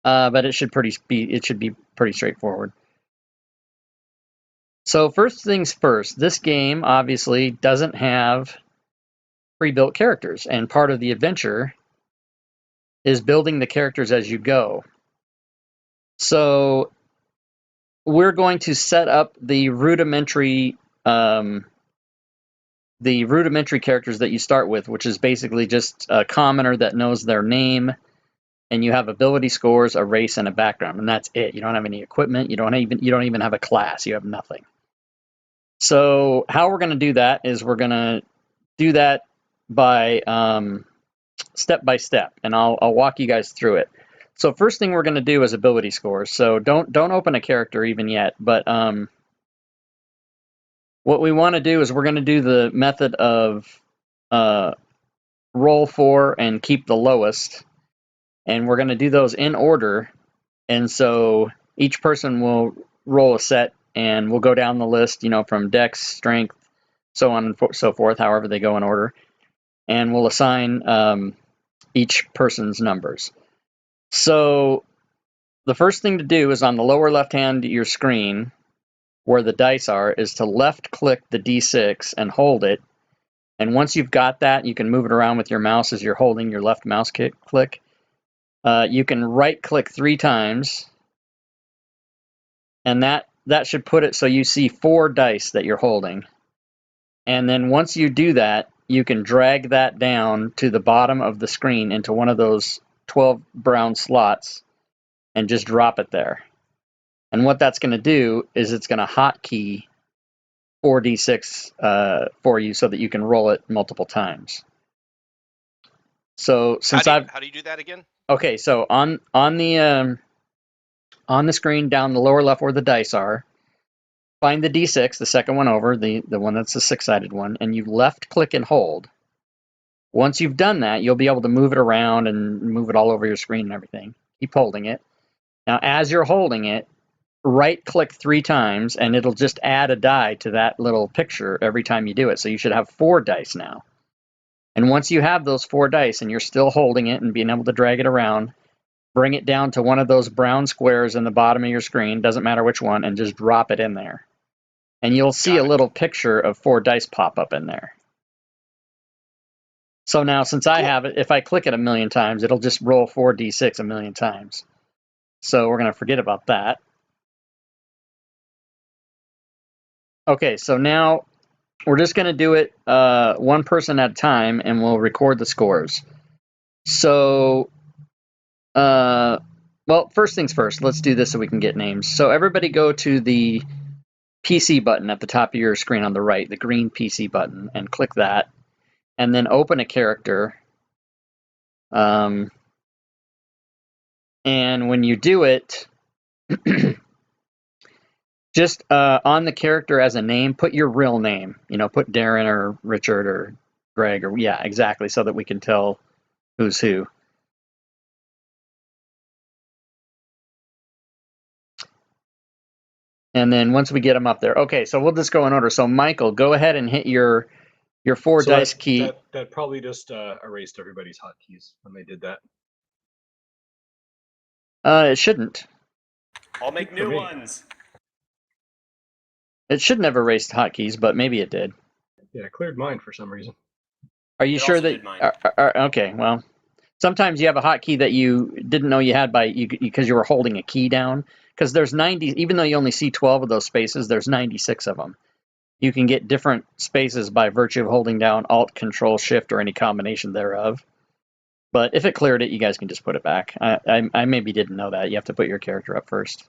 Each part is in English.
but it should be pretty straightforward. So first things first, this game obviously doesn't have pre-built characters, and part of the adventure is building the characters as you go. So we're going to set up the rudimentary characters that you start with, which is basically just a commoner that knows their name, and you have ability scores, a race, and a background, and that's it. You don't have any equipment. You don't even have a class. You have nothing. So how we're going to do that is we're going to do that by step by step, and I'll walk you guys through it. So first thing we're going to do is ability scores. So don't open a character even yet, but what we want to do is we're going to do the method of roll 4 and keep the lowest, and we're going to do those in order. And so each person will roll a set, and we'll go down the list, from dex, strength, so on and so forth, however they go in order, and we'll assign each person's numbers. So the first thing to do is on the lower left hand of your screen, where the dice are, is to left click the D6 and hold it. And once you've got that, you can move it around with your mouse as you're holding your left mouse click. You can right click 3 times, and that should put it so you see 4 dice that you're holding. And then once you do that, you can drag that down to the bottom of the screen into one of those 12 brown slots and just drop it there. And what that's going to do is it's going to hotkey 4d6 for you so that you can roll it multiple times. So since how do you do that again? Okay, so on the screen down the lower left where the dice are, find the D6, the second one over, the one that's the 6-sided one, and you left click and hold. Once you've done that, you'll be able to move it around and move it all over your screen and everything. Keep holding it. Now, as you're holding it, right click 3 times, and it'll just add a die to that little picture every time you do it. So you should have 4 dice now. And once you have those 4 dice and you're still holding it and being able to drag it around, bring it down to one of those brown squares in the bottom of your screen, doesn't matter which one, and just drop it in there. And you'll see a little picture of 4 dice pop up in there. So now, since I have it, if I click it a million times, it'll just roll 4d6 a million times. So we're going to forget about that. Okay, so now we're just going to do it one person at a time, and we'll record the scores. So, well, first things first, let's do this so we can get names. So everybody go to the PC button at the top of your screen on the right, the green PC button, and click that. And then open a character. And when you do it, just on the character as a name, put your real name. Put Darren or Richard or Greg or, yeah, exactly, so that we can tell who's who. And then once we get them up there, okay, so we'll just go in order. So Michael, go ahead and hit your 4 dice key. That probably just erased everybody's hotkeys when they did that. It shouldn't. I'll make new ones. It should never erase hotkeys, but maybe it did. Yeah, it cleared mine for some reason. Are you sure that? Okay, well, sometimes you have a hotkey that you didn't know you had because you were holding a key down. Because there's 90, even though you only see 12 of those spaces, there's 96 of them. You can get different spaces by virtue of holding down Alt, Control, Shift, or any combination thereof. But if it cleared it, you guys can just put it back. I maybe didn't know that. You have to put your character up first.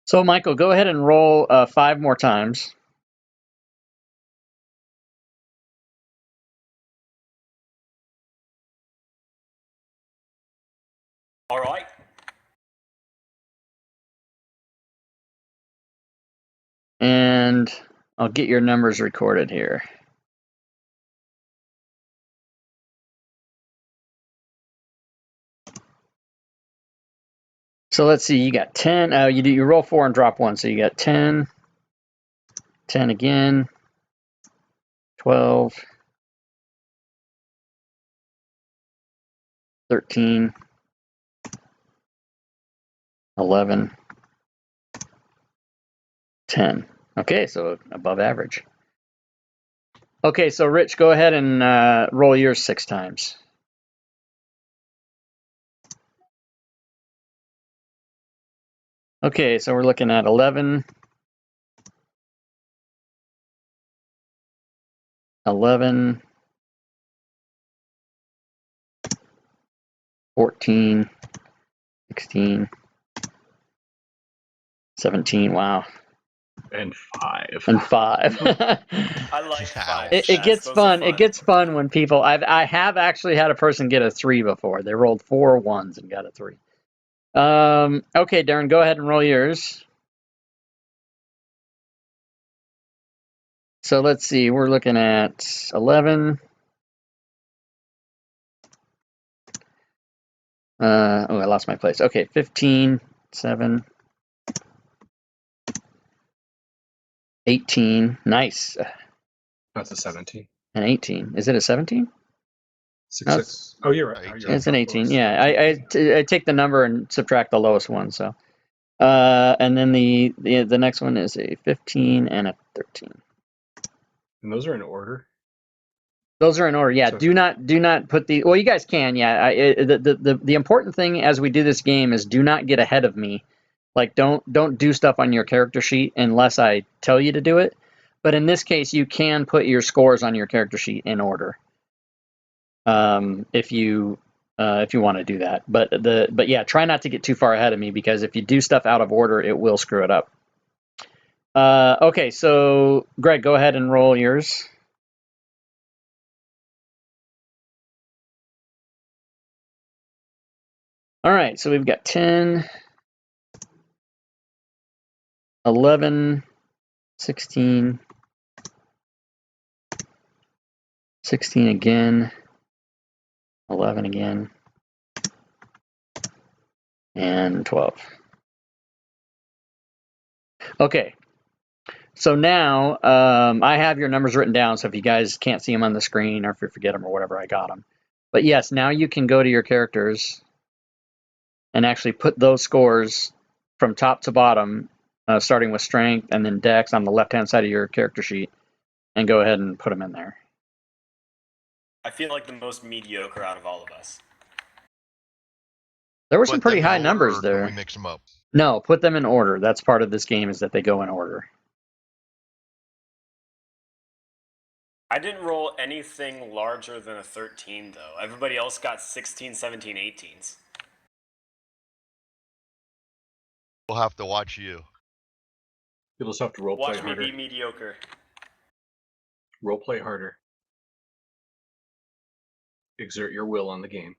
So, Michael, go ahead and roll 5 more times. All right. And I'll get your numbers recorded here. So let's see, you got 10. You roll 4 and drop 1, so you got 10, 10 again, 12, 13, 11, 10. Okay, so above average. Okay, so Rich, go ahead and roll yours 6 times. Okay, so we're looking at 11, 11, 14, 16, 17. Wow. And 5. And 5. I like 5 It stats. gets Those fun. are It gets fun when people. I have actually had a person get a 3 before. They rolled 4 ones and got a 3. Okay, Darren, go ahead and roll yours. So let's see. We're looking at 11. I lost my place. Okay, 15, 7, 18. Nice. That's a 17. An 18. Is it a 17? 6, 6. Oh, you're right. You're It's an right. 18. Yeah, I take the number and subtract the lowest one. So, and then the next one is a 15 and a 13. And those are in order. Those are in order. Yeah. So- Do not put the. Well, you guys can. Yeah. The important thing as we do this game is do not get ahead of me. Like don't do stuff on your character sheet unless I tell you to do it. But in this case, you can put your scores on your character sheet in order. If you want to do that. But yeah, try not to get too far ahead of me because if you do stuff out of order, it will screw it up. Okay, so Greg, go ahead and roll yours. All right, so we've got 10, 11, 16, 16 again, 11 again, and 12. Okay, so now I have your numbers written down, so if you guys can't see them on the screen or if you forget them or whatever, I got them. But yes, now you can go to your characters and actually put those scores from top to bottom, starting with strength and then dex on the left-hand side of your character sheet, and go ahead and put them in there. I feel like the most mediocre out of all of us. There were some Put pretty them in high order, numbers or can there. we mix them up? No, put them in order. That's part of this game is that they go in order. I didn't roll anything larger than a 13, though. Everybody else got 16, 17, 18s. We'll have to watch you. You'll just have to roleplay Watch me harder. be mediocre. Roleplay harder. Exert your will on the game.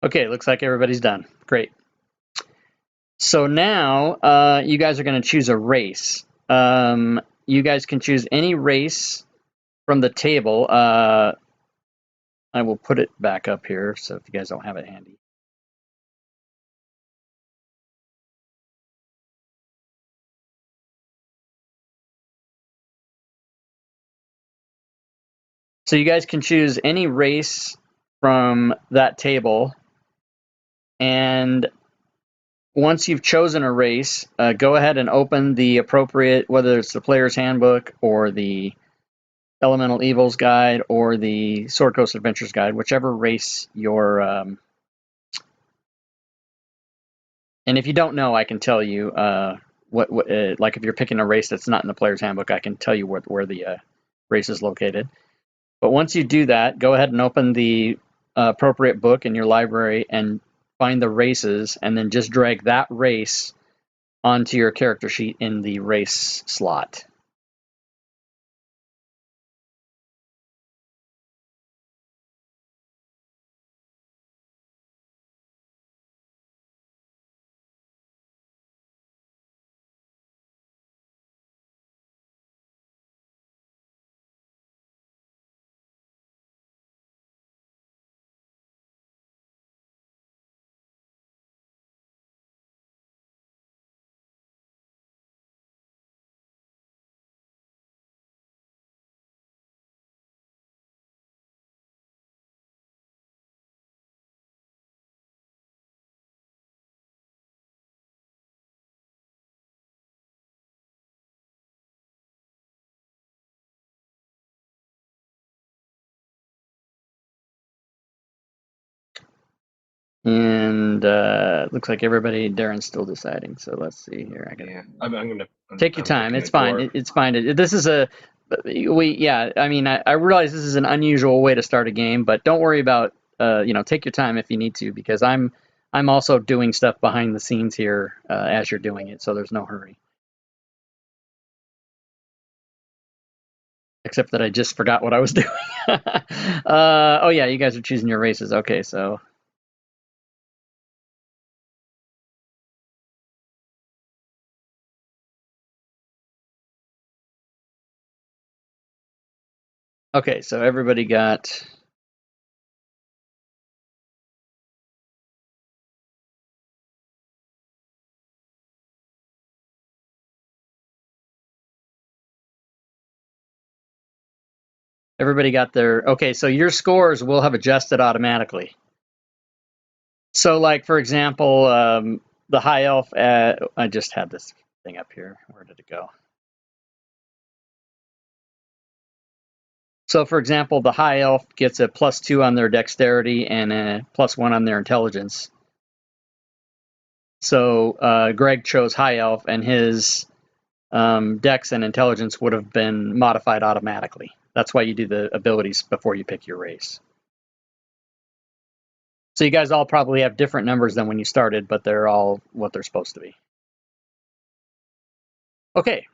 Okay, looks like everybody's done. Great. So now you guys are going to choose a race. You guys can choose any race from the table. I will put it back up here, so if you guys don't have it handy. So you guys can choose any race from that table, and once you've chosen a race, go ahead and open the appropriate, whether it's the player's handbook or the Elemental Evils guide or the Sword Coast Adventures guide, whichever race you're. And if you don't know, I can tell you like if you're picking a race that's not in the player's handbook, I can tell you where the race is located. But once you do that, go ahead and open the appropriate book in your library and find the races, and then just drag that race onto your character sheet in the race slot. And looks like Darren's still deciding. So let's see here. I gotta Yeah, I'm gonna take your I'm time. looking It's at fine. dwarf. It's fine. This is I mean, I realize this is an unusual way to start a game, but don't worry about, take your time if you need to, because I'm also doing stuff behind the scenes here as you're doing it, so there's no hurry. Except that I just forgot what I was doing. Oh yeah, you guys are choosing your races. Okay, so. Okay, so everybody got. Everybody got their. Okay, so your scores will have adjusted automatically. So, like, for example, the high elf. I just had this thing up here. Where did it go? So, for example, the high elf gets a +2 on their dexterity and a +1 on their intelligence. So, Greg chose high elf, and his dex and intelligence would have been modified automatically. That's why you do the abilities before you pick your race. So, you guys all probably have different numbers than when you started, but they're all what they're supposed to be. Okay.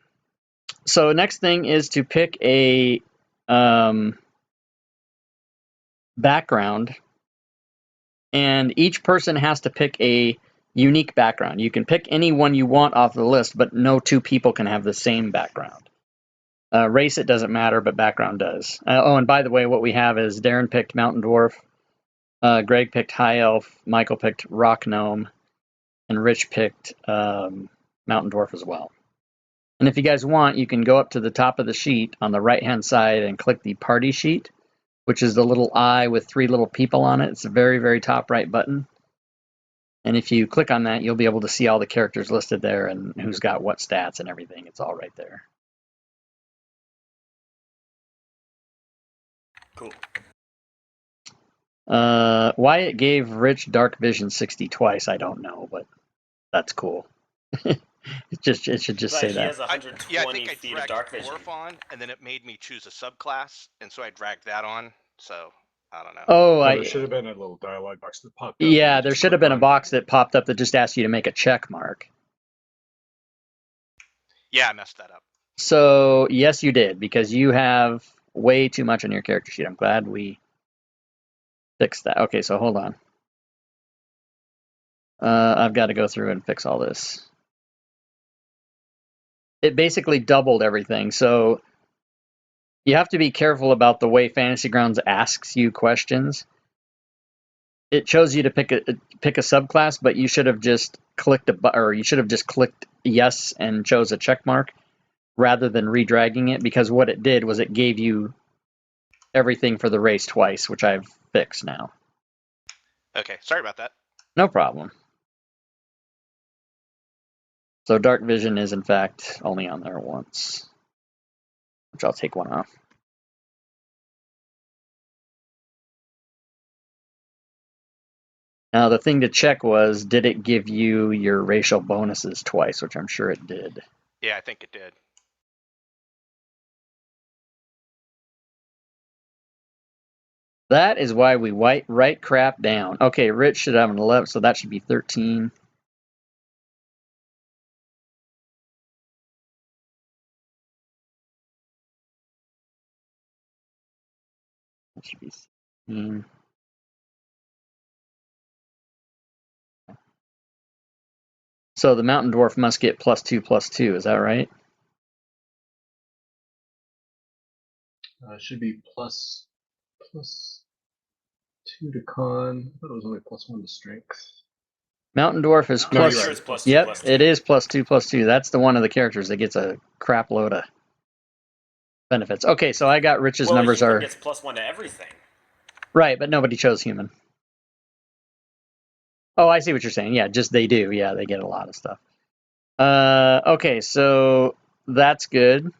So, next thing is to pick a background, and each person has to pick a unique background. You can pick any one you want off the list, but no two people can have the same background. Race, it doesn't matter, but background does. And by the way, what we have is Darren picked Mountain Dwarf, Greg picked High Elf, Michael picked Rock Gnome, and Rich picked Mountain Dwarf as well. And if you guys want, you can go up to the top of the sheet on the right-hand side and click the party sheet, which is the little eye with 3 little people on it. It's the very, very top right button. And if you click on that, you'll be able to see all the characters listed there and who's got what stats and everything. It's all right there. Cool. Why it gave Rich Dark Vision 60 twice, I don't know, but that's cool. It should just But say he that. has 120 feet of dragged dark vision. Dwarf on, and then it made me choose a subclass, and so I dragged that on. So I don't know. Oh, There should have been a little dialogue box that popped up. that yeah, you there just should have click been a on. box that popped up that just asked you to make a check mark. Yeah, I messed that up. So yes, you did, because you have way too much on your character sheet. I'm glad we fixed that. Okay, so hold on. I've got to go through and fix all this. It basically doubled everything, so you have to be careful about the way Fantasy Grounds asks you questions. It chose you to pick a subclass, but you should have just clicked yes and chose a check mark rather than redragging it, because what it did was it gave you everything for the race twice, which I've fixed now. Okay, sorry about that. No problem. So Dark Vision is in fact only on there once, which I'll take one off. Now the thing to check was, did it give you your racial bonuses twice, which I'm sure it did. Yeah, I think it did. That is why we write crap down. Okay, Rich should have an 11, so that should be 13. That should be 16. So the Mountain Dwarf must get +2/+2, is that right? Should be +2 to con. I thought it was only +1 to strength. Mountain Dwarf is I'm plus. pretty sure it's +2/+2. Yep, it is +2/+2. That's the one of the characters that gets a crap load of benefits. Okay, so I got Rich's numbers human are gets +1 to everything. right, but nobody chose human. Oh, I see what you're saying. Yeah, just they do. Yeah, they get a lot of stuff. Okay, so that's good.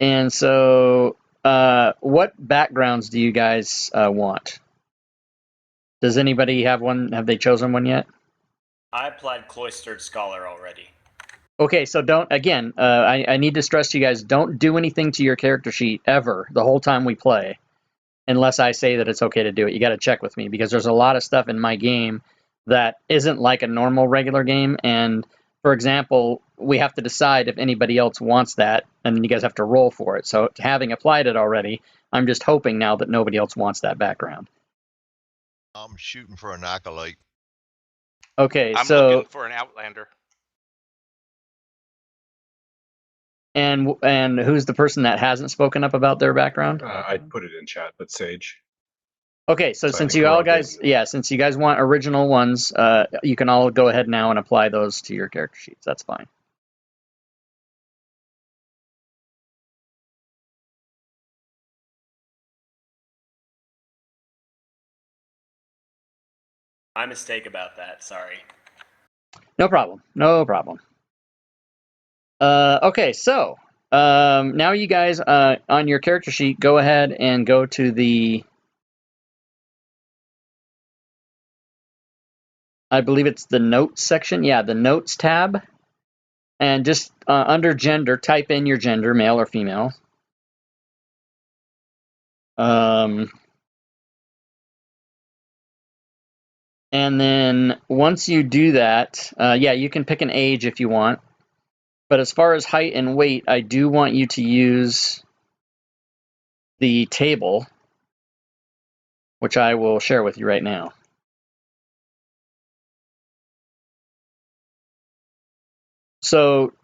And so, what backgrounds do you guys want? Does anybody have one? Have they chosen one yet? I applied Cloistered Scholar already. Okay, so don't, again, I need to stress to you guys, don't do anything to your character sheet ever the whole time we play, unless I say that it's okay to do it. You got to check with me, because there's a lot of stuff in my game that isn't like a normal regular game, and for example, we have to decide if anybody else wants that, and then you guys have to roll for it. So having applied it already, I'm just hoping now that nobody else wants that background. I'm shooting for an acolyte. Okay, I'm so looking for an Outlander. and who's the person that hasn't spoken up about their background? I'd put it in chat, but Sage. Okay, so So I since think you we're all all good. guys, yeah, since you guys want original ones, you can all go ahead now and apply those to your character sheets. That's fine. My mistake about that. Sorry. No problem. No problem. Okay, so now you guys on your character sheet, go ahead and go to the, I believe it's the notes section. Yeah, the notes tab. And just under gender, type in your gender, male or female. And then once you do that, yeah, you can pick an age if you want. But as far as height and weight, I do want you to use the table, which I will share with you right now. So,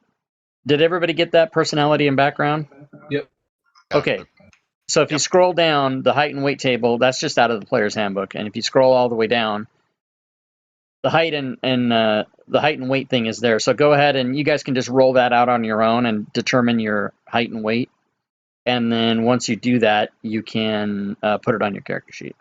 did everybody get that personality and background? Yep. Okay. So if you Yep. scroll down the height and weight table, that's just out of the player's handbook. And if you scroll all the way down, the height and the height and weight thing is there. So go ahead and you guys can just roll that out on your own and determine your height and weight. And then once you do that, you can put it on your character sheet.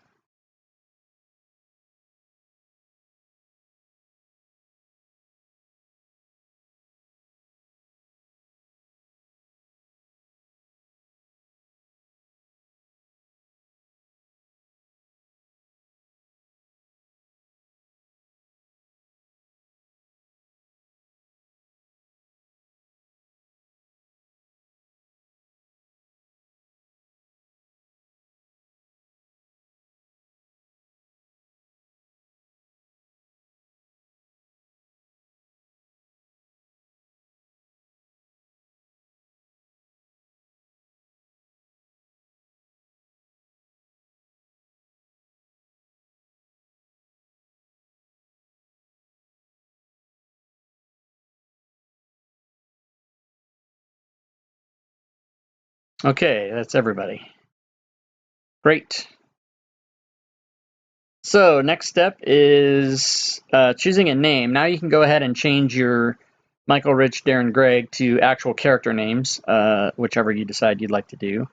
Okay, that's everybody. Great. So next step is choosing a name. Now you can go ahead and change your Michael, Rich, Darren, Greg to actual character names, whichever you decide you'd like to do.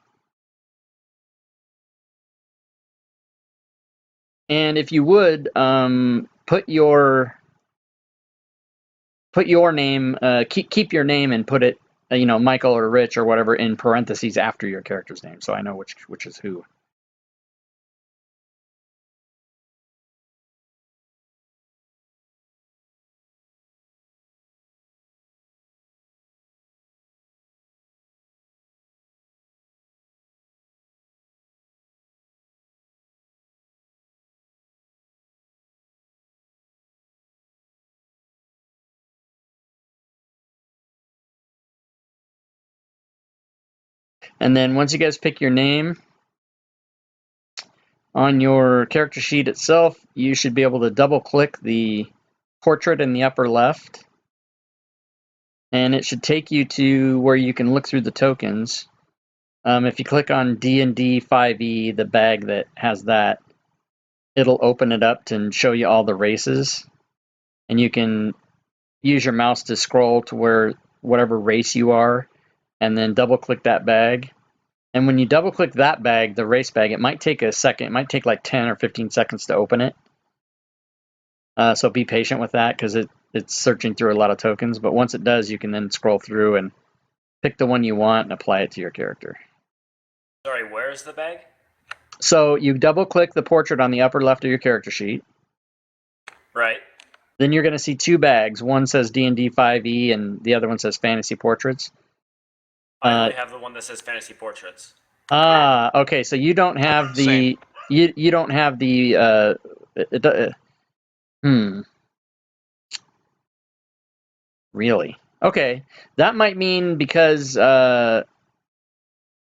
And if you would, put your name, keep your name and put it, Michael or Rich or whatever in parentheses after your character's name, so I know which is who. And then once you guys pick your name, on your character sheet itself, you should be able to double click the portrait in the upper left. And it should take you to where you can look through the tokens. If you click on D&D 5e, the bag that has that, it'll open it up to show you all the races. And you can use your mouse to scroll to where whatever race you are, and then double click that bag. And when you double click that bag, the race bag, it might take a second. It might take like 10 or 15 seconds to open it. So be patient with that because it's searching through a lot of tokens. But once it does, you can then scroll through and pick the one you want and apply it to your character. Sorry, where is the bag? So you double-click the portrait on the upper left of your character sheet. Right. Then you're going to see two bags. One says D&D 5e, and the other one says Fantasy Portraits. I only have the one that says Fantasy Portraits. Okay. So you don't have the you don't have the really? Okay, that might mean because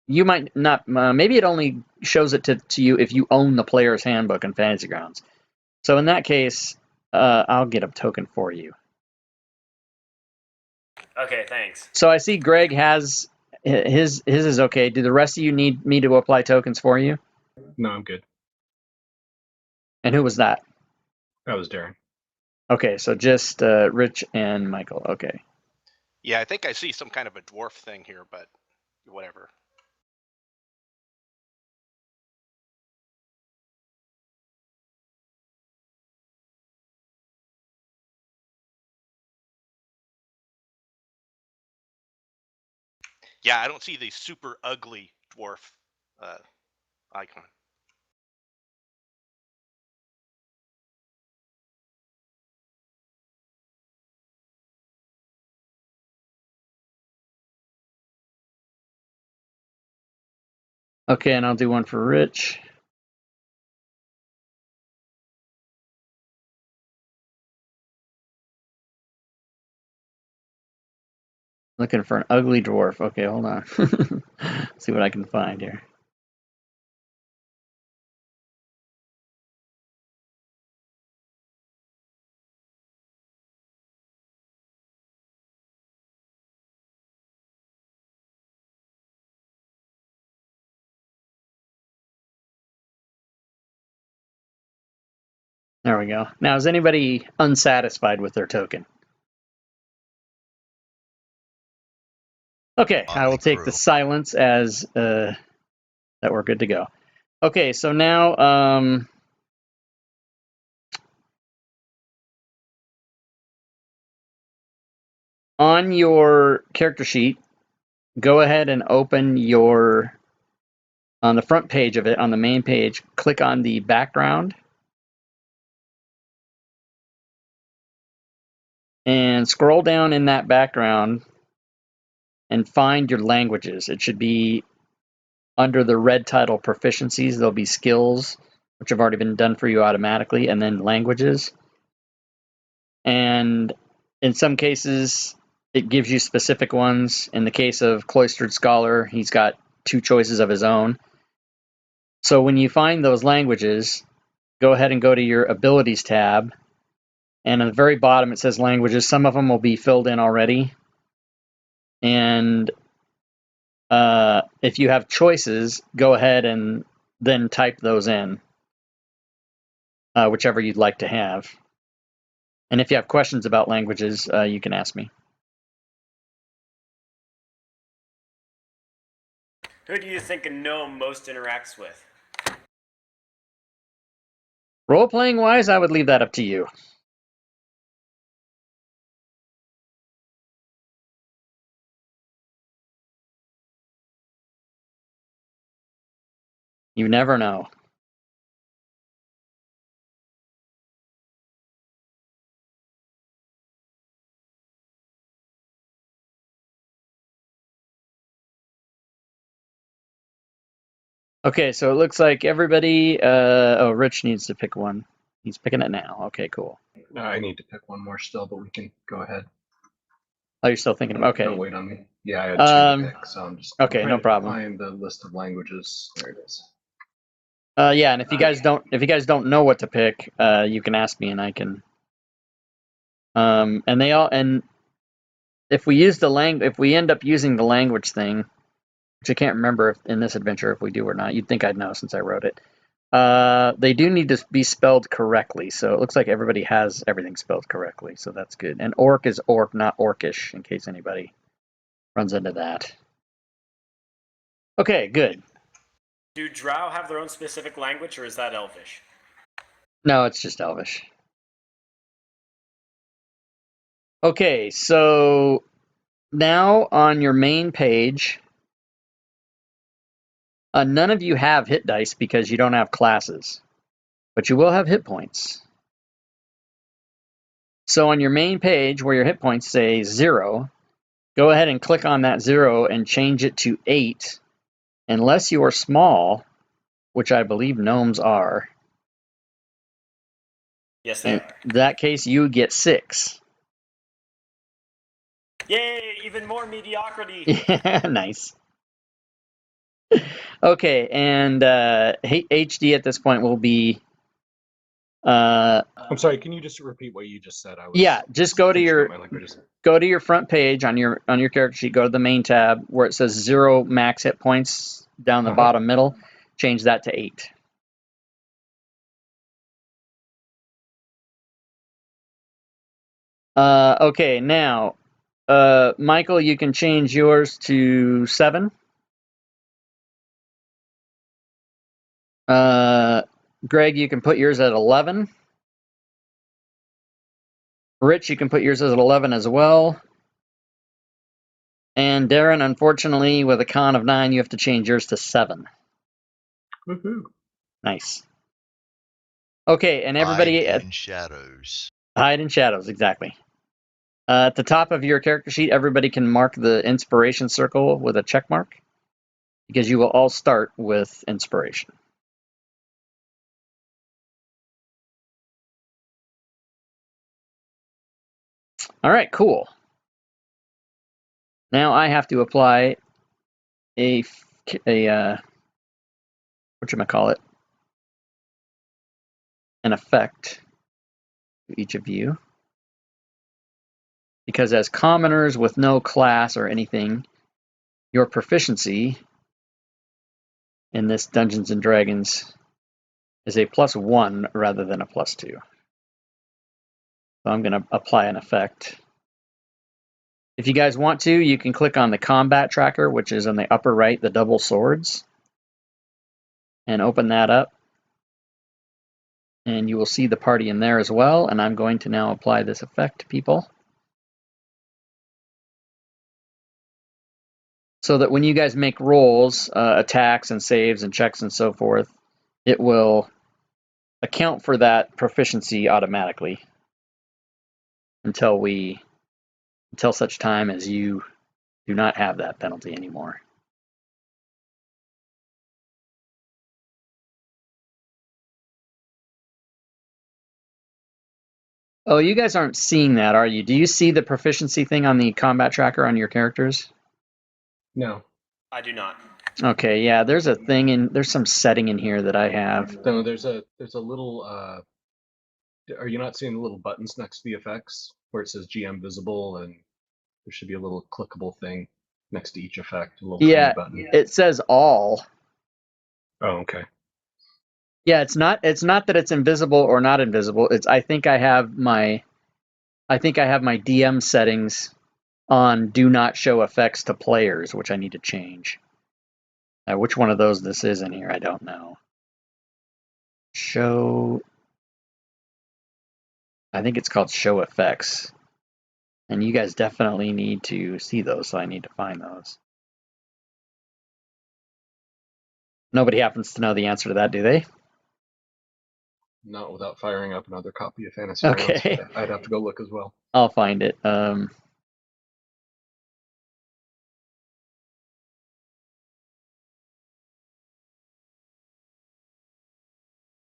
you might not. Maybe it only shows it to you if you own the player's handbook in Fantasy Grounds. So in that case, I'll get a token for you. Okay, thanks. So I see Greg has his is okay. Do the rest of you need me to apply tokens for you? No, I'm good. And who was that? That was Darren. Okay, so just Rich and Michael. Okay. Yeah, I think I see some kind of a dwarf thing here, but whatever. Yeah, I don't see the super ugly dwarf icon. Okay, and I'll do one for Rich. Looking for an ugly dwarf. Okay, hold on. See what I can find here. There we go. Now, is anybody unsatisfied with their token? Okay, I will take the silence as that we're good to go. Okay, so now on your character sheet, go ahead and open your, on the front page of it, on the main page, click on the background and scroll down in that background and find your languages. It should be under the red title proficiencies. There'll be skills, which have already been done for you automatically, and then languages. And in some cases, it gives you specific ones. In the case of Cloistered Scholar, he's got two choices of his own. So when you find those languages, go ahead and go to your Abilities tab. And at the very bottom, it says Languages. Some of them will be filled in already. And if you have choices, go ahead and then type those in, whichever you'd like to have. And if you have questions about languages, you can ask me. Who do you think a gnome most interacts with? Role-playing wise, I would leave that up to you. You never know. Okay, so it looks like everybody. Oh, Rich needs to pick one. He's picking it now. Okay, cool. I need to pick one more still, but we can go ahead. Oh, you're still thinking. Okay. Don't wait on me. Yeah, I had two to pick, so I'm just okay, trying no to problem. find the list of languages. There it is. Yeah, and if you guys don't know what to pick, you can ask me, and I can. And if we use if we end up using the language thing, which I can't remember if in this adventure if we do or not. You'd think I'd know since I wrote it. They do need to be spelled correctly, so it looks like everybody has everything spelled correctly, so that's good. And orc is orc, not orcish, in case anybody runs into that. Okay, good. Do drow have their own specific language, or is that elvish? No, it's just elvish. Okay, so now on your main page, None of you have hit dice because you don't have classes, but you will have hit points. So on your main page where your hit points say 0, go ahead and click on that 0 and change it to 8, unless you are small, which I believe gnomes are. Yes, they In are. that case, you get 6. Yay! Even more mediocrity. Yeah, nice. Okay, and HD at this point will be. I'm sorry. Can you just repeat what you just said? I was. Yeah, just go to finishing your up my languages. front page on your character sheet. Go to the main tab where it says 0 max hit points down the bottom middle. Change that to 8. Okay, now, Michael, you can change yours to 7. Greg, you can put yours at 11. Rich, you can put yours at 11 as well. And Darren, unfortunately, with a con of 9, you have to change yours to 7. Woohoo! Nice. Okay, and everybody Hide in shadows. hide in shadows, exactly. At the top of your character sheet, everybody can mark the inspiration circle with a check mark, because you will all start with inspiration. All right, cool. Now I have to apply a whatchamacallit, an effect to each of you. Because as commoners with no class or anything, your proficiency in this Dungeons and Dragons is a +1 rather than a +2. So I'm going to apply an effect. If you guys want to, you can click on the combat tracker, which is on the upper right, the double swords, and open that up. And you will see the party in there as well. And I'm going to now apply this effect to people, so that when you guys make rolls, attacks and saves and checks and so forth, it will account for that proficiency automatically until such time as you do not have that penalty anymore. Oh, you guys aren't seeing that, are you? Do you see the proficiency thing on the combat tracker on your characters? No. I do not. Okay, yeah, there's a thing there's some setting in here that I have. No. There's a little. Are you not seeing the little buttons next to the effects where it says GM visible, and there should be a little clickable thing next to each effect, a little Yeah, tiny button. it says all. Oh, okay. Yeah, it's not that it's invisible or not invisible. It's I think I have my DM settings on do not show effects to players, which I need to change. Which one of those this is in here, I don't know. Show, I think it's called show effects. And you guys definitely need to see those, so I need to find those. Nobody happens to know the answer to that, do they? Not without firing up another copy of Fantasy Okay. Rounds. I'd have to go look as well. I'll find it.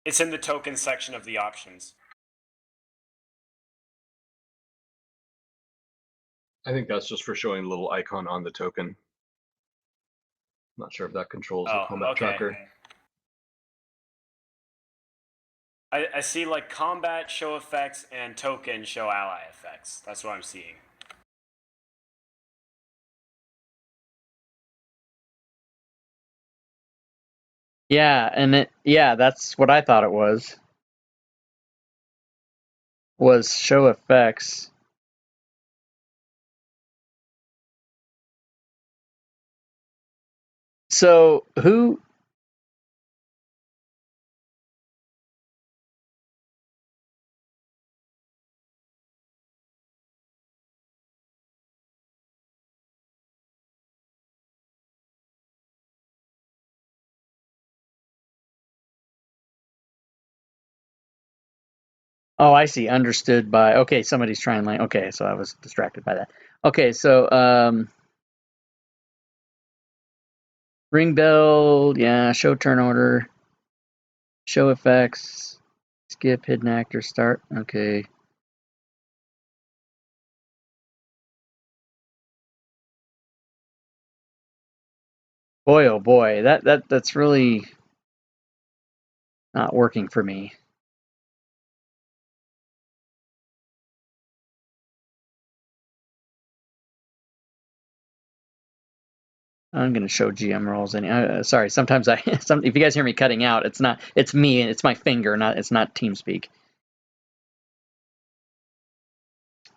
It's in the token section of the options. I think that's just for showing a little icon on the token. Not sure if that controls the combat tracker. I see like combat show effects and token show ally effects. That's what I'm seeing. Yeah, and that's what I thought it was show effects. So who Oh, I see. Understood by. Okay, somebody's trying like. Okay, so I was distracted by that. Okay, so ring bell. Yeah, show turn order. Show effects. Skip hidden actor start. Okay. Boy, oh boy, that's really not working for me. I'm gonna show GM rolls. Sorry, sometimes if you guys hear me cutting out, it's me, it's my finger, it's not TeamSpeak.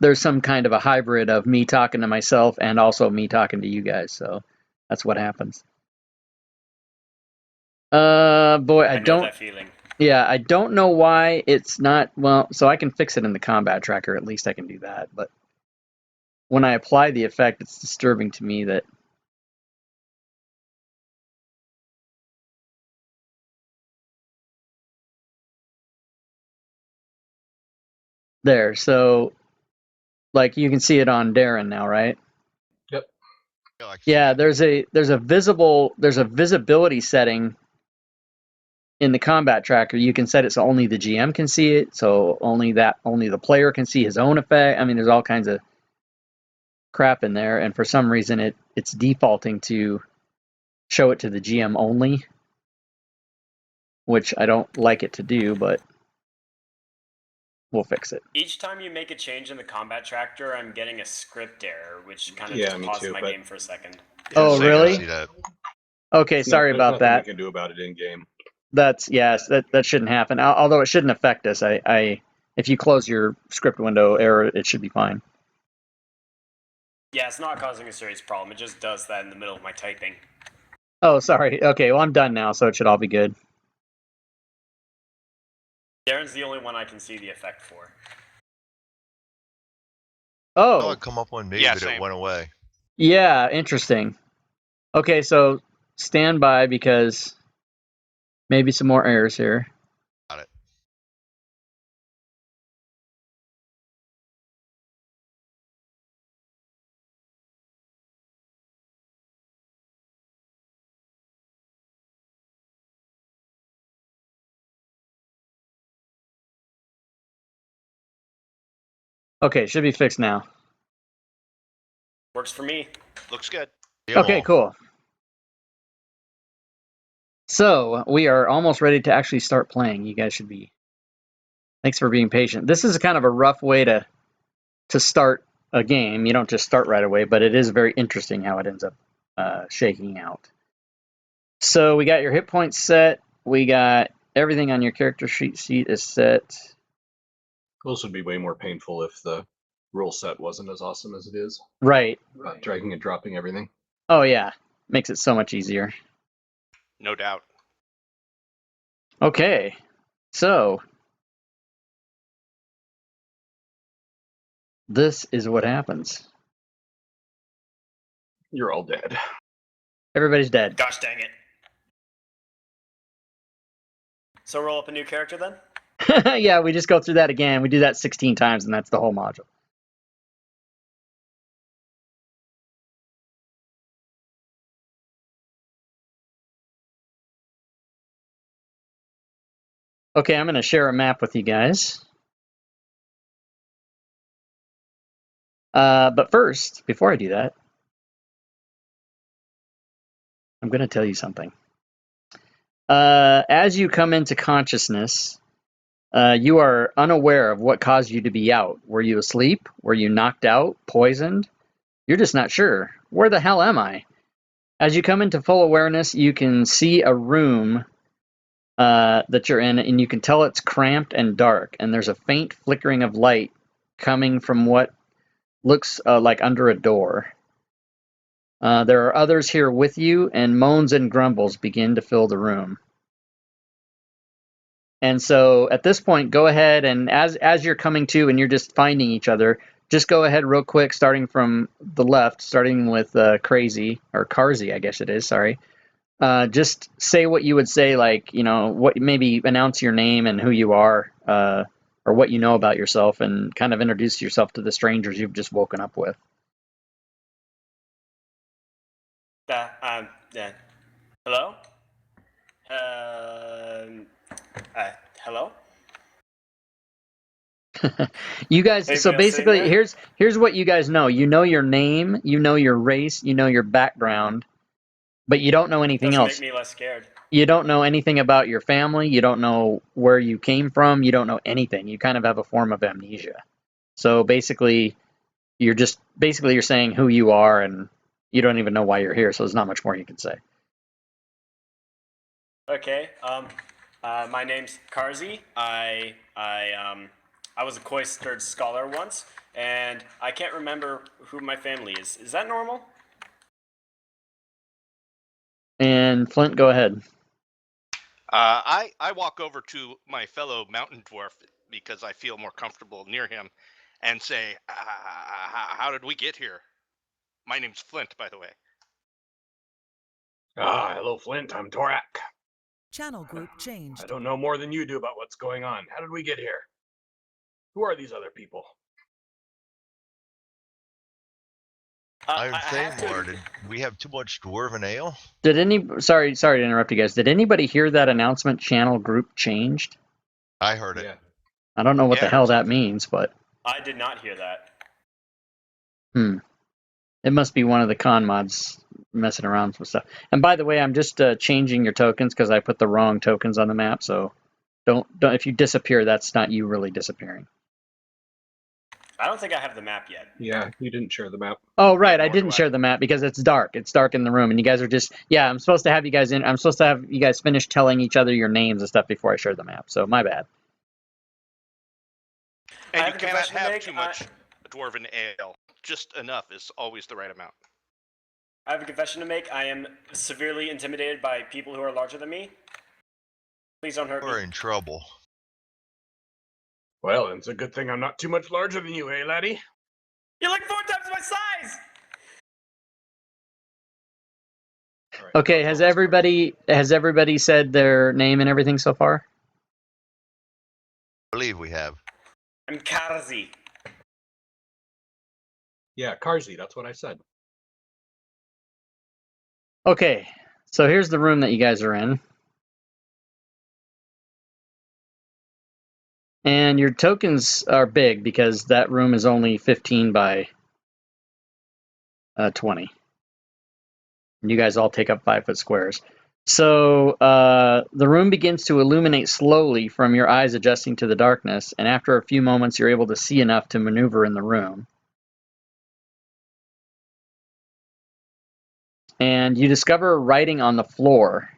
There's some kind of a hybrid of me talking to myself and also me talking to you guys, so that's what happens. Boy, I know don't. that feeling. Yeah, I don't know why it's not. Well, so I can fix it in the combat tracker. At least I can do that. But when I apply the effect, it's disturbing to me that. There, so like you can see it on Darren now, right? Yep. Yeah, I see Yeah, it. there's a visibility setting in the combat tracker. You can set it so only the GM can see it, so only the player can see his own effect. I mean, there's all kinds of crap in there, and for some reason it's defaulting to show it to the GM only, which I don't like it to do, but we'll fix it. Each time you make a change in the combat tracker, I'm getting a script error, which kind of Yeah, just me pauses too, my but- game for a second. Oh, Same, I really? see that. Okay, There's sorry about nothing that. we can do about it in game. Yes, that shouldn't happen. Although it shouldn't affect us. If you close your script window error, it should be fine. Yeah, it's not causing a serious problem. It just does that in the middle of my typing. Oh, sorry. Okay, well I'm done now, so it should all be good. Darren's the only one I can see the effect for. Oh, Oh, it come up on me, Yeah, but same. it went away. yeah, interesting. Okay, so stand by because maybe some more errors here. Got it. Okay, should be fixed now. Works for me. Looks good. Okay, cool. So we are almost ready to actually start playing. You guys should be. Thanks for being patient. This is kind of a rough way to start a game. You don't just start right away, but it is very interesting how it ends up shaking out. So we got your hit points set. We got everything on your character sheet is set. Those would be way more painful if the rule set wasn't as awesome as it is. Right. Dragging and dropping everything. Oh yeah, makes it so much easier. No doubt. Okay, so this is what happens. You're all dead. Everybody's dead. Gosh dang it. So roll up a new character then? Yeah, we just go through that again. We do that 16 times, and that's the whole module. Okay, I'm going to share a map with you guys. But first, before I do that, I'm going to tell you something. As you come into consciousness, you are unaware of what caused you to be out. Were you asleep? Were you knocked out? Poisoned? You're just not sure. Where the hell am I? As you come into full awareness, you can see a room that you're in, and you can tell it's cramped and dark, and there's a faint flickering of light coming from what looks like under a door. There are others here with you, and moans and grumbles begin to fill the room. And so at this point, go ahead and as you're coming to and you're just finding each other, just go ahead real quick, starting from the left, starting with Crazy, or Carzy, I guess it is, sorry. Just say what you would say, like, what maybe announce your name and who you are or what you know about yourself, and kind of introduce yourself to the strangers you've just woken up with. Yeah. Hello? Hello? You guys, so Anybody else sitting basically, there? here's what you guys know. You know your name, you know your race, you know your background, but you don't know anything Doesn't make else. me less scared. You don't know anything about your family. You don't know where you came from. You don't know anything. You kind of have a form of amnesia. So basically, you're saying who you are, and you don't even know why you're here. So there's not much more you can say. Okay. My name's Karzi. I was a cloistered scholar once, and I can't remember who my family is. Is that normal? And Flint, go ahead. I walk over to my fellow mountain dwarf because I feel more comfortable near him, and say, "How did we get here?" My name's Flint, by the way. Hello, Flint. I'm Torak. Channel group changed. I don't know more than you do about what's going on. How did we get here? Who are these other people? I'm I have saying, to- Lord, we have too much dwarven ale. Sorry to interrupt you guys. Did anybody hear that announcement? Channel group changed. I heard it. Yeah. I don't know what Yeah, the I hell heard that something. means, but I did not hear that. it must be one of the con mods messing around with stuff. And by the way, I'm just changing your tokens because I put the wrong tokens on the map. So don't if you disappear, that's not you really disappearing. I don't think I have the map yet. Yeah, you didn't share the map. Oh right, I nor didn't do I. share the map because it's dark. It's dark in the room, and you guys are just I'm supposed to have you guys in. I'm supposed to have you guys finish telling each other your names and stuff before I share the map. So my bad. And I you have a cannot confession to have make. too much dwarven ale. Just enough is always the right amount. I have a confession to make. I am severely intimidated by people who are larger than me. Please don't hurt We're me. in trouble. Well, it's a good thing I'm not too much larger than you, eh, laddie? You're like 4 times my size! All right, Okay, how has tall is everybody said their name and everything so far? I believe we have. I'm Karzi. Yeah, Karzi, that's what I said. Okay, so here's the room that you guys are in. And your tokens are big because that room is only 15 by 20. And you guys all take up 5-foot squares. So the room begins to illuminate slowly from your eyes adjusting to the darkness, and after a few moments you're able to see enough to maneuver in the room. And you discover writing on the floor.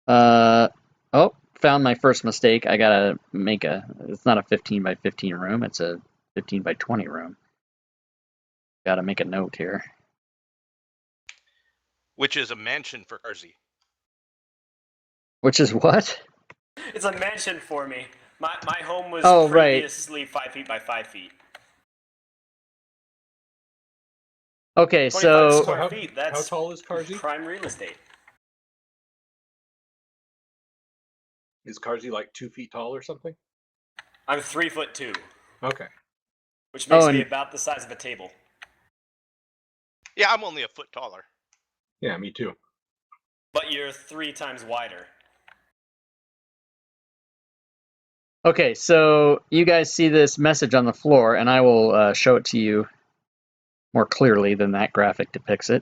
Found my first mistake. I gotta make it's not a 15 by 15 room, it's a 15 by 20 room. Gotta make a note here. Which is a mansion for Karzi. Which is what? It's a mansion for me. My home was Oh, right. previously 5 feet by 5 feet. Okay, 25 so square feet. That's how tall is Karzi? prime real estate. Is Karzi like 2 feet tall or something? I'm 3'2", Okay. which makes me and about the size of a table. Yeah, I'm only a foot taller. Yeah, me too. But you're 3 times wider. okay, so you guys see this message on the floor, and I will show it to you more clearly than that graphic depicts it.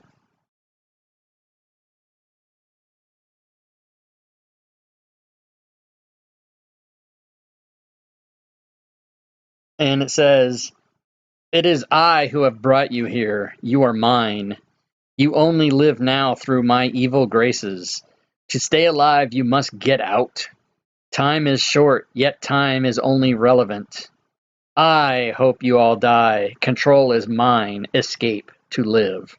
And it says, "It is I who have brought you here. You are mine. You only live now through my evil graces. To stay alive, you must get out. Time is short, yet time is only relevant. I hope you all die. Control is mine. Escape to live."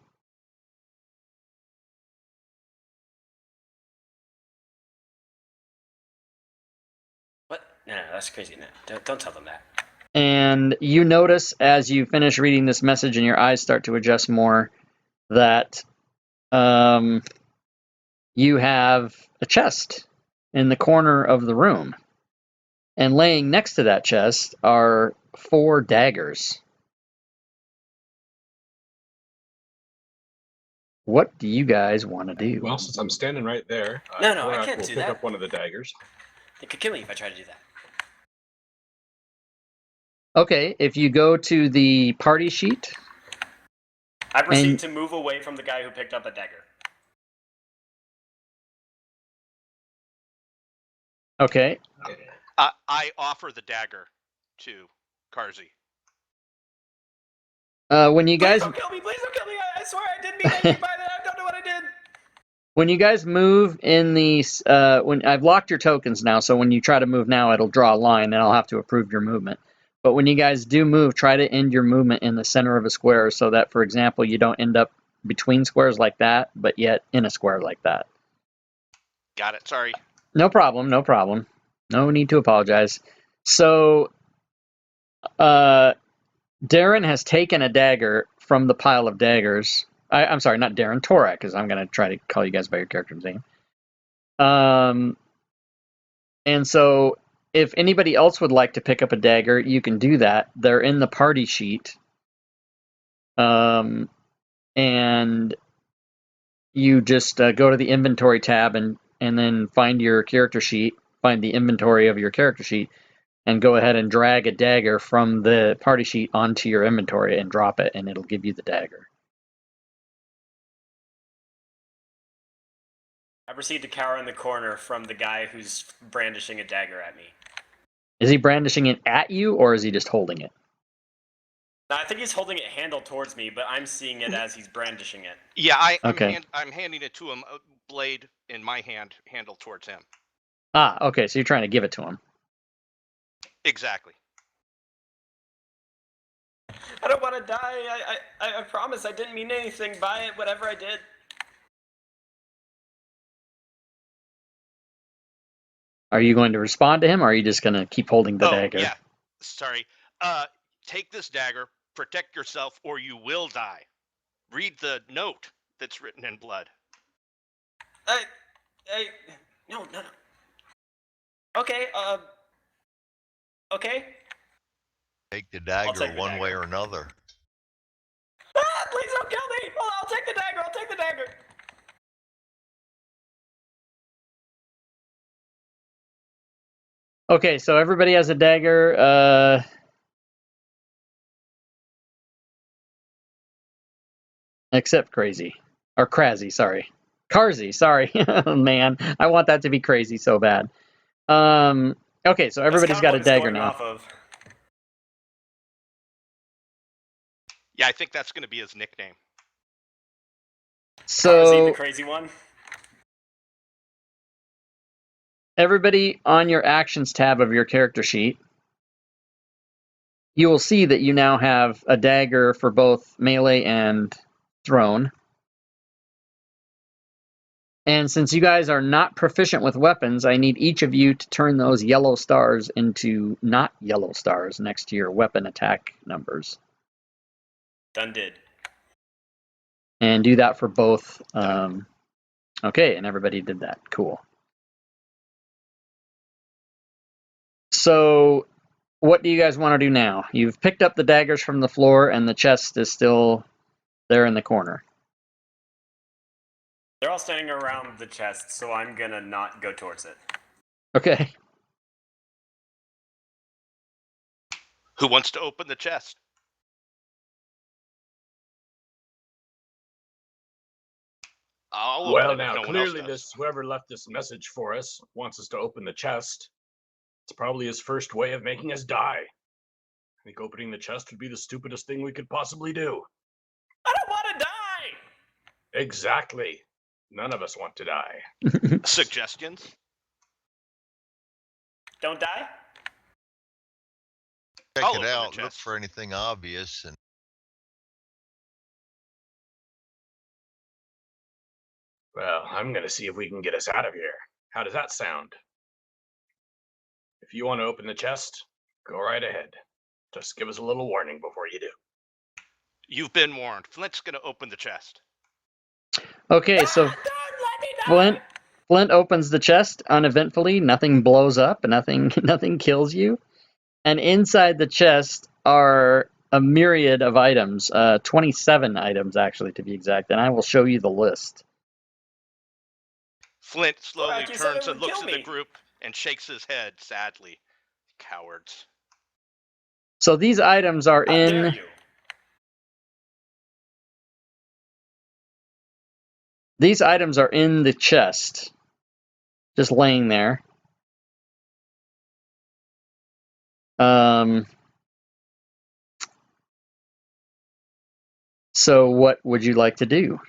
What? No, that's crazy. No, don't tell them that. And you notice as you finish reading this message and your eyes start to adjust more that you have a chest in the corner of the room. And laying next to that chest are 4 daggers. What do you guys want to do? Well, since I'm standing right there, No, I Korak can't will do pick that. up one of the daggers. They could kill me if I try to do that. Okay, if you go to the party sheet, I proceed And- to move away from the guy who picked up a dagger. okay, I offer the dagger to Karzi. when you Please guys don't kill me! Please don't kill me! I swear I didn't mean anything by that. I don't know what I did. when you guys move in the when I've locked your tokens now, so when you try to move now, it'll draw a line, and I'll have to approve your movement. But when you guys do move, try to end your movement in the center of a square, so that, for example, you don't end up between squares like that, but yet in a square like that. Got it. Sorry. No problem. No problem. No need to apologize. So, Darren has taken a dagger from the pile of daggers. I'm sorry, not Darren, Torak, because I'm going to try to call you guys by your character's name. And so, if anybody else would like to pick up a dagger, you can do that. They're in the party sheet. And you just go to the inventory tab and then find your character sheet, find the inventory of your character sheet, and go ahead and drag a dagger from the party sheet onto your inventory and drop it, and it'll give you the dagger. I proceed to cower in the corner from the guy who's brandishing a dagger at me. Is he brandishing it at you, or is he just holding it? Now, I think he's holding it handled towards me, but I'm seeing it as he's brandishing it. Yeah, Okay. I'm handing it to him, a blade in my hand, handle towards him. Ah, okay, so you're trying to give it to him. Exactly. I don't want to die. I promise I didn't mean anything by it, whatever I did. Are you going to respond to him, or are you just going to keep holding the Oh, dagger? yeah. Sorry. Take this dagger, protect yourself, or you will die. Read the note that's written in blood. No. Okay, okay. Take the I'll dagger take the one way dagger. or another. Please don't kill me! Well, I'll take the dagger, I'll take the dagger! Okay, so everybody has a dagger. Except Crazy. Or Crazy, sorry. Carzy, sorry. Man, I want that to be Crazy so bad. Okay, so everybody's got a dagger now. Off of. Yeah, I think that's going to be his nickname. Carzy, the So crazy one. everybody on your actions tab of your character sheet, you will see that you now have a dagger for both melee and thrown. And since you guys are not proficient with weapons, I need each of you to turn those yellow stars into not yellow stars next to your weapon attack numbers. Done did. And do that for both. Okay, and everybody did that. Cool. So, what do you guys want to do now? You've picked up the daggers from the floor, and the chest is still there in the corner. They're all standing around the chest, so I'm gonna not go towards it. Okay. Who wants to open the chest? I'll open Well, it if now no one else clearly, does. whoever left this message for us wants us to open the chest. It's probably his first way of making us die. I think opening the chest would be the stupidest thing we could possibly do. I don't want to die! Exactly. None of us want to die. Suggestions? Don't die? Check I'll it open the out, look chest. for anything obvious, and Well, I'm going to see if we can get us out of here. How does that sound? If you want to open the chest, go right ahead. Just give us a little warning before you do. You've been warned. Flint's going to open the chest. Okay, so Don't let me die! Flint, Flint opens the chest uneventfully. Nothing blows up. Nothing kills you. And inside the chest are a myriad of items, 27 items actually to be exact. And I will show you the list. Flint slowly Thorak, you said turns it and would looks kill at the me. group and shakes his head sadly. Cowards. So these items are How dare in. you? These items are in the chest, just laying there. So what would you like to do?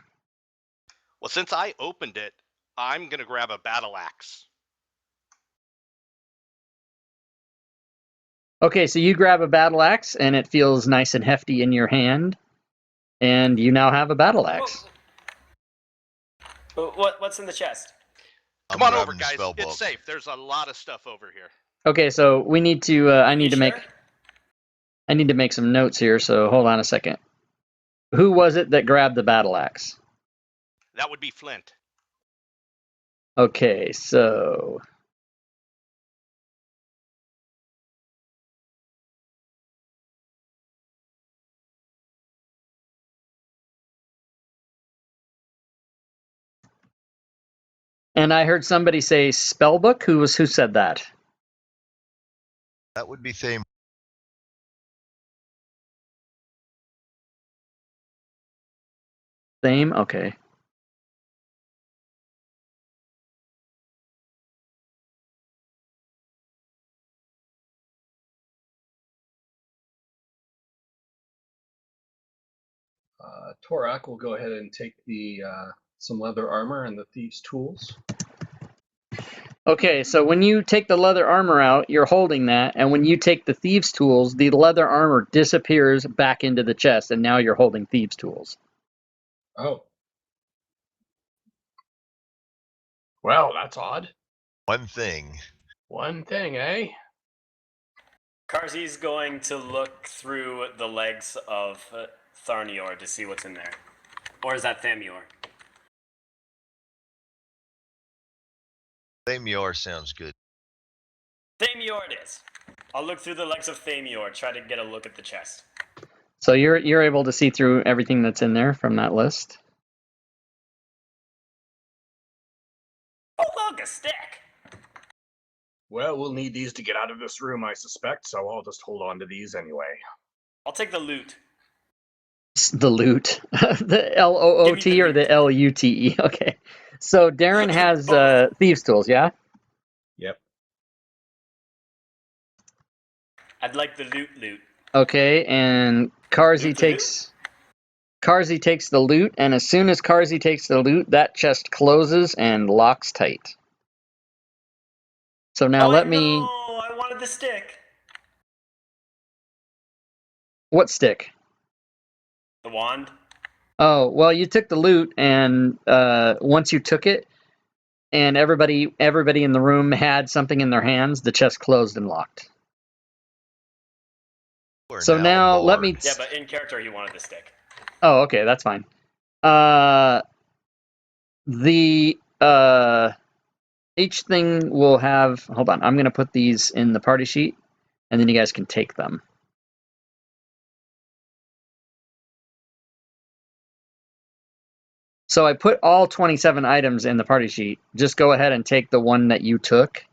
Well, since I opened it, I'm gonna grab a battle axe. Okay, so you grab a battle axe, and it feels nice and hefty in your hand, and you now have a battle axe. What's in the chest? I'm Come on over, grabbing the guys. spell It's book. safe. There's a lot of stuff over here. Okay, so we need to. I need to sure? make some notes here. So hold on a second. Who was it that grabbed the battle axe? That would be Flint. Okay, so and I heard somebody say spellbook. Who said that? That would be Thame. Same. Okay. Torak will go ahead and take the some leather armor and the thieves' tools. Okay, so when you take the leather armor out, you're holding that, and when you take the thieves' tools, the leather armor disappears back into the chest, and now you're holding thieves' tools. Oh. Well, that's odd. One thing. One thing, eh? Karzi's going to look through the legs of Tharnior to see what's in there. Or is that Thamior? Thamior sounds good. Thamior it is. I'll look through the legs of Thamior, try to get a look at the chest. So you're able to see through everything that's in there from that list. Oh, look, a stick! Well, we'll need these to get out of this room, I suspect, so I'll just hold on to these anyway. I'll take the loot. The loot, the LOOT or the LUTE. Okay, so Darren has Both. thieves' tools, yeah. Yep. I'd like the loot. Okay, and Karzi Loot the takes the loot, and as soon as Karzi takes the loot, that chest closes and locks tight. So now let me. No, I wanted the stick. What stick? The wand. Oh, well, you took the loot, and once you took it, and everybody in the room had something in their hands, the chest closed and locked. We're So now let me. bored. Yeah, but in character he wanted the stick. Oh, okay, that's fine. Each thing will have. Hold on, I'm gonna put these in the party sheet, and then you guys can take them. So I put all 27 items in the party sheet. Just go ahead and take the one that you took,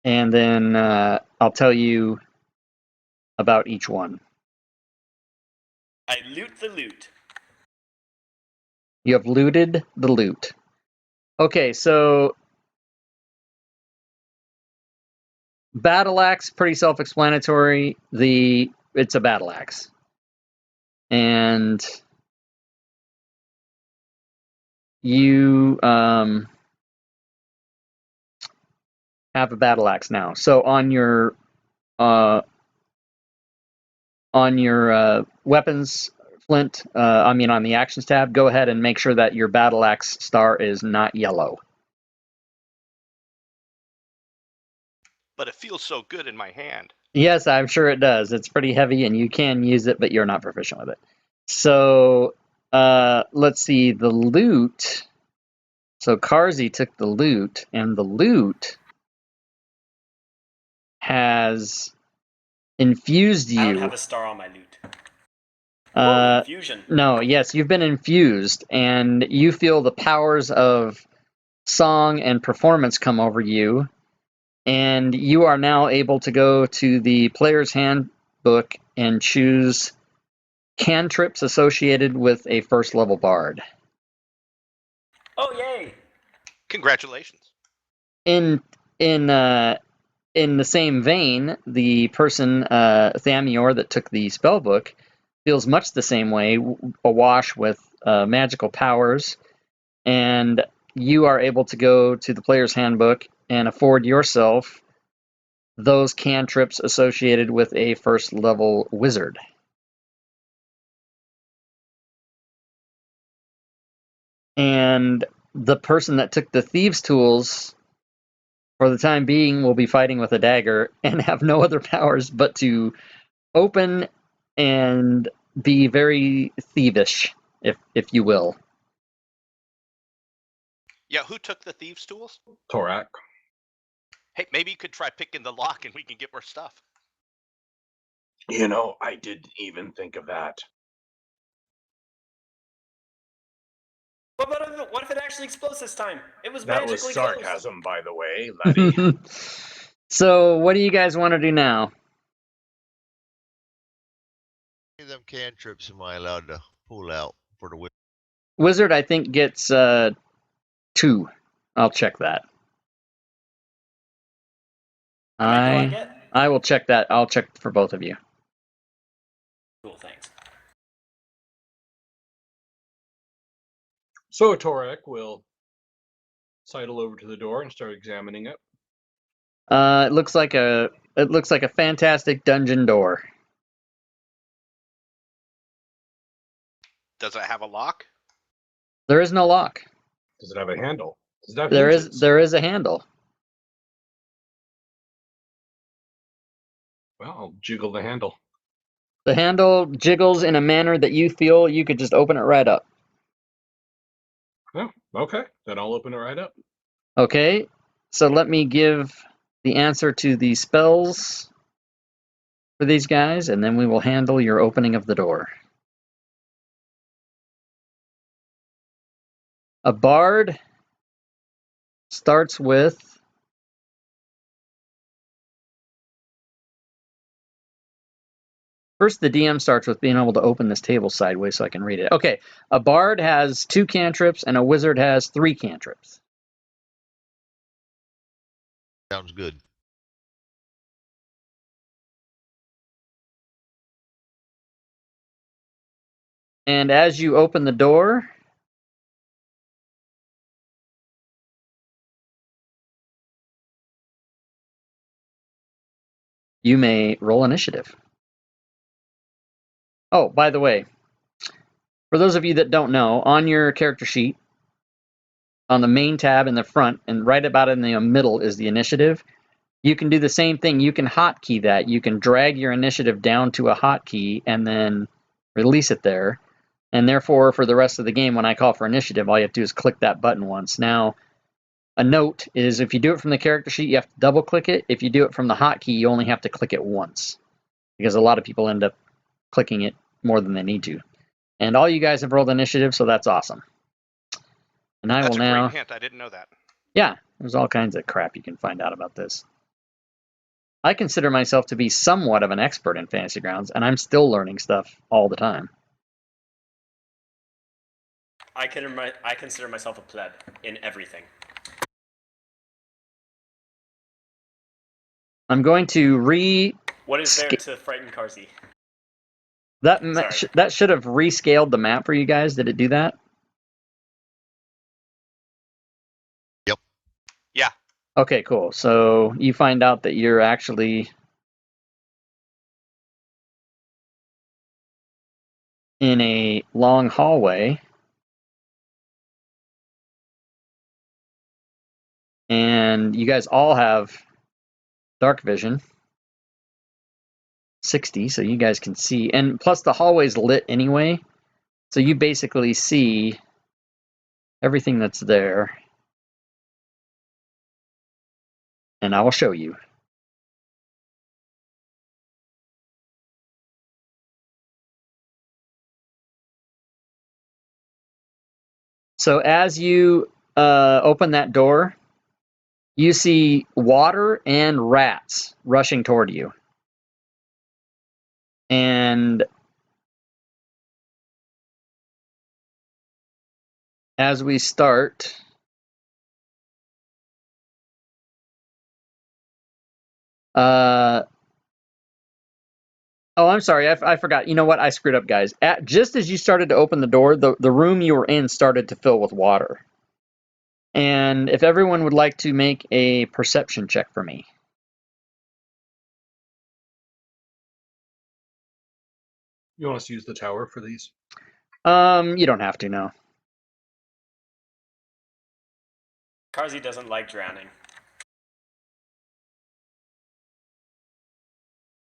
and then I'll tell you about each one. I loot the loot. You have looted the loot. Okay, so battle axe, pretty self-explanatory. It's a battle axe, and you have a battle axe now. So on your weapons, Flint, on the actions tab, go ahead and make sure that your battle axe star is not yellow. But it feels so good in my hand. Yes, I'm sure it does. It's pretty heavy, and you can use it, but you're not proficient with it. So let's see. The loot So Karzi took the loot, and the loot has infused I don't you. have a star on my loot. Ooh, infusion. No, yes, you've been infused, and you feel the powers of song and performance come over you, and you are now able to go to the player's handbook and choose cantrips associated with a first level bard. Oh, yay! Congratulations. In the same vein, the person Thamior that took the spell book feels much the same way, awash with magical powers, and you are able to go to the player's handbook and afford yourself those cantrips associated with a first level wizard. And the person that took the thieves' tools, for the time being, will be fighting with a dagger and have no other powers but to open and be very thievish, if you will. Yeah, who took the thieves' tools? Torak. Hey, maybe you could try picking the lock and we can get more stuff. You know, I didn't even think of that. What if it actually explodes this time? It was That magically was closed. sarcasm, by the way, laddie. So, what do you guys want to do now? How many of them cantrips am I allowed to pull out for the wizard? Wizard, I think, gets 2. I'll check that. How many do I get? I will check that. I'll check for both of you. Cool, thanks. So Torak will sidle over to the door and start examining it. It looks like a fantastic dungeon door. Does it have a lock? There is no lock. Does it have a handle? Does it have There hinges? is a handle. Well, I'll jiggle the handle. The handle jiggles in a manner that you feel you could just open it right up. Oh, okay. Then I'll open it right up. Okay, so let me give the answer to the spells for these guys, and then we will handle your opening of the door. A bard starts with first, the DM starts with being able to open this table sideways so I can read it. Okay, a bard has 2 cantrips and a wizard has 3 cantrips. Sounds good. And as you open the door, you may roll initiative. Oh, by the way, for those of you that don't know, on your character sheet, on the main tab in the front, and right about in the middle is the initiative. You can do the same thing. You can hotkey that. You can drag your initiative down to a hotkey and then release it there. And therefore, for the rest of the game, when I call for initiative, all you have to do is click that button once. Now, a note is if you do it from the character sheet, you have to double click it. If you do it from the hotkey, you only have to click it once, because a lot of people end up clicking it more than they need to. And all you guys have rolled initiative, so that's awesome. And I That's will a now. great hint. I didn't know that. Yeah, there's all kinds of crap you can find out about this. I consider myself to be somewhat of an expert in Fantasy Grounds, and I'm still learning stuff all the time. I consider myself a pleb in everything. I'm going to What is there to frighten Karzi? that should have rescaled the map for you guys. Did it do that? Yep. Yeah. Okay, cool. So you find out that you're actually in a long hallway, and you guys all have dark vision 60, so you guys can see, and plus the hallway's lit anyway, so you basically see everything that's there. and I will show you. So as you open that door, you see water and rats rushing toward you. And as we start, oh, I'm sorry, I forgot. You know what? I screwed up, guys. Just as you started to open the door, the room you were in started to fill with water. And if everyone would like to make a perception check for me. You want us to use the tower for these? You don't have to, no. Carzy doesn't like drowning.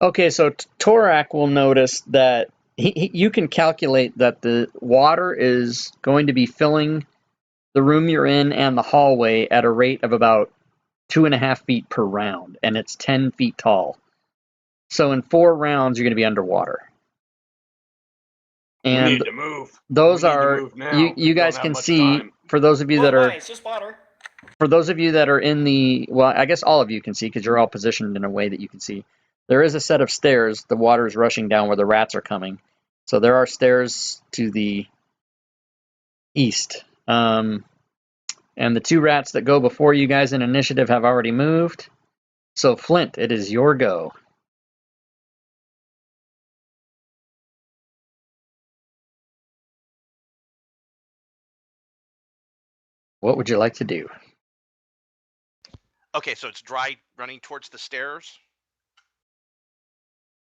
Okay, so Torak will notice that you can calculate that the water is going to be filling the room you're in and the hallway at a rate of about 2.5 feet per round, and it's 10 feet tall. So in 4 rounds, you're going to be underwater. And we need to move. those We need to are move now. you guys Don't have can much see time. for those of you Well, that are why? It's just water. for those of you that are in the, well, I guess all of you can see because you're all positioned in a way that you can see. There is a set of stairs. The water is rushing down where the rats are coming. So there are stairs to the east. And the 2 rats that go before you guys in initiative have already moved. So Flint, it is your go. What would you like to do? Okay, so it's dry running towards the stairs.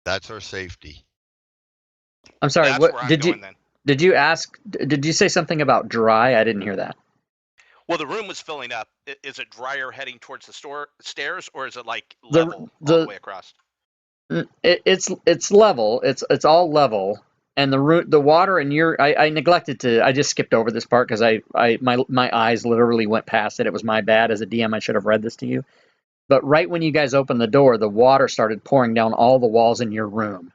That's our safety. I'm sorry, That's what where I'm did you going then. did you ask, did you say something about dry? I didn't hear that. Well, the room was filling up. Is it drier heading towards the stairs, or is it like The- level all the- the way across? It's level. It's all level, and the water in your I neglected to. I just skipped over this part because my eyes literally went past it. It was my bad as a DM. I should have read this to you. But right when you guys opened the door, the water started pouring down all the walls in your room.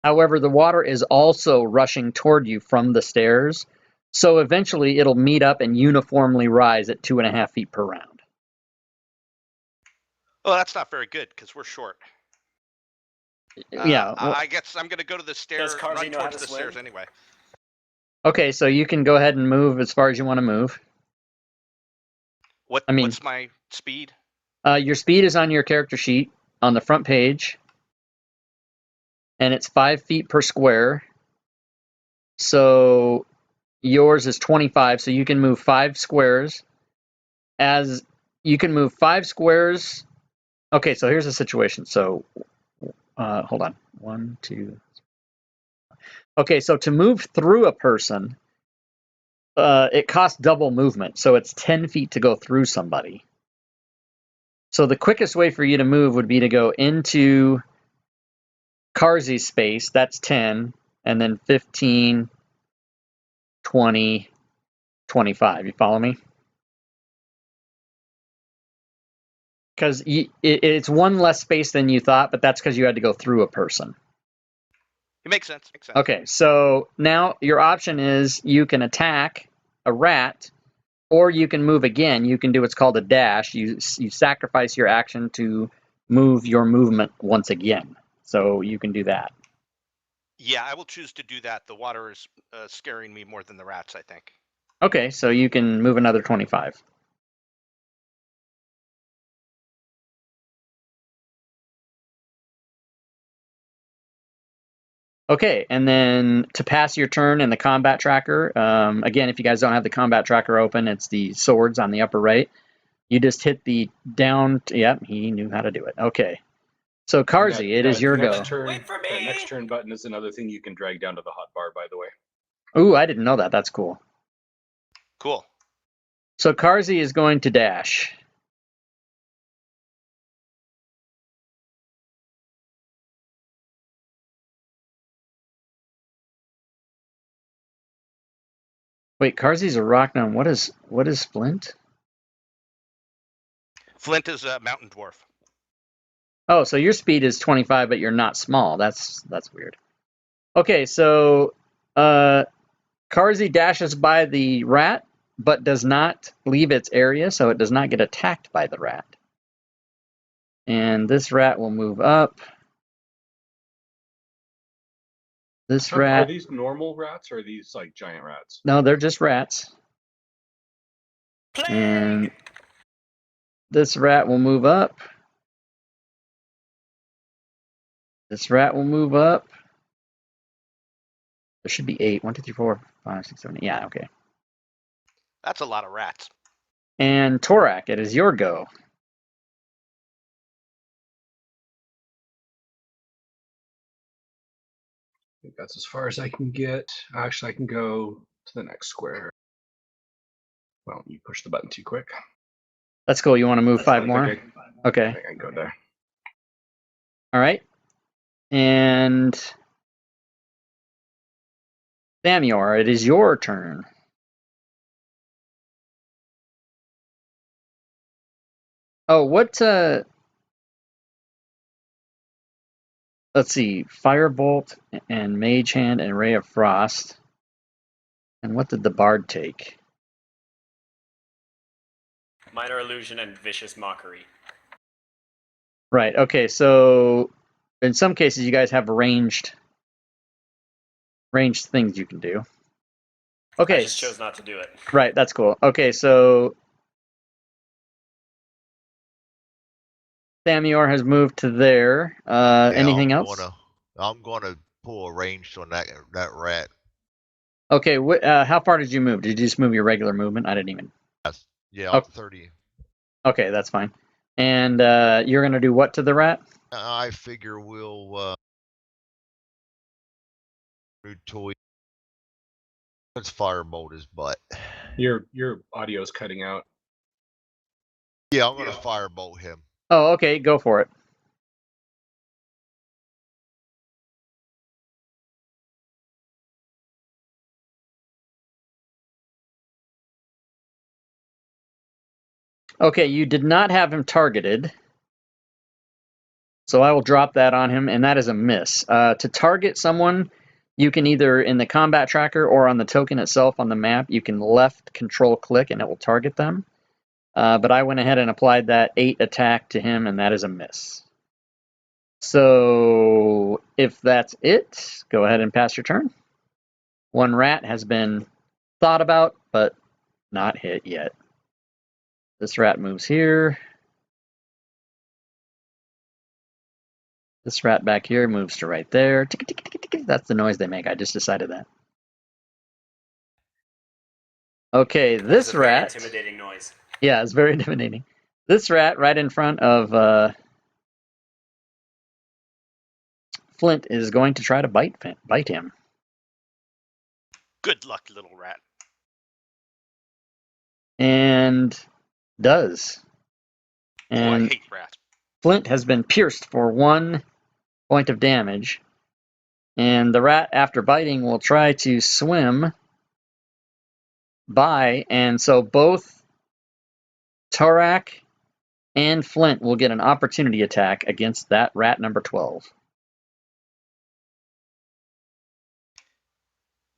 However, the water is also rushing toward you from the stairs. So eventually it'll meet up and uniformly rise at 2.5 feet per round. Oh, that's not very good because we're short. Yeah. Well, I guess I'm going to go to the stairs, Carzy run know how towards to the swim? stairs anyway. okay, so you can go ahead and move as far as you want to move. I mean- What's my speed? Your speed is on your character sheet on the front page. And it's 5 feet per square. So yours is 25, so you can move 5 squares. As you can move 5 squares. Okay, so here's the situation. So hold on. 1, 2. Okay, so to move through a person, it costs double movement. So it's 10 feet to go through somebody. So the quickest way for you to move would be to go into Carzy's space. That's 10. And then 15, 20, 25. You follow me? Because it's 1 less space than you thought, but that's because you had to go through a person. It makes sense. Makes sense. Okay, so now your option is you can attack a rat, or you can move again. You can do what's called a dash. You sacrifice your action to move your movement once again. So you can do that. Yeah, I will choose to do that. The water is scaring me more than the rats, I think. Okay, so you can move another 25. Okay, and then to pass your turn in the combat tracker, again, if you guys don't have the combat tracker open, it's the swords on the upper right. You just hit the down. Yep, he knew how to do it. Okay. So Carzy, it is your go. Wait for me! That next turn button is another thing you can drag down to the hotbar, by the way. Ooh, I didn't know that. That's cool. Cool. So Carzy is going to dash. Wait, Carzy's a rock now. What is Flint? Flint is a mountain dwarf. Oh, so your speed is 25, but you're not small. That's weird. Okay, so Carzy dashes by the rat, but does not leave its area, so it does not get attacked by the rat. And this rat will move up. This Are rat... these normal rats or are these like giant rats? No, they're just rats. Plague! And this rat will move up. This rat will move up. There should be 8. 1, 2, 3, 4, 5, 6, 7, 8. Yeah, okay. That's a lot of rats. And Torak, it is your go. I think that's as far as I can get. Actually, I can go to the next square. Well, you push the button too quick. That's cool. You want to move 5 more? I Okay. think I can go there. All right. And Thamior, it is your turn. Oh, what, let's see, Firebolt and Mage Hand and Ray of Frost. And what did the Bard take? Minor illusion and vicious mockery. Right, okay, so in some cases you guys have ranged things you can do. Okay. I just chose not to do it. Right, that's cool. Okay, so Thamior has moved to there. Yeah, Anything else? I'm gonna pull a range on that rat. Okay, how far did you move? Did you just move your regular movement? I didn't even. Yeah, Oh. 30. Okay, that's fine. And you're gonna do what to the rat? I figure we'll new toy. Let's firebolt his butt. Your audio's cutting out. Yeah, I'm gonna firebolt him. Oh, okay, go for it. Okay, you did not have him targeted. So I will drop that on him, and that is a miss. To target someone, you can either in the combat tracker or on the token itself on the map, you can left control click and it will target them. But I went ahead and applied that 8 attack to him, and that is a miss. So if that's it, go ahead and pass your turn. 1 rat has been thought about, but not hit yet. This rat moves here. This rat back here moves to right there. That's the noise they make. I just decided that. Okay, this rat. Very intimidating noise. Yeah, it's very intimidating. This rat right in front of Flint is going to try to bite him. Good luck, little rat. And does. And I hate rats. Flint has been pierced for 1 point of damage. And the rat, after biting, will try to swim by. And so both Torak and Flint will get an opportunity attack against that rat number 12.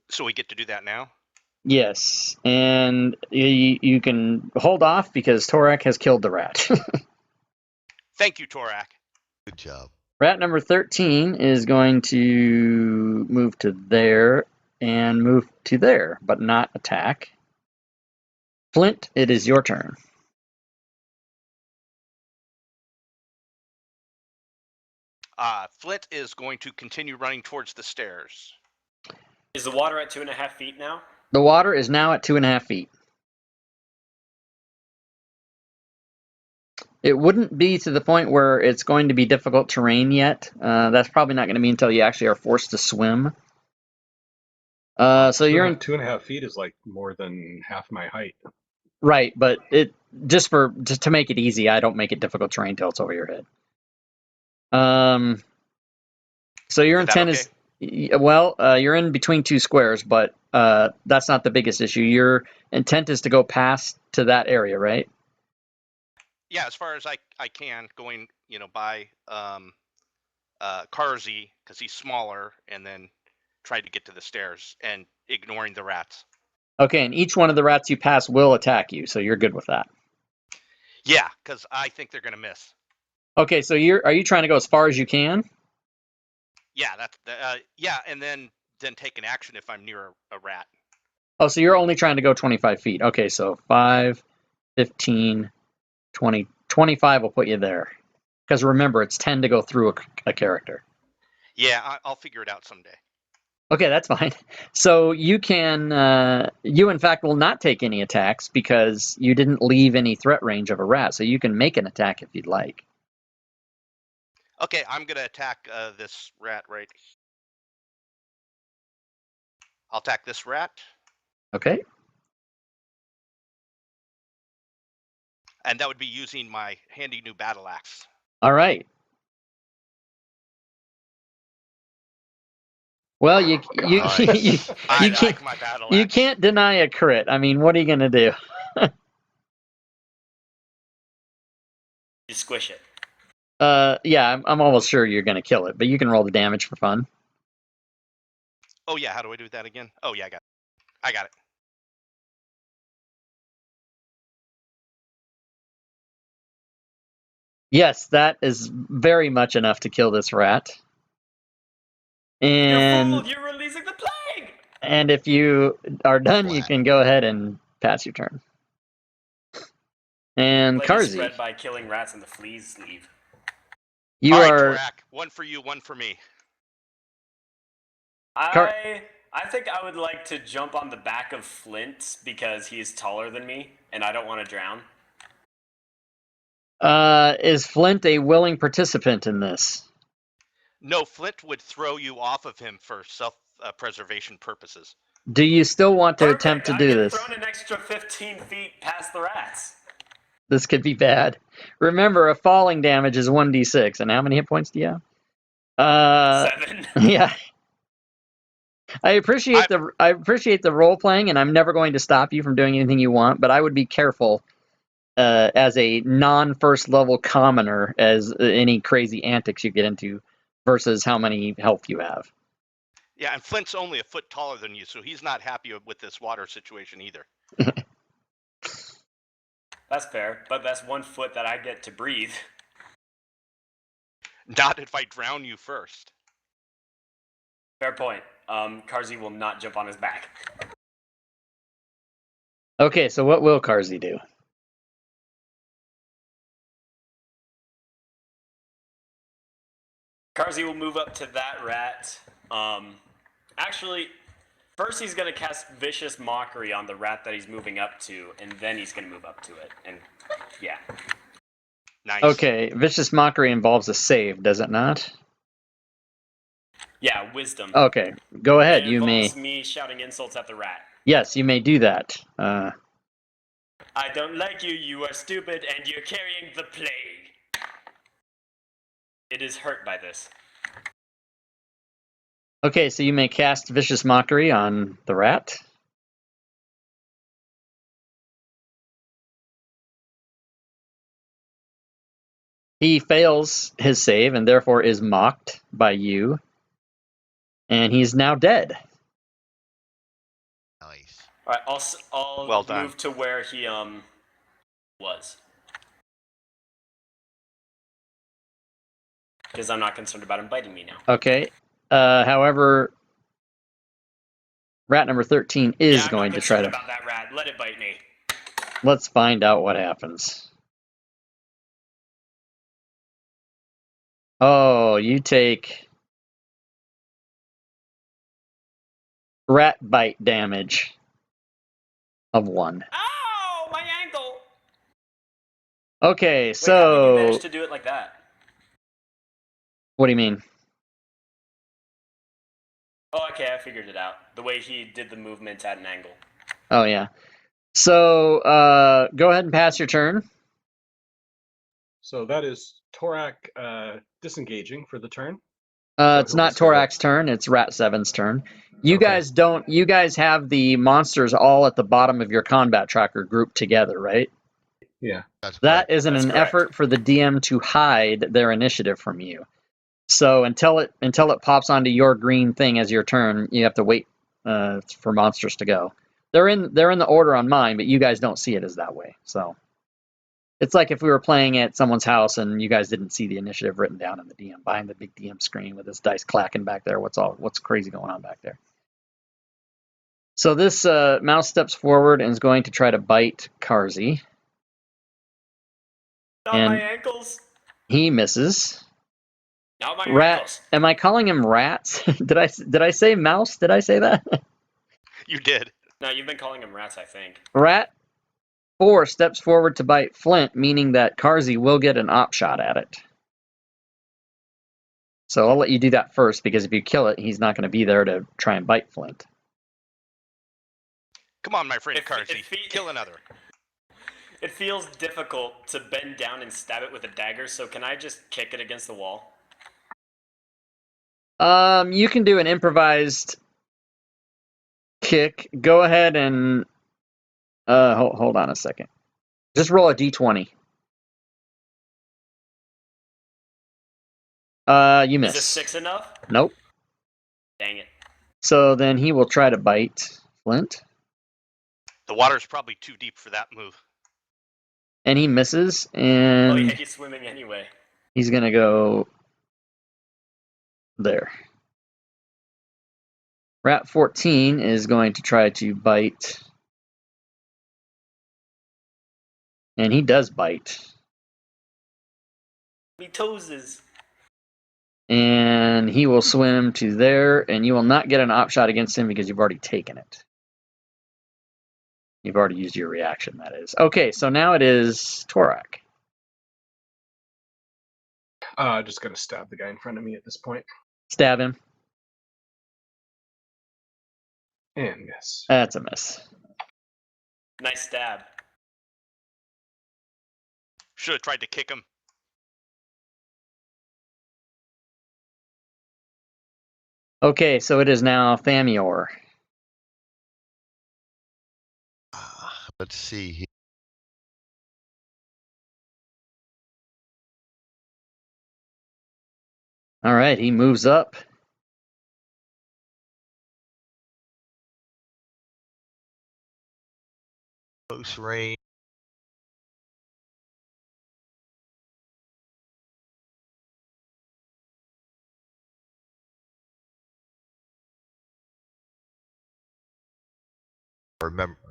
So we get to do that now? Yes, and you can hold off because Torak has killed the rat. Thank you, Torak. Good job. Rat number 13 is going to move to there and move to there, but not attack. Flint, it is your turn. Flint is going to continue running towards the stairs. Is the water at 2.5 feet now? The water is now at 2.5 feet. It wouldn't be to the point where it's going to be difficult terrain yet. That's probably not going to be until you actually are forced to swim. So you're in 2.5 feet is like more than half my height. right, but it just to make it easy, I don't make it difficult terrain till it's over your head. So your intent is well, you're in between 2 squares, but that's not the biggest issue. Your intent is to go past to that area, right? Yeah, as far as I can, going by Karzi because he's smaller, and then tried to get to the stairs and ignoring the rats. Okay, and each one of the rats you pass will attack you, so you're good with that. Yeah, because I think they're gonna miss. Okay, so are you trying to go as far as you can? Yeah, and then take an action if I'm near a rat. Oh, so you're only trying to go 25 feet. Okay, so 5, 15, 20, 25 will put you there. Because remember, it's 10 to go through a character. Yeah, I'll figure it out someday. Okay, that's fine. So you can, you in fact will not take any attacks because you didn't leave any threat range of a rat. So you can make an attack if you'd like. Okay, I'm gonna attack this rat right. I'll attack this rat. Okay. And that would be using my handy new battle axe. All right. Well, you Nice. I can't like my battle axe. you can't deny a crit. I mean, what are you gonna do? You squish it. Yeah, I'm almost sure you're gonna kill it, but you can roll the damage for fun. Oh yeah, how do I do that again? Oh yeah, I got it. Yes, that is very much enough to kill this rat. And You fool! You're releasing the plague! and if you are done, you Whack. can go ahead and pass your turn. And Plague is Karzi, spread by killing rats and the fleas leave. you All right, are Torak, one for you, one for me. I think I would like to jump on the back of Flint because he's taller than me and I don't want to drown. is Flint a willing participant in this? No, Flint would throw you off of him for self-preservation purposes. Do you still want to Perfect. attempt to I do get this? thrown an extra 15 feet past the rats. This could be bad. Remember, a falling damage is 1d6, and how many hit points do you have? 7. Yeah. I appreciate the role playing, and I'm never going to stop you from doing anything you want. But I would be careful as a non-first level commoner as any crazy antics you get into, versus how many health you have. Yeah, and Flint's only a foot taller than you, so he's not happy with this water situation either. That's fair, but that's 1 foot that I get to breathe. Not if I drown you first. Fair point. Karzi will not jump on his back. Okay, so what will Karzi do? Karzi will move up to that rat. Actually, first he's going to cast Vicious Mockery on the rat that he's moving up to, and then he's going to move up to it. And yeah. Nice. Okay, Vicious Mockery involves a save, does it not? Yeah, Wisdom. Okay, go ahead. It You may. involves me shouting insults at the rat. Yes, you may do that. I don't like you, you are stupid, and you're carrying the plague. It is hurt by this. Okay, so you may cast Vicious Mockery on the rat. He fails his save and therefore is mocked by you. And he's now dead. Nice. Alright, I'll Well done. move to where he was. Because I'm not concerned about him biting me now. Okay. However, rat number 13 is I'm going not to try concerned to... about that rat. Let it bite me. Let's find out what happens. Oh, you take rat bite damage of 1. Ow! My ankle! Okay, Wait, how did you so... manage to do it like that? What do you mean? Oh, okay, I figured it out. The way he did the movement at an angle. Oh, yeah. So, go ahead and pass your turn. So that is Torak disengaging for the turn. It's he'll not just go- Torak's turn, it's Rat 7's turn. You Okay. guys have the monsters all at the bottom of your combat tracker grouped together, right? Yeah. That's That correct. is in That's an correct. effort for the DM to hide their initiative from you. So until it pops onto your green thing as your turn, you have to wait for monsters to go. They're in the order on mine, but you guys don't see it as that way. So it's like if we were playing at someone's house and you guys didn't see the initiative written down in the DM behind the big DM screen with his dice clacking back there. What's crazy going on back there? So this mouse steps forward and is going to try to bite Karzi. Not And my ankles. he misses. Not my Rat. ankles. Am I calling him rats? did I say mouse? Did I say that? You did. No, you've been calling them rats, I think. Rat 4 steps forward to bite Flint, meaning that Karzi will get an op shot at it. So I'll let you do that first, because if you kill it, he's not going to be there to try and bite Flint. Come on, my friend If- Carsey. if he- Kill another. It feels difficult to bend down and stab it with a dagger, so can I just kick it against the wall? You can do an improvised kick. Go ahead and hold on a second. Just roll a d20. You miss. Is a 6 enough? Nope. Dang it. So then he will try to bite Flint, The water's probably too deep for that move. and he misses, Oh and yeah, he's swimming anyway. he's gonna go there. Rat 14 is going to try to bite, and he does bite. Me toeses. And he will swim to there, and you will not get an op shot against him because you've already taken it. You've already used your reaction, that is. Okay, so now it is Torak. Just gonna stab the guy in front of me at this point. Stab him. And miss. That's a miss. Nice stab. Should have tried to kick him. Okay, so it is now Thamior. Let's see here. All right, he moves up. Close range.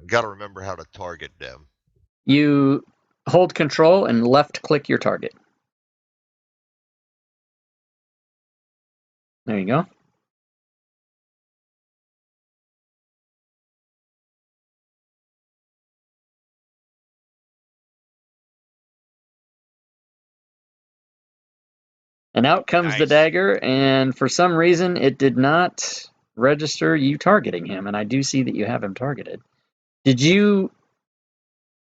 Gotta remember how to target them. You hold control and left click your target. There you go. And out comes the Nice. dagger, and for some reason it did not register you targeting him, and I do see that you have him targeted.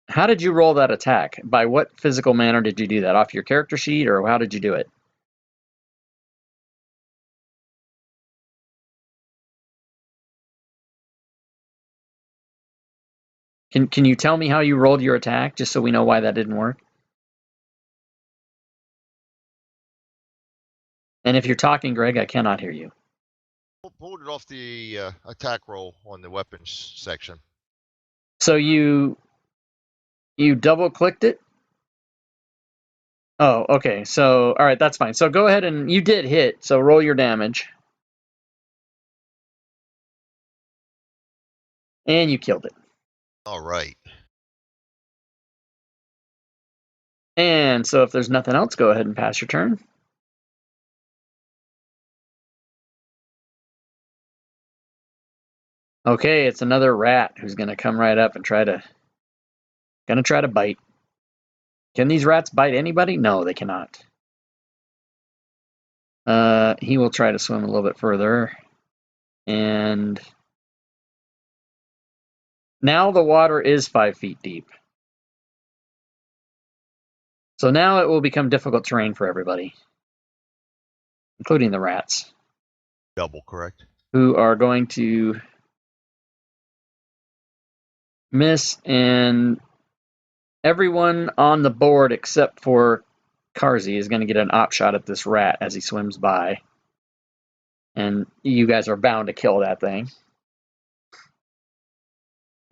How did you roll that attack? By what physical manner did you do that? Off your character sheet, or how did you do it? Can you tell me how you rolled your attack, just so we know why that didn't work? And if you're talking, Greg, I cannot hear you. Pulled it off the attack roll on the weapons section. So you double clicked it? Oh, okay. So, all right, that's fine. So go ahead and you did hit. So roll your damage. And you killed it. All right. And so if there's nothing else, go ahead and pass your turn. Okay, it's another rat who's going to come right up and try to bite. Can these rats bite anybody? No, they cannot. He will try to swim a little bit further. And now the water is 5 feet deep. So now it will become difficult terrain for everybody, including the rats, Double correct. who are going to miss and everyone on the board except for Carzy is going to get an op shot at this rat as he swims by. And you guys are bound to kill that thing.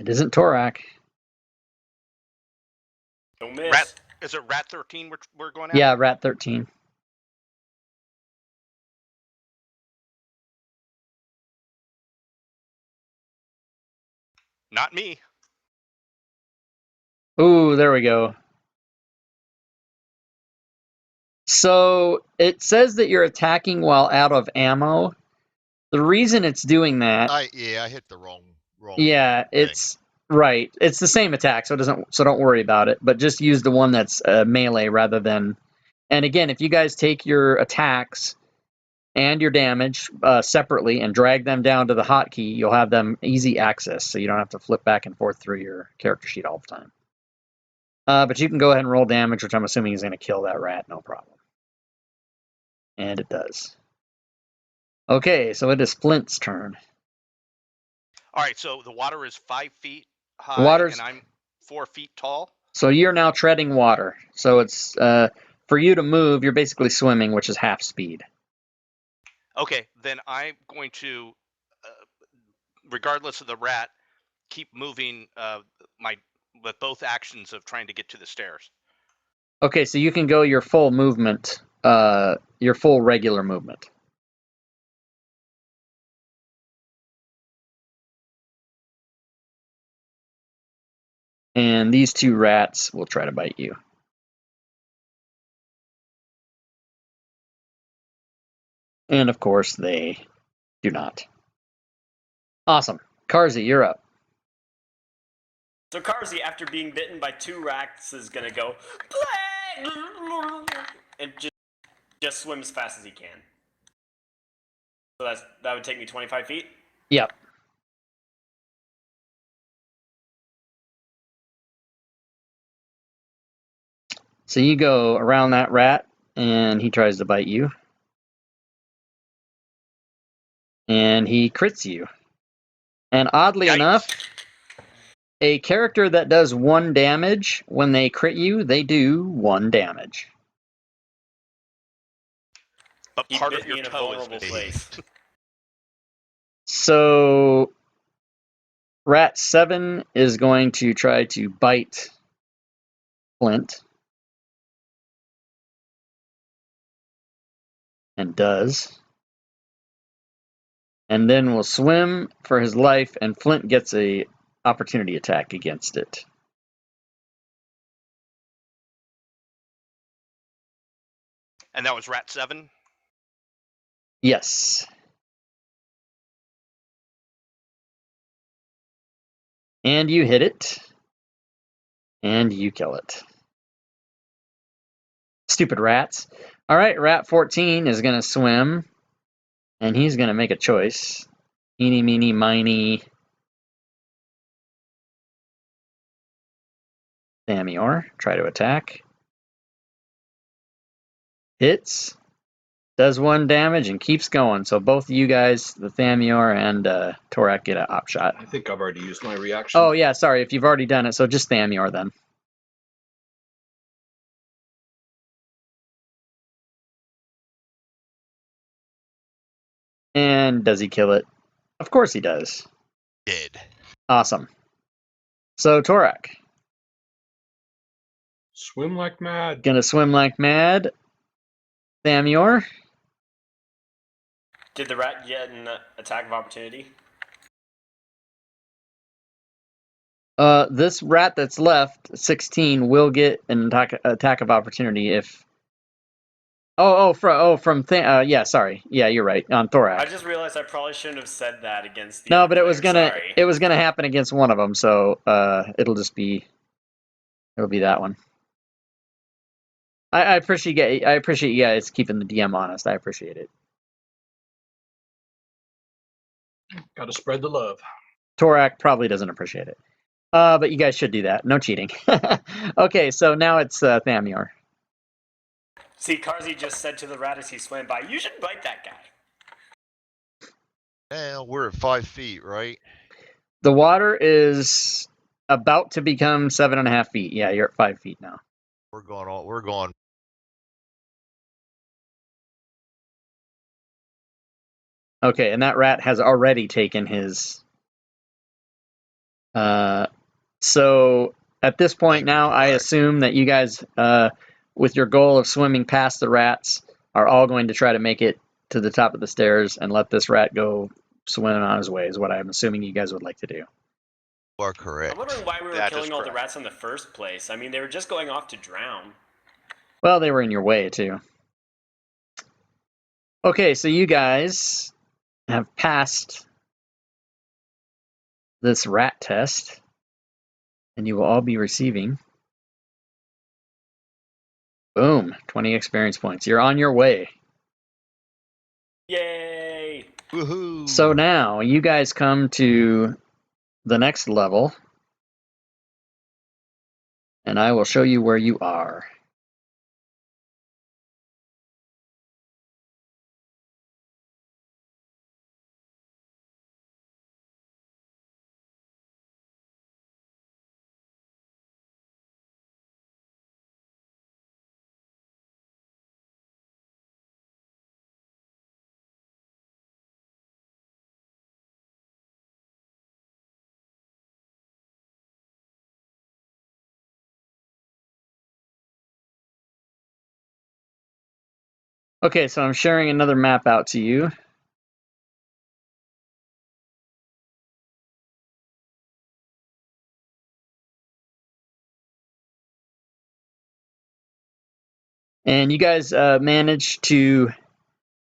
It isn't Torak. Don't miss. Rat, is it Rat 13 we're going at? Yeah, rat 13. Not me. Ooh, there we go. So it says that you're attacking while out of ammo. The reason it's doing that, I hit the wrong. yeah, thing. it's right. It's the same attack, so don't worry about it. But just use the one that's melee rather than. And again, if you guys take your attacks and your damage separately and drag them down to the hotkey, you'll have them easy access, so you don't have to flip back and forth through your character sheet all the time. But you can go ahead and roll damage, which I'm assuming is going to kill that rat, no problem. And it does. Okay, so it is Flint's turn. All right, so the water is 5 feet high, Water's- and I'm 4 feet tall. So you're now treading water. So it's for you to move, you're basically swimming, which is half speed. Okay, then I'm going to, regardless of the rat, keep moving with both actions of trying to get to the stairs. Okay, so you can go your full movement, your full regular movement. And these two rats will try to bite you. And of course, they do not. Awesome. Carzy, you're up. So Carzy, after being bitten by 2 rats, is gonna go and just swim as fast as he can. So that would take me 25 feet. Yep. So you go around that rat, and he tries to bite you. And he crits you. And oddly Yikes. enough, a character that does 1 damage, when they crit you, they do 1 damage. But He part bit of your me in a toe is vulnerable missing. place. So rat 7 is going to try to bite Flint. And does. And then will swim for his life, and Flint gets a opportunity attack against it. And that was Rat 7? Yes. And you hit it. And you kill it. Stupid rats. All right, rat 14 is going to swim. And he's going to make a choice. Eeny, meeny, miny. Thamior. Try to attack. Hits. Does 1 damage and keeps going. So both of you guys, the Thamior and Torak, get an op shot. I think I've already used my reaction. Oh, yeah, sorry. If you've already done it, so just Thamior then. And does he kill it? Of course he does. Dead. Awesome. So Torak, Swim like mad. gonna swim like mad. Thamior, Did the rat get an attack of opportunity? this rat that's left, 16, will get an attack of opportunity if. Yeah, sorry. Yeah, you're right. On Thorak. I just realized I probably shouldn't have said that against the No, other but it was player, gonna sorry. it was gonna happen against one of them, so it'll be that one. I appreciate you guys keeping the DM honest. I appreciate it. Gotta spread the love. Torak probably doesn't appreciate it. But you guys should do that. No cheating. Okay, so now it's Thamior. See, Carzy just said to the rat as he swam by, "You should bite that guy." Now we're at 5 feet, right? The water is about to become 7.5 feet. Yeah, you're at 5 feet now. We're going on. We're going. Okay, and that rat has already taken his. So at this point Thank you, now, I correct. assume that you guys, with your goal of swimming past the rats, are all going to try to make it to the top of the stairs and let this rat go swimming on his way, is what I'm assuming you guys would like to do. You are I'm correct. wondering why we were That is killing all the correct. rats in the first place. I mean, they were just going off to drown. Well, they were in your way, too. Okay, so you guys have passed this rat test, and you will all be receiving, boom, 20 experience points. You're on your way. Yay! Woohoo! So now you guys come to the next level, and I will show you where you are. Okay, so I'm sharing another map out to you. And you guys managed to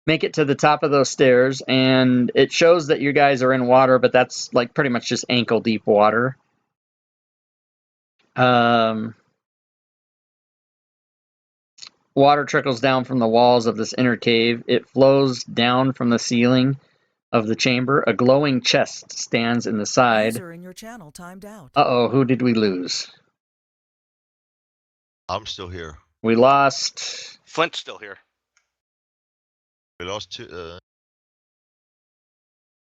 make it to the top of those stairs, and it shows that you guys are in water, but that's like pretty much just ankle deep water. Water trickles down from the walls of this inner cave. It flows down from the ceiling of the chamber. A glowing chest stands in the side. User in your channel timed out. Uh-oh, who did we lose? I'm still here. We lost... Flint's still here. We lost two.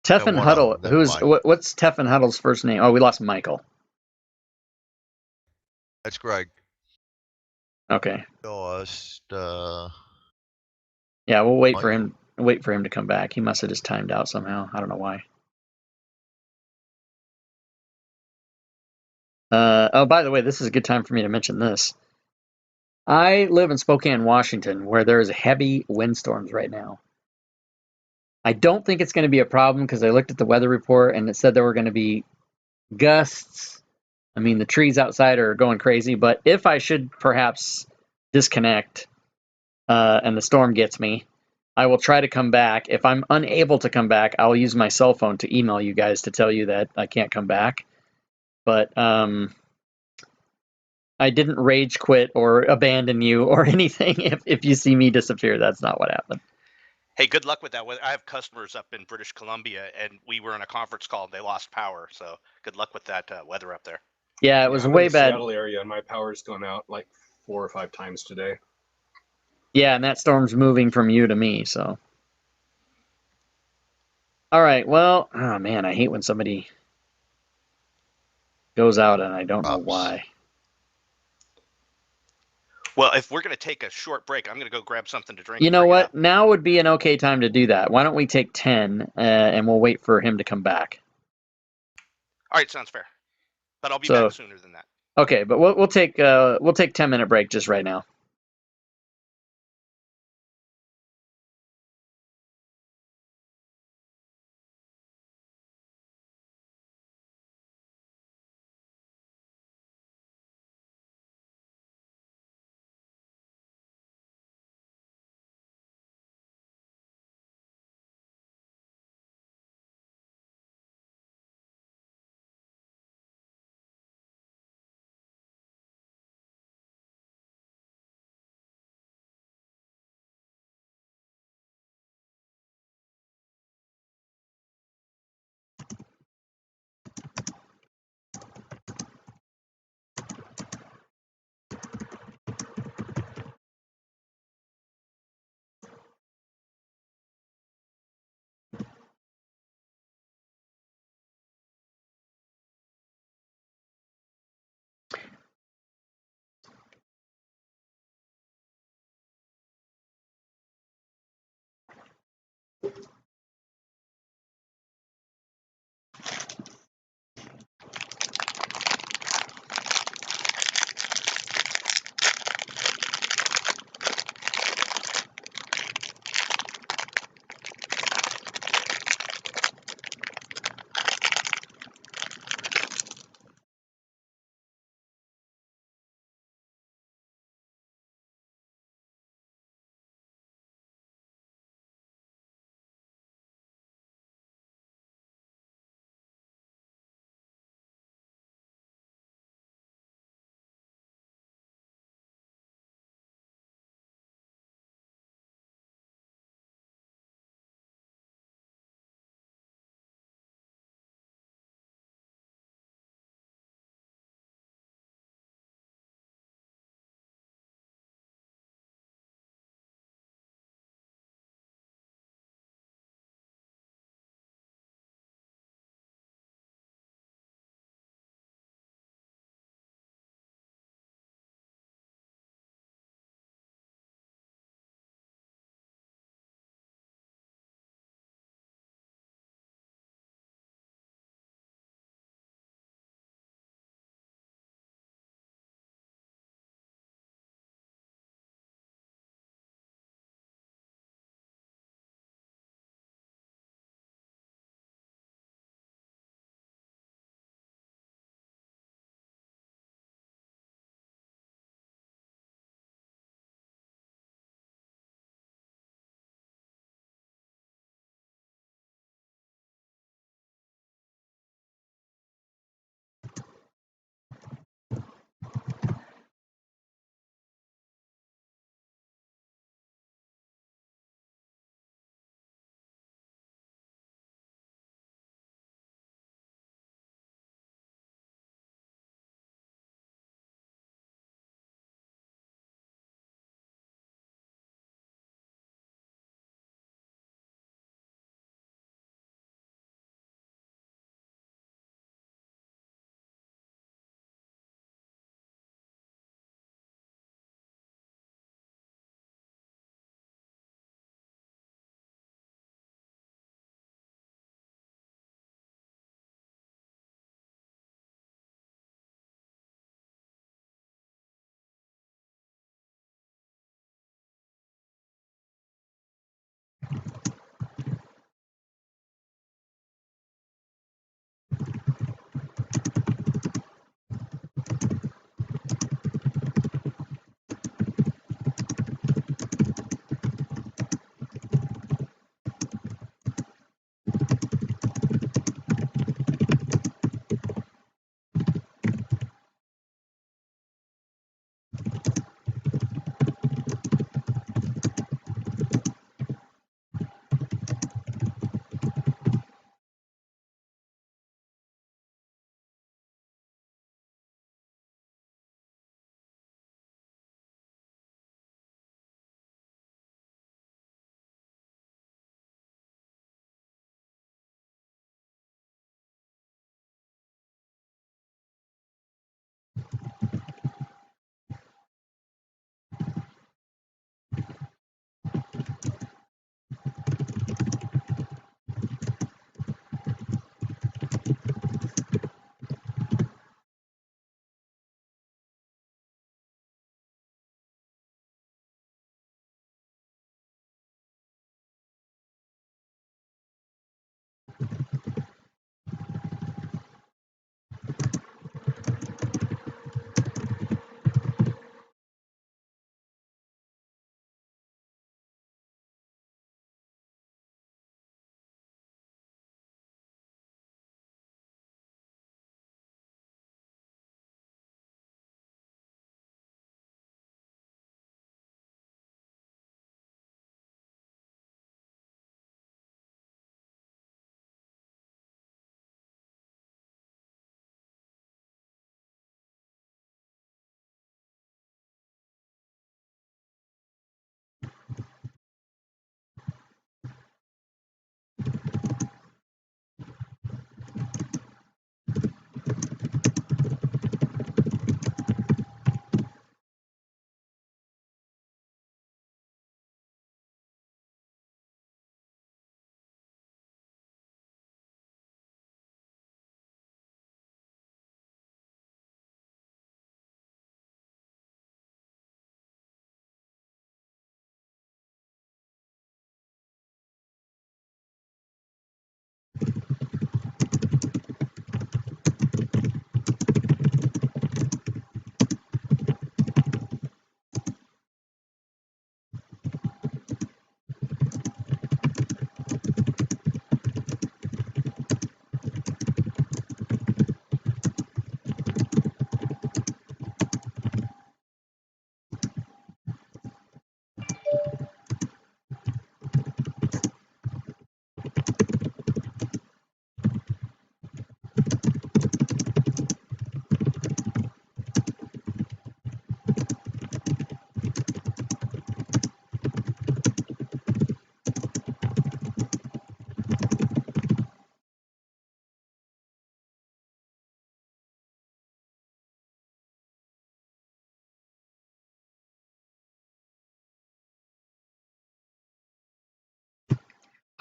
Teffin one of Huddle. them. Never mind. What's Teffin Huddle's first name? Oh, we lost Michael. That's Greg. Okay. Lost. Yeah, we'll wait for Michael. him. Wait for him to come back. He must have just timed out somehow. I don't know why. Oh, by the way, this is a good time for me to mention this. I live in Spokane, Washington, where there's heavy windstorms right now. I don't think it's going to be a problem because I looked at the weather report and it said there were going to be gusts. I mean, the trees outside are going crazy, but if I should perhaps disconnect and the storm gets me, I will try to come back. If I'm unable to come back, I'll use my cell phone to email you guys to tell you that I can't come back. But I didn't rage quit or abandon you or anything. If you see me disappear, that's not what happened. Hey, good luck with that. I have customers up in British Columbia, and we were in a conference call and they lost power. So good luck with that weather up there. Yeah, it was I'm way in the bad. Seattle area, and my power's gone out like 4 or 5 times today. Yeah, and that storm's moving from you to me, so. All right, well, oh man, I hate when somebody goes out and I don't know Props. why. Well, if we're going to take a short break, I'm going to go grab something to drink. You and know bring it what? up. Now would be an okay time to do that. Why don't we take 10 and we'll wait for him to come back? All right, sounds fair. But I'll be So- back sooner than that. Okay, but we'll take 10-minute break just right now.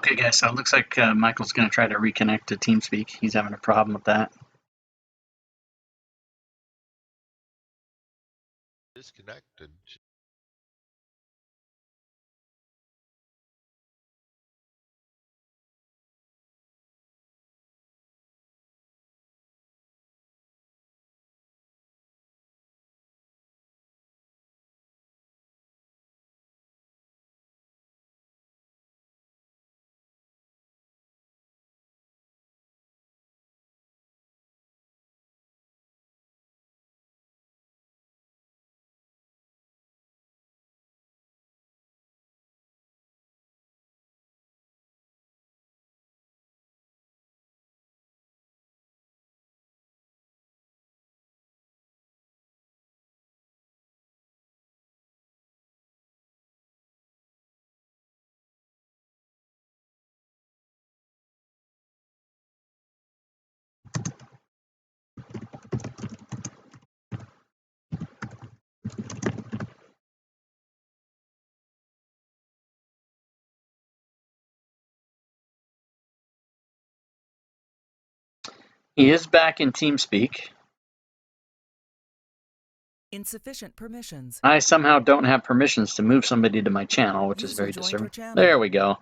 Okay, guys, so it looks like Michael's going to try to reconnect to TeamSpeak. He's having a problem with that. Disconnected. He is back in TeamSpeak. Insufficient permissions. I somehow don't have permissions to move somebody to my channel, which is User very joined disturbing. your channel. There we go.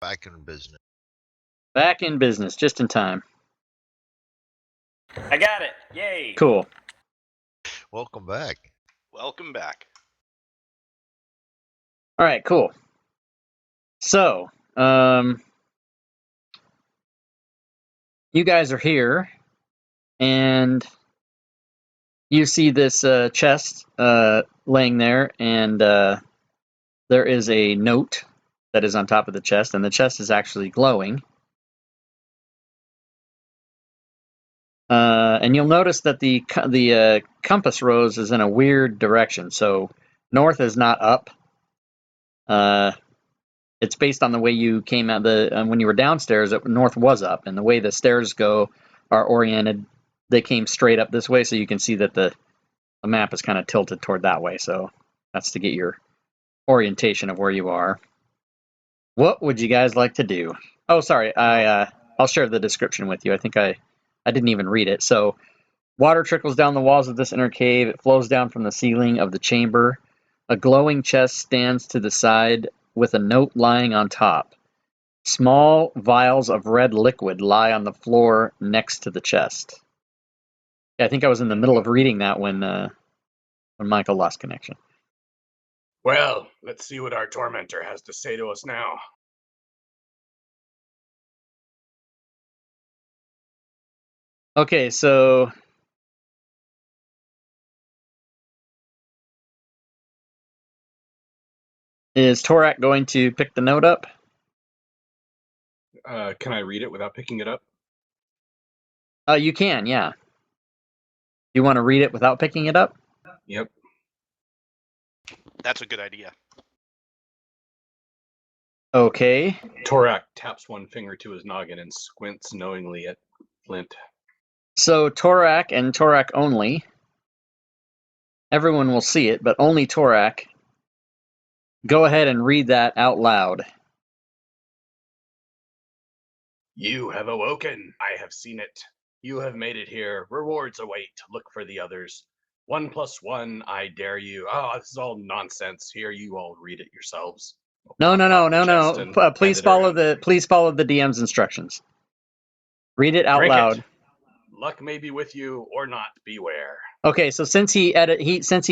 Back in business. Back in business, just in time. I got it. Yay. Cool. Welcome back. Welcome back. All right, cool. So, you guys are here, and you see this chest laying there, and there is a note that is on top of the chest, and the chest is actually glowing. And you'll notice that the compass rose is in a weird direction. So north is not up. It's based on the way you came out when you were downstairs. North was up, and the way the stairs are oriented, they came straight up this way. So you can see that the map is kind of tilted toward that way. So that's to get your orientation of where you are. What would you guys like to do? Oh, sorry. I'll share the description with you. I think I didn't even read it. So water trickles down the walls of this inner cave. It flows down from the ceiling of the chamber. A glowing chest stands to the side with a note lying on top. Small vials of red liquid lie on the floor next to the chest. Yeah, I think I was in the middle of reading that when Michael lost connection. Well, let's see what our tormentor has to say to us now. Okay, so is Torak going to pick the note up? Can I read it without picking it up? You can, yeah. You want to read it without picking it up? Yep. That's a good idea. Okay. Torak taps one finger to his noggin and squints knowingly at Flint. So Torak and Torak only. Everyone will see it, but only Torak. Go ahead and read that out loud. You have awoken. I have seen it. You have made it here. Rewards await. Look for the others. 1 + 1, I dare you. Oh, this is all nonsense. Here, you all read it yourselves. No. Please follow Please follow the DM's instructions. Read it out drink loud. it. Luck may be with you or not. Beware. Okay, so since he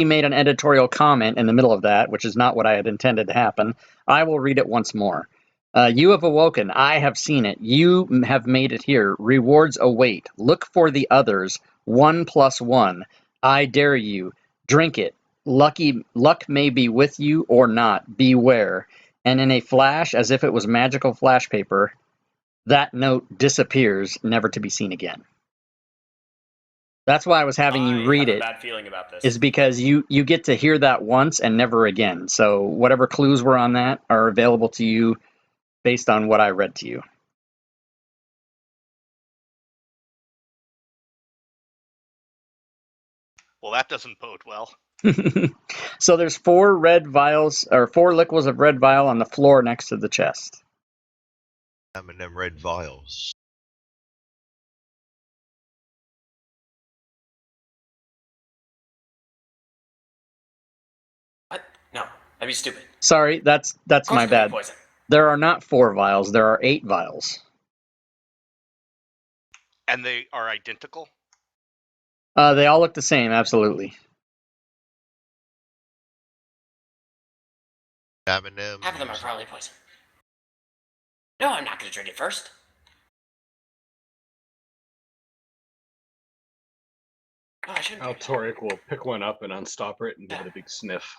made an editorial comment in the middle of that, which is not what I had intended to happen, I will read it once more. You have awoken. I have seen it. You have made it here. Rewards await. Look for the others. 1 + 1. I dare you. Drink it. Luck may be with you or not. Beware. And in a flash, as if it was magical flash paper, that note disappears, never to be seen again. That's why I was having you read I have it. a bad feeling about this. Is because you get to hear that once and never again. So whatever clues were on that are available to you based on what I read to you. Well, that doesn't bode well. So there's 4 liquids of red vial on the floor next to the chest. I'm in them red vials. What? No, that'd be stupid. Sorry, that's Of course my it's gonna be bad. poison. There are not 4 vials. There are 8 vials. And they are identical? They all look the same. Absolutely. I'm in them. Half of them are probably poison. No, I'm not gonna drink it first. Oh, I shouldn't. Altoric will pick one up and unstopper it and give Yeah. it a big sniff.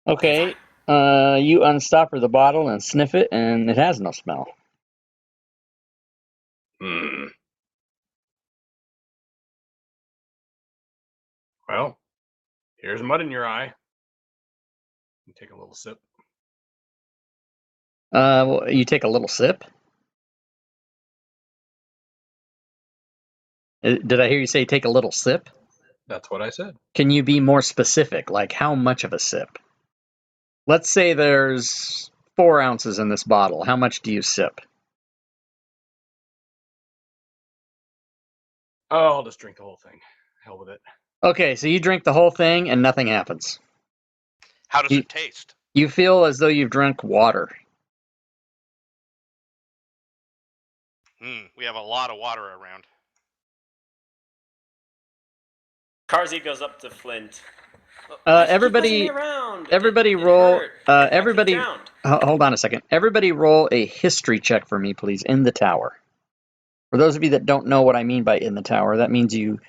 Okay. You unstopper the bottle and sniff it, and it has no smell. Hmm. Well, here's mud in your eye. You take a little sip. Well, you take a little sip. Did I hear you say take a little sip? That's what I said. Can you be more specific? Like how much of a sip? Let's say there's 4 ounces in this bottle. How much do you sip? Oh, I'll just drink the whole thing. Hell with it. Okay, so you drink the whole thing and nothing happens. How does You- it taste? You feel as though you've drank water. We have a lot of water around. Carzy goes up to Flint. Why does he keep pushing me around? Everybody It roll. hurt. I could Everybody. drowned. Hold on a second. Everybody roll a history check for me, please, in the tower. For those of you that don't know what I mean by in the tower, that means you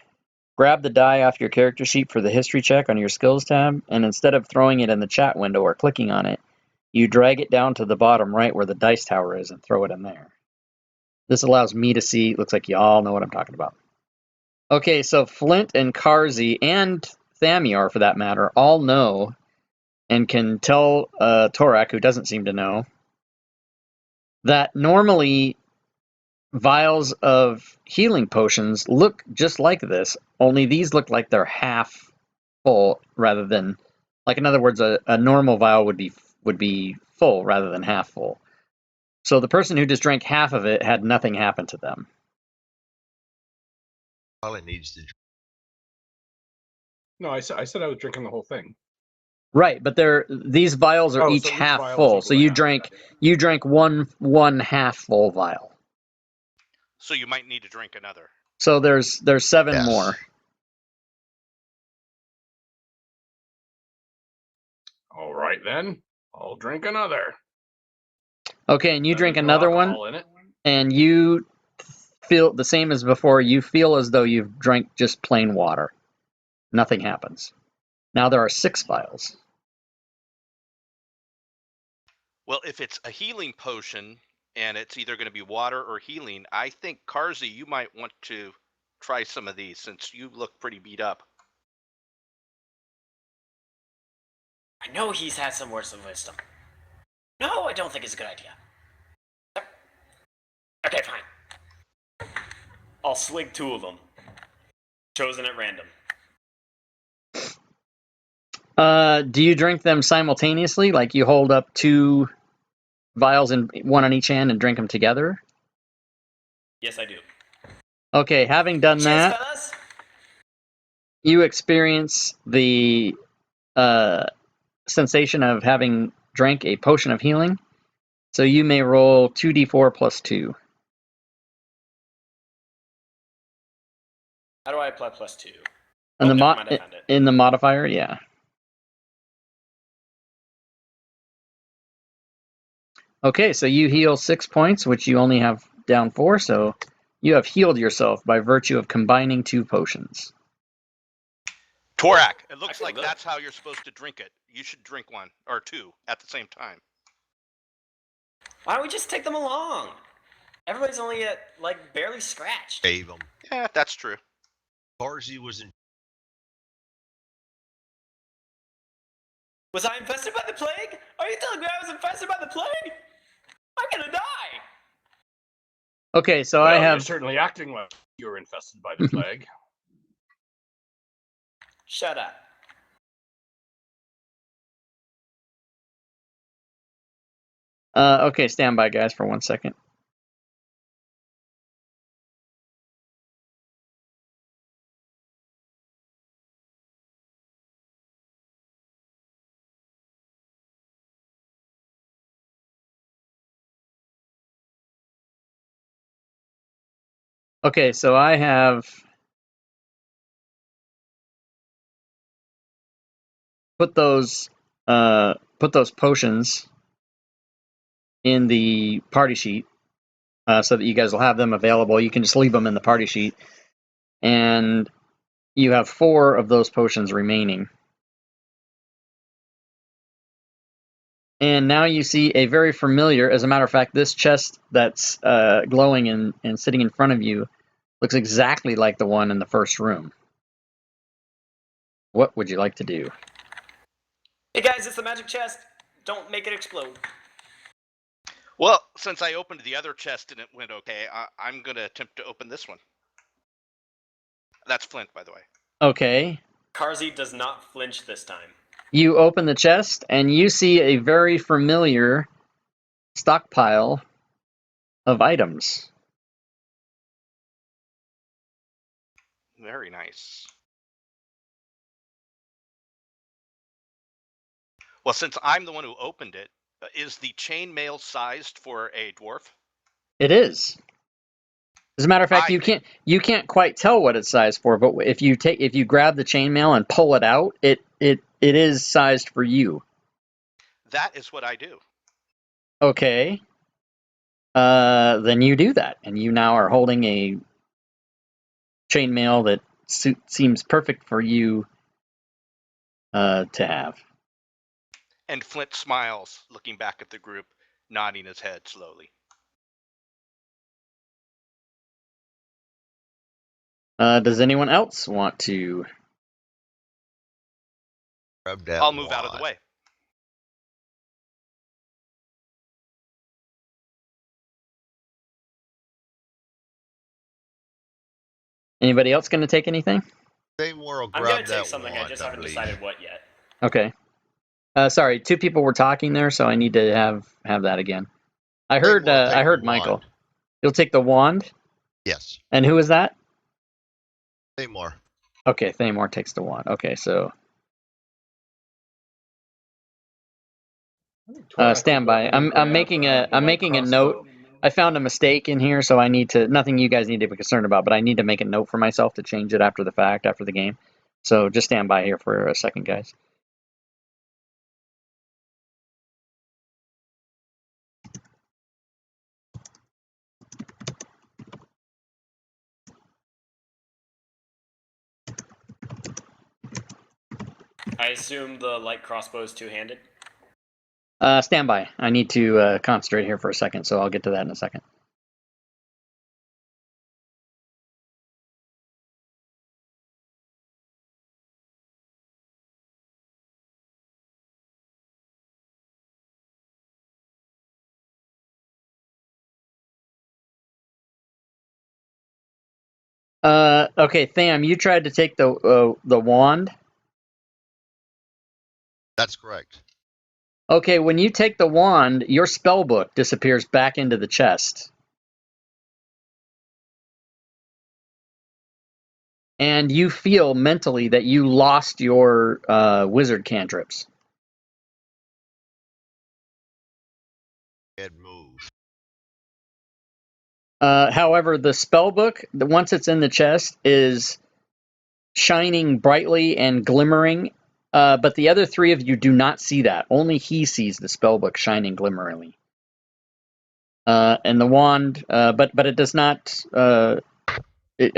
grab the die off your character sheet for the history check on your skills tab, and instead of throwing it in the chat window or clicking on it, you drag it down to the bottom right where the dice tower is and throw it in there. This allows me to see. Looks like you all know what I'm talking about. Okay, so Flint and Carzy and Thamior, for that matter, all know and can tell Torak, who doesn't seem to know, that normally vials of healing potions look just like this, only these look like they're half full rather than, like, in other words, a normal vial would be full rather than half full. So the person who just drank half of it had nothing happen to them. All it needs to. No, I said I was drinking the whole thing. Right, but these vials are each so each half vial is full. equal So to you half. drank one half full vial. So you might need to drink another. So there's 7 Yes. more. All right then, I'll drink another. Okay, and you That drink there's no another one, alcohol in it. and you feel the same as before. You feel as though you've drank just plain water. Nothing happens. Now there are 6 vials. Well, if it's a healing potion and it's either going to be water or healing, I think Carzy, you might want to try some of these since you look pretty beat up. I know he's had some words of wisdom. No, I don't think it's a good idea. Okay, fine. I'll swig 2 of them. Chosen at random. Do you drink them simultaneously? Like you hold up 2 vials and one on each hand and drink them together? Yes, I do. Okay, having done Cheers, that, fellas. you experience the sensation of having drank a potion of healing. So you may roll 2d4 plus 2. How do I apply +2? And Oh, never mind, I found it. in the modifier, yeah. Okay, so you heal 6 points, which you only have down 4, so you have healed yourself by virtue of combining 2 potions. Torak, it looks feel like good. that's how you're supposed to drink it. You should drink 1 or 2 at the same time. Why don't we just take them along? Everybody's only at, like, barely scratched. Save them. Yeah, that's true. Carzy was in. Was I infested by the plague? Are you telling me I was infested by the plague? I'm gonna die! Okay, so Well, I you're have certainly acting like you're infested by the plague. Shut up. Okay, stand by, guys, for 1 second. Okay, so I have put those potions in the party sheet so that you guys will have them available. You can just leave them in the party sheet, and you have 4 of those potions remaining. And now you see a very familiar, as a matter of fact, this chest that's glowing and sitting in front of you looks exactly like the one in the first room. What would you like to do? Hey guys, it's the magic chest. Don't make it explode. Well, since I opened the other chest and it went okay, I'm going to attempt to open this one. That's Flint, by the way. Okay. Carzy does not flinch this time. You open the chest, and you see a very familiar stockpile of items. Very nice. Well, since I'm the one who opened it, is the chainmail sized for a dwarf? It is. As a matter of fact, you can't quite tell what it's sized for, but if you grab the chainmail and pull it out, it is sized for you. That is what I do. Okay. Then you do that, and you now are holding a chainmail that seems perfect for you to have. And Flint smiles, looking back at the group, nodding his head slowly. Does anyone else want to? Grab that I'll move out of the wad. way. Anybody else going to take anything? Seymour will I'm grab gonna take that something. I wand, just I haven't believe. decided what yet. Okay. Sorry, 2 people were talking there, so I need to have that again. I heard Seymour will take I heard the Michael. wand. You'll take the wand, Yes, and who is that? Seymour. Okay, Thamor takes the wand. Okay, so stand by. I'm making a note. I found a mistake in here, so I need to. Nothing you guys need to be concerned about, but I need to make a note for myself to change it after the fact, after the game. So just stand by here for a second, guys. I assume the light crossbow is two-handed. Stand by. I need to concentrate here for a second, so I'll get to that in a second. Okay, Tham, you tried to take the wand. That's correct. Okay, when you take the wand, your spell book disappears back into the chest. And you feel mentally that you lost your wizard cantrips. Head move. However, the spell book, once it's in the chest, is shining brightly and glimmering. But the other 3 of you do not see that. Only he sees the spell book shining glimmeringly. And the wand, but it does not. I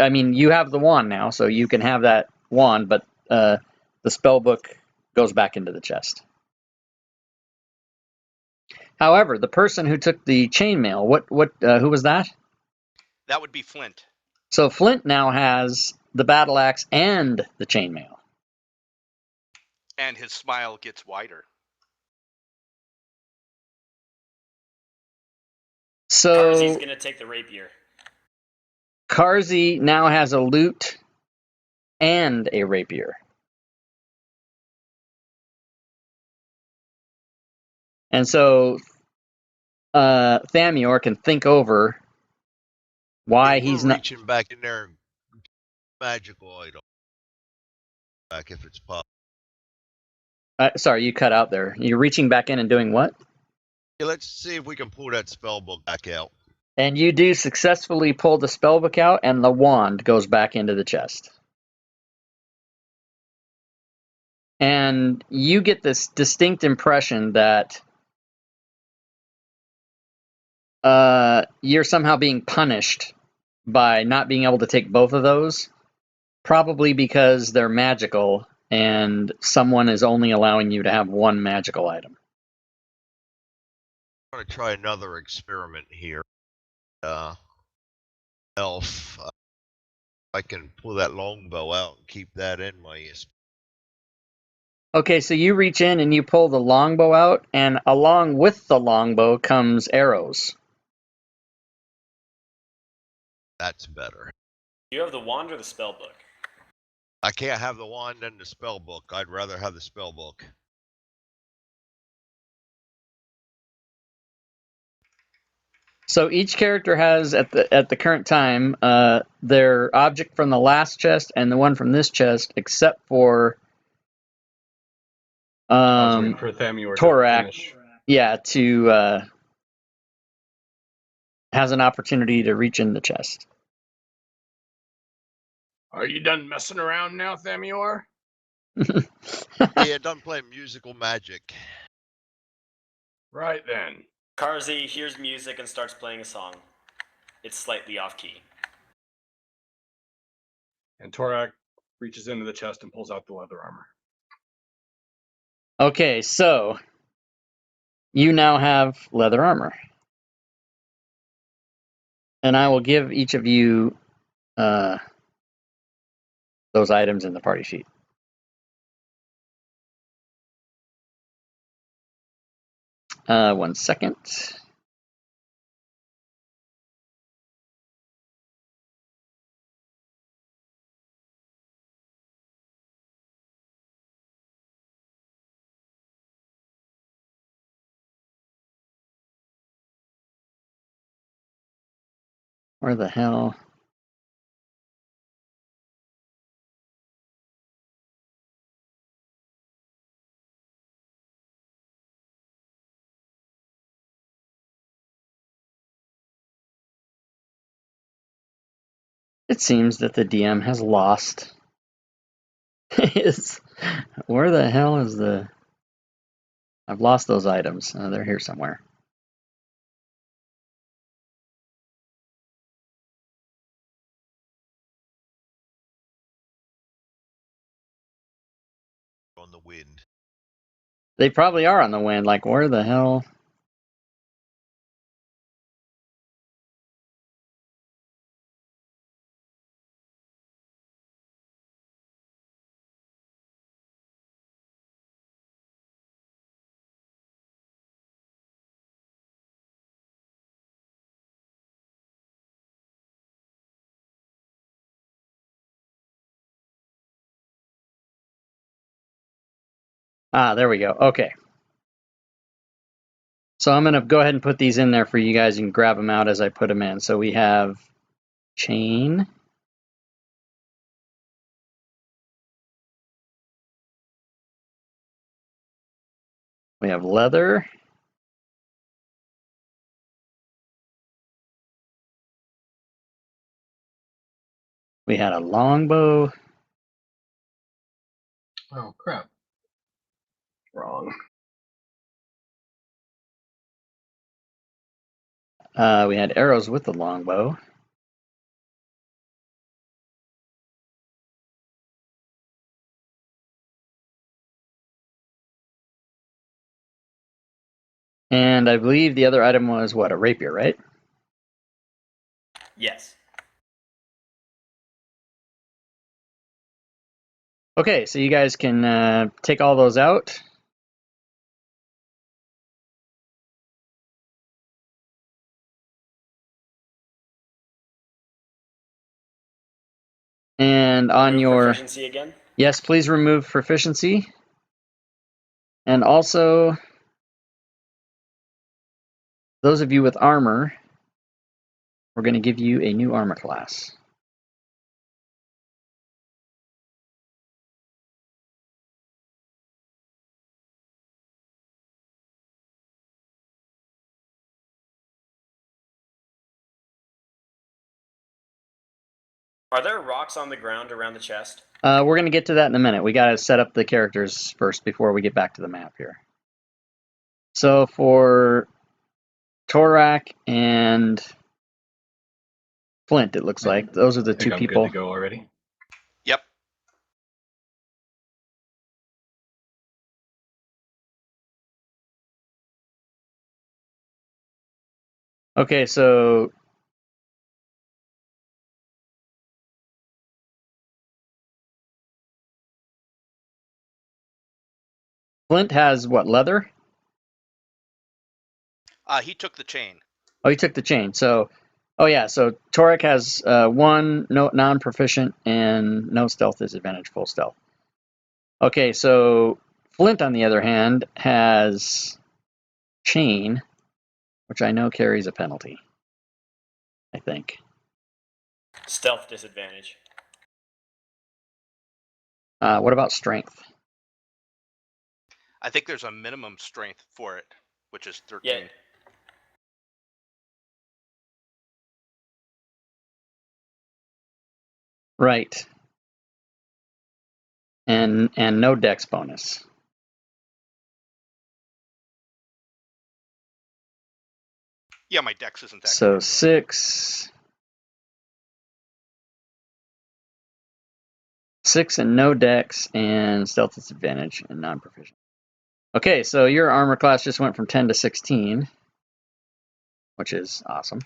mean, you have the wand now, so you can have that wand, but the spell book goes back into the chest. However, the person who took the chainmail, who was that? That would be Flint. So Flint now has the battle axe and the chainmail. And his smile gets wider. Carzy's So gonna take the rapier. Carzy now has a lute and a rapier. And so Thamior can think over why We're he's not. reaching back in there and magical item back if it's possible. Sorry, you cut out there. You're reaching back in and doing what? Yeah, let's see if we can pull that spell book back out. And you do successfully pull the spellbook out, and the wand goes back into the chest. And you get this distinct impression that you're somehow being punished by not being able to take both of those, probably because they're magical and someone is only allowing you to have one magical item. I'm going to try another experiment here. Elf. I can pull that longbow out and keep that in my. Okay, so you reach in and you pull the longbow out, and along with the longbow comes arrows. That's better. Do you have the wand or the spell book? I can't have the wand and the spell book. I'd rather have the spell book. So each character has at the current time their object from the last chest and the one from this chest, except for I was waiting for Thamior to Torak. finish. Yeah, has an opportunity to reach in the chest. Are you done messing around now, Thamior? Yeah, done playing musical magic. Right then. Karzi hears music and starts playing a song. It's slightly off key. And Torak reaches into the chest and pulls out the leather armor. Okay, so you now have leather armor. And I will give each of you those items in the party sheet. One second. Where the hell? It seems that the DM has lost his. Where the hell is the. I've lost those items. They're here somewhere. On the wind. They probably are on the wind. Like, where the hell? There we go. Okay. So I'm going to go ahead and put these in there for you guys. You can grab them out as I put them in. So we have chain. We have leather. We had a longbow. Oh, crap. Wrong. We had arrows with the longbow. And I believe the other item was what? A rapier, right? Yes. Okay, so you guys can take all those out. And on Remove your. proficiency again? Yes, please remove proficiency. And also those of you with armor, we're going to give you a new armor class. Are there rocks on the ground around the chest? We're going to get to that in a minute. We got to set up the characters first before we get back to the map here. So for Torak and Flint, it looks like those are the I think two I'm people. good to go already. Yep. Okay, so Flint has what, leather? He took the chain. Oh, he took the chain. So, oh yeah, so Torak has 1 non-proficient and no stealth disadvantage, full stealth. Okay, so Flint, on the other hand, has chain, which I know carries a penalty, I think. Stealth disadvantage. What about strength? I think there's a minimum strength for it, which is 13. Yeah. Right. And no dex bonus. Yeah, my dex isn't that So good. 6 and no dex and stealth disadvantage and non-proficient. Okay, so your armor class just went from 10 to 16, which is awesome.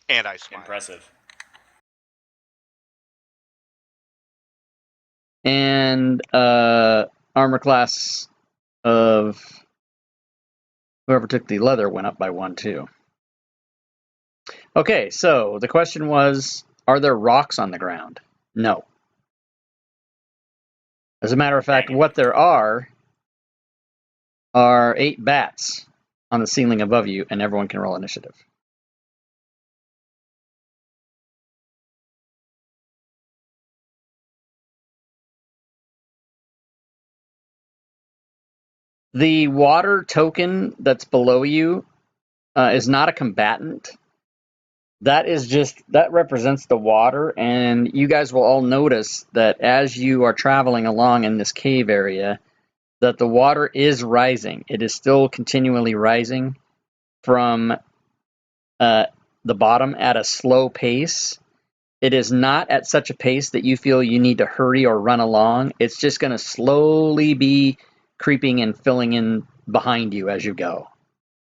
And I smile. Impressive. And armor class of whoever took the leather went up by 1 too. Okay, so the question was, are there rocks on the ground? No. As a matter of fact, Dang it. what there are 8 bats on the ceiling above you, and everyone can roll initiative. The water token that's below you is not a combatant. That represents the water, and you guys will all notice that as you are traveling along in this cave area, that the water is rising. It is still continually rising from the bottom at a slow pace. It is not at such a pace that you feel you need to hurry or run along. It's just going to slowly be creeping and filling in behind you as you go.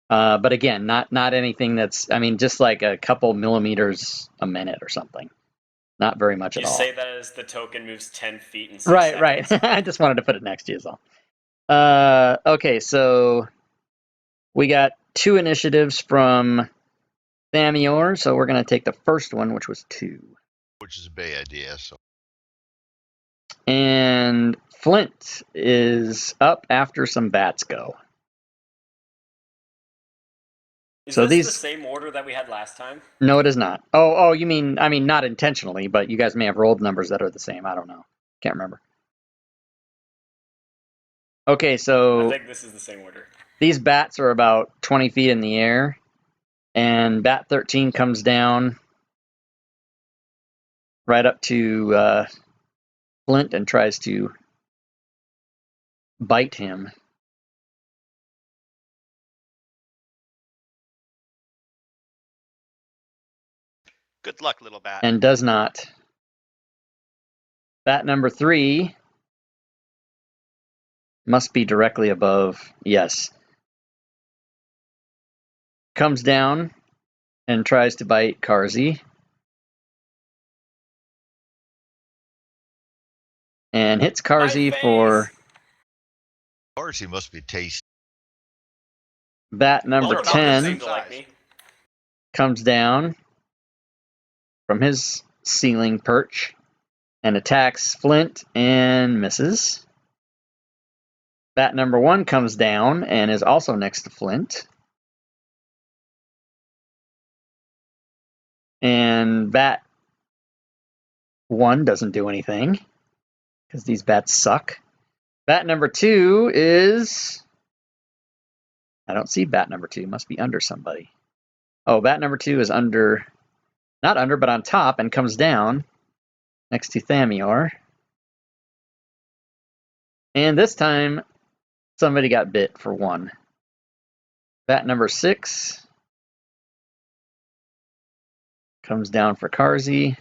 But again, not anything that's, I mean, just like a couple millimeters a minute or something. Not very much You at all. say that as the token moves 10 feet in 6 Right. seconds. I just wanted to put it next to you, is all. Okay, so we got 2 initiatives from Thamior, so we're going to take the first one, which was 2. Which is a bad idea. So And Flint is up after some bats go. Is So this the these, same order that we had last time? no, it is not. Oh, you mean, I mean, not intentionally, but you guys may have rolled numbers that are the same. I don't know. Can't remember. Okay, I so think this is the same order. these bats are about 20 feet in the air, and bat 13 comes down right up to Flint and tries to bite him. Good luck, little bat. And does not. Bat number 3 must be directly above. Yes. Comes down and tries to bite Karzi. And hits Karzi for Darcy must be tasty. bat number Well, they're about the 10. same Seem to like size. me. Comes down from his ceiling perch and attacks Flint and misses. Bat number 1 comes down and is also next to Flint And bat 1 doesn't do anything because these bats suck. Bat number 2 is... I don't see bat number 2. Must be under somebody. Oh, bat number 2 is under... Not under, but on top and comes down next to Thamior. And this time, somebody got bit for 1. Bat number 6 comes down for Karzi.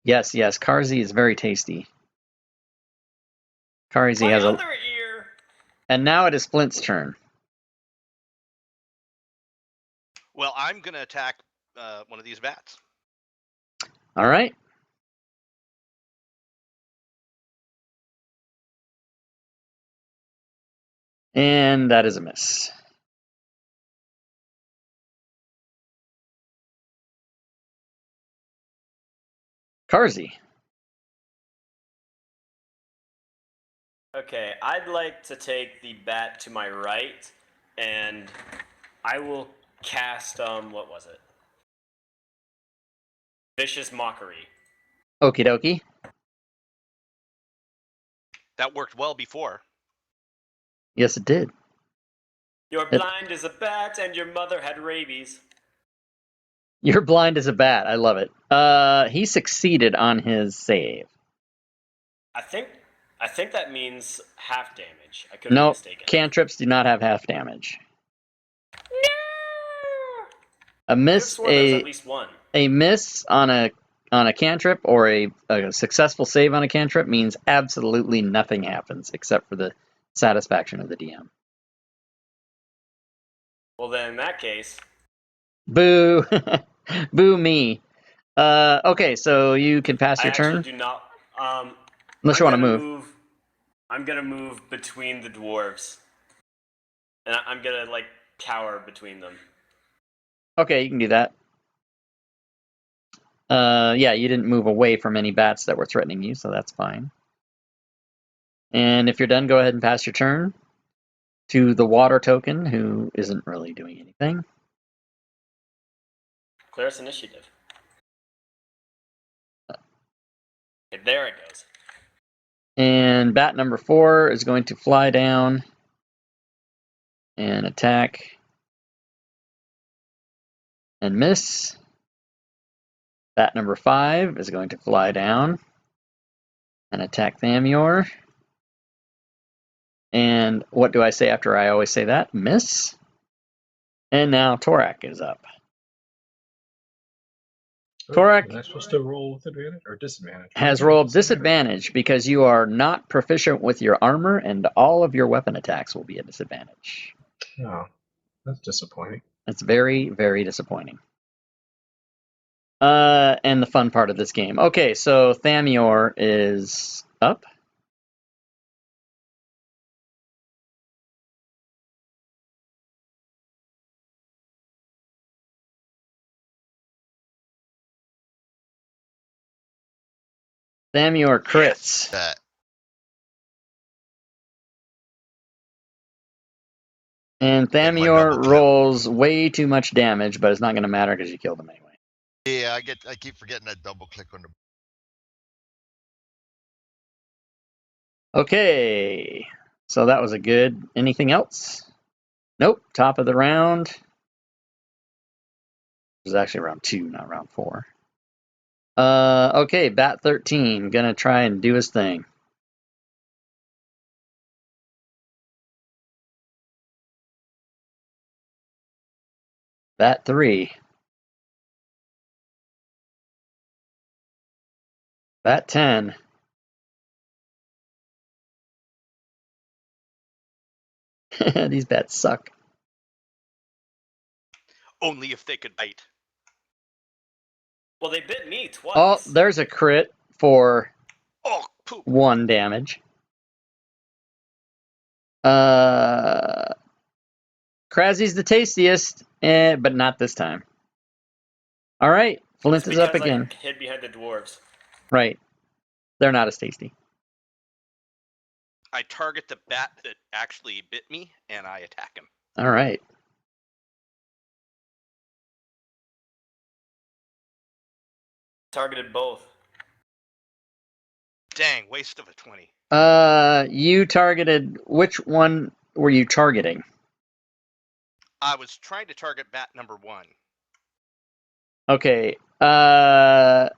Yes, Karzi is very tasty. Karzi has a... other ear! And now it is Flint's turn. Well, I'm gonna attack one of these bats. All right. And that is a miss. Karzi. Okay, I'd like to take the bat to my right, and I will cast, what was it? Vicious Mockery. Okie dokie. That worked well before. Yes, it did. You're blind as a bat, and your mother had rabies. You're blind as a bat. I love it. He succeeded on his save. I think that means half damage. I could be No, mistaken. cantrips do not have half damage. No! A I could've miss, sworn there was at least one. a miss on a cantrip or a successful save on a cantrip means absolutely nothing happens except for the satisfaction of the DM. Well, then in that case, Boo, boo me. Okay, so you can pass I your actually turn do not. unless you want to move. I'm gonna move between the dwarves, and I'm gonna like cower between them. Okay, you can do that. Yeah, you didn't move away from any bats that were threatening you, so that's fine. And if you're done, go ahead and pass your turn to the water token, who isn't really doing anything. Clearest initiative. Okay, there it goes. And bat number 4 is going to fly down and attack and miss. Bat number 5 is going to fly down and attack Thamior. And what do I say after I always say that? Miss. And now Torak is up. Torak Am I supposed to roll with advantage or disadvantage? has rolled disadvantage because you are not proficient with your armor, and all of your weapon attacks will be a disadvantage. Oh, that's disappointing. That's very, very disappointing. And the fun part of this game. Okay, so Thamior is up. Thamior crits. That And Get my Thamior double kill. rolls way too much damage, but it's not going to matter because you killed him anyway. yeah, I keep forgetting that double click on the. Okay, so that was a good. Anything else? Nope. Top of the round. It was actually round 2, not round 4. Okay, Bat 13 gonna try and do his thing. Bat 3. Bat 10. These bats suck. Only if they could bite. Well, they bit me twice. Oh, there's a crit for Oh, poop. 1 damage. Krazzy's the tastiest, but not this time. All right, Flint is up again. I hid behind the dwarves. Right. They're not as tasty. I target the bat that actually bit me, and I attack him. All right. targeted both. Dang, waste of a 20. You targeted, which one were you targeting? I was trying to target bat number 1. Okay. Go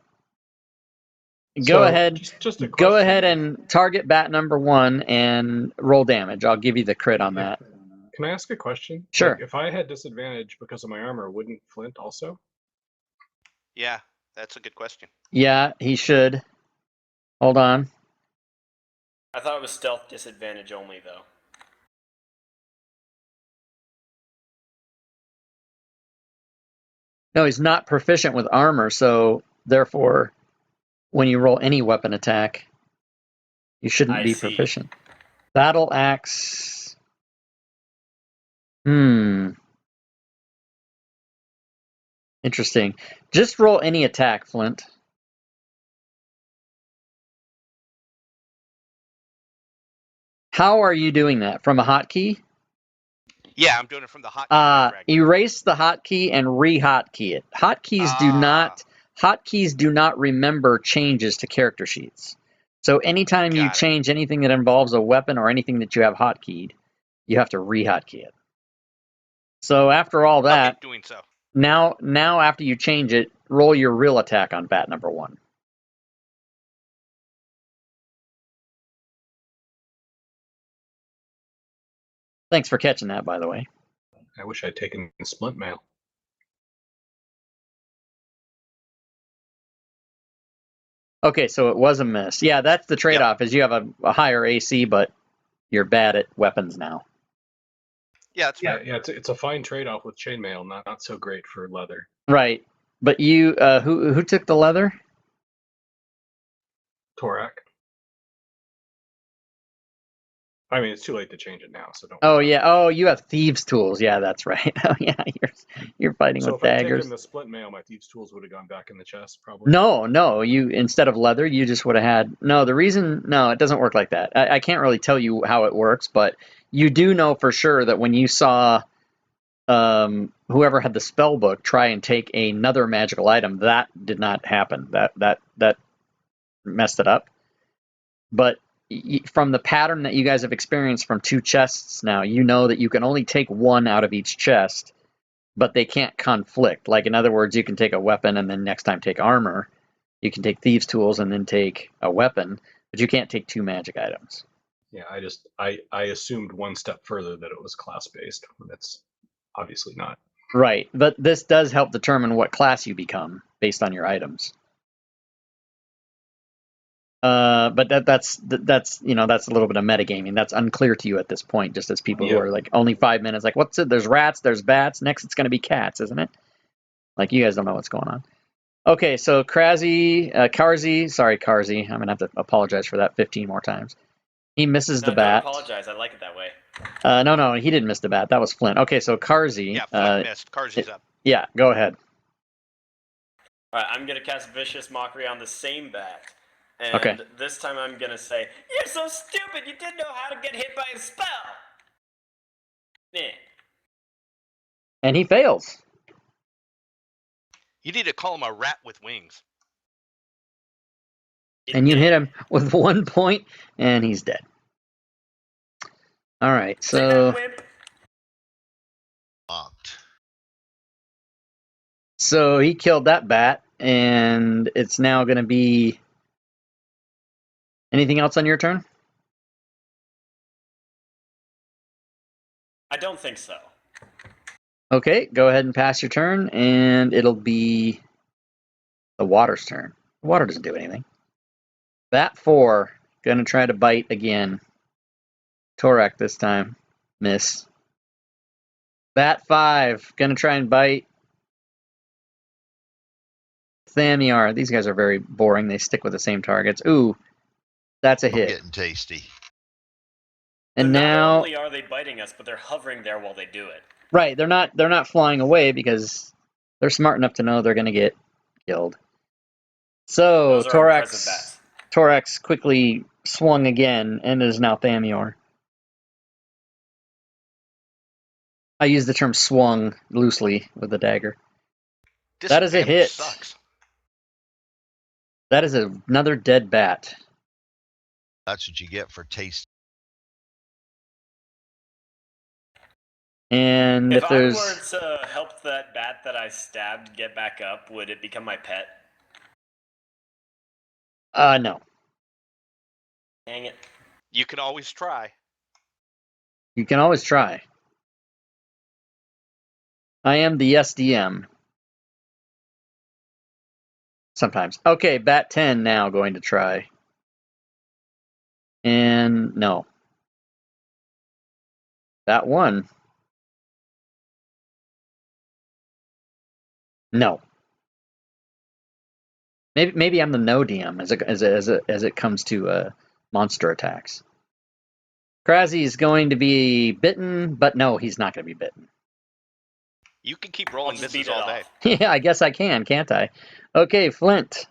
So, ahead. Just a Go question. ahead and target bat number 1 and roll damage. I'll give you the crit on that. Can I ask a question? Sure. Like, if I had disadvantage because of my armor, wouldn't Flint also? Yeah, that's a good question. Yeah, he should. Hold on. I thought it was stealth disadvantage only, though. No, he's not proficient with armor, so therefore, when you roll any weapon attack, you shouldn't I be see. proficient. Battle axe. Interesting. Just roll any attack, Flint. How are you doing that? From a hotkey? Yeah, I'm doing it from the hotkey that I dragged. Erase the hotkey and re-hotkey it. Hotkeys do not remember changes to character sheets. So anytime you Got it. change anything that involves a weapon or anything that you have hotkeyed, you have to re-hotkey it. So after all that, Okay, doing so. now after you change it, roll your real attack on bat number 1. Thanks for catching that, by the way. I wish I'd taken splint mail. Okay, so it was a miss. Yeah, that's the trade-off, is you have a higher AC, but you're bad at weapons now. Yeah, that's fair. Yeah, it's a fine trade-off with chainmail, not so great for leather. Right. But you, who took the leather? Torak. I mean, it's too late to change it now, so don't. Oh yeah. Oh, you have thieves' tools. Yeah, that's right. Oh yeah, you're fighting So with if I'd daggers. taken the splint mail, my thieves' tools would have gone back in the chest, probably. No. You instead of leather, you just would have had. No, the reason. No, it doesn't work like that. I can't really tell you how it works, but you do know for sure that when you saw whoever had the spell book try and take another magical item, that did not happen. That messed it up. But from the pattern that you guys have experienced from 2 chests now, you know that you can only take 1 out of each chest, but they can't conflict. Like, in other words, you can take a weapon and then next time take armor. You can take thieves' tools and then take a weapon, but you can't take 2 magic items. Yeah, I assumed one step further that it was class-based, when it's obviously not. Right, but this does help determine what class you become based on your items. But that's you know, that's a little bit of metagaming. That's unclear to you at this point, just as people who Yeah. are like only 5 minutes. Like, what's it? There's rats, there's bats. Next, it's going to be cats, isn't it? Like, you guys don't know what's going on. Okay, so Karzi, I'm gonna have to apologize for that 15 more times. He misses the No, don't bat. apologize. I like it that way. No, he didn't miss the bat. That was Flint. Okay, so Karzi. Yeah, Flint missed. Karzi's up. Yeah, go ahead. All right, I'm gonna cast Vicious Mockery on the same bat. And Okay. this time I'm gonna say, "You're so stupid! You didn't know how to get hit by a spell!" Yeah. And he fails. You need to call him a rat with wings. And you hit him with 1 point, and he's dead. All right, Take so that, wimp. Locked. so he killed that bat, and it's now going to be anything else on your turn? I don't think so. Okay, go ahead and pass your turn, and it'll be the water's turn. The water doesn't do anything. Bat 4, gonna try to bite again. Torak this time. Miss. Bat 5, gonna try and bite. Thamiar. These guys are very boring. They stick with the same targets. Ooh, that's a hit. Getting tasty. And Not now, only are they biting us, but they're hovering there while they do it. right, they're not flying away because they're smart enough to know they're gonna get killed. So Those are impressive bats. Torax quickly swung again and is now Thamior. I use the term swung loosely with the dagger. That is a hit. Disadvantage sucks. That is another dead bat. That's what you get for taste. And If if I were there's... to help that bat that I stabbed get back up, would it become my pet? No. Dang it. You can always try. You can always try. I am the SDM. Sometimes. Okay, bat 10 now going to try. And no. Bat 1. No. Maybe I'm the no DM as it comes to monster attacks. Krasy is going to be bitten, but no, he's not going to be bitten. You can keep I'll rolling just beat misses it all day. off. Yeah, I guess I can, can't I? Okay, Flint.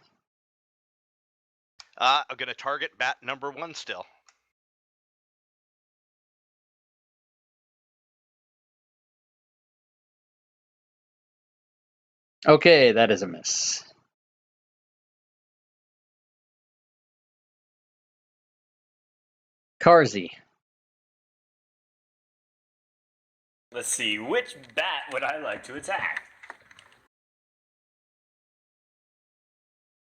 I'm going to target bat number 1 still. Okay, that is a miss. Carzy. Let's see, which bat would I like to attack?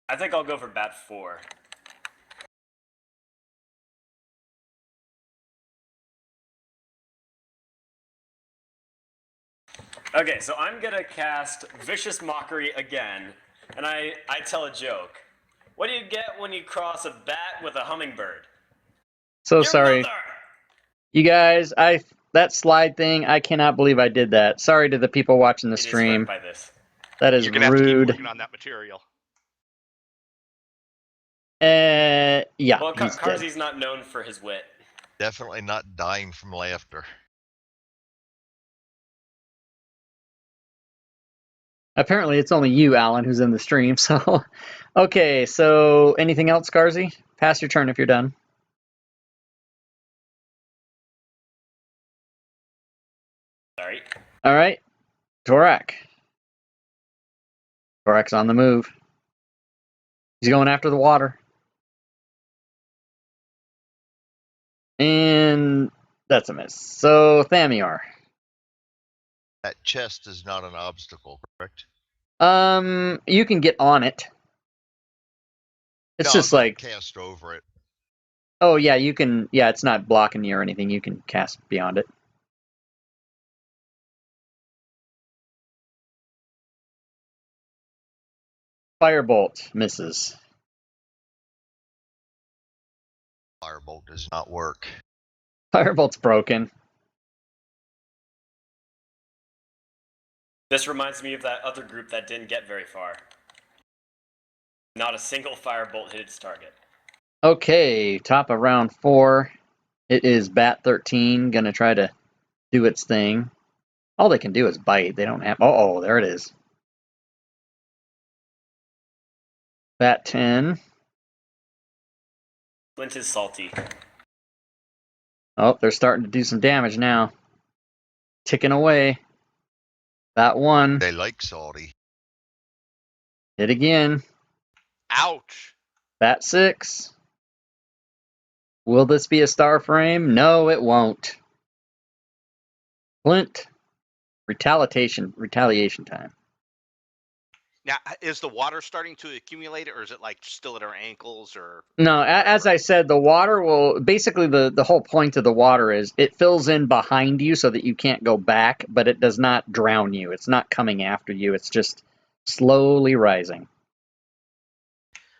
I think I'll go for bat 4. Okay, so I'm gonna cast Vicious Mockery again, and I tell a joke. What do you get when you cross a bat with a hummingbird? So Your sorry. mother! You guys, that slide thing, I cannot believe I did that. Sorry to the people watching the It is hurt stream. by this. That is You're going to have to keep rude. working on that material. Yeah, Well, he's dead. Carzy's not known for his wit. Definitely not dying from laughter. Apparently, it's only you, Alan, who's in the stream. So, okay. So, anything else, Carzy? Pass your turn if you're done. Sorry. All right, Torak. Torak's on the move. He's going after the water. And that's a miss. So, Thamior. That chest is not an obstacle, correct? You can get on it. It's No, just I'm gonna like, cast over it. oh yeah, you can. Yeah, it's not blocking you or anything. You can cast beyond it. Firebolt misses. Firebolt does not work. Firebolt's broken. This reminds me of that other group that didn't get very far. Not a single firebolt hit its target. Okay, top of round 4. It is Bat 13 gonna try to do its thing. All they can do is bite. They don't have. Oh, there it is. Bat 10. Flint is salty. Oh, they're starting to do some damage now. Ticking away. Bat 1. They like salty. Hit again. Ouch. Bat 6. Will this be a star frame? No, it won't. Flint. Retaliation time. Now, is the water starting to accumulate, or is it like still at our ankles, or? No, as I said, the water will basically the whole point of the water is it fills in behind you so that you can't go back, but it does not drown you. It's not coming after you. It's just slowly rising.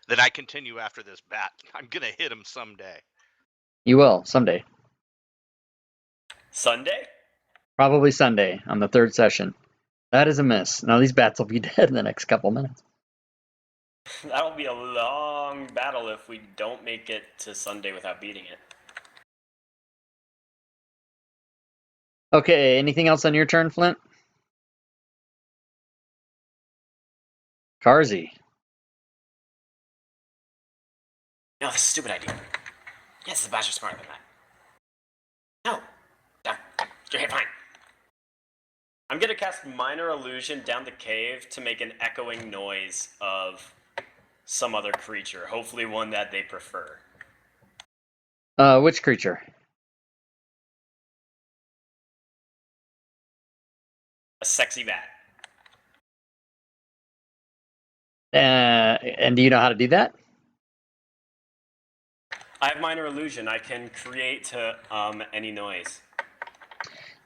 Then I continue after this bat. I'm gonna hit him someday. You will someday, Sunday? probably Sunday on the 3rd session. That is a miss. Now these bats will be dead in the next couple minutes. That'll be a long battle if we don't make it to Sunday without beating it. Okay, anything else on your turn, Flint? Carzy. No, that's a stupid idea. Yes, the bats are smarter than that. No. You're fine. I'm gonna cast Minor Illusion down the cave to make an echoing noise of some other creature, hopefully one that they prefer. Which creature? A sexy bat. And do you know how to do that? I have minor illusion. I can create to any noise.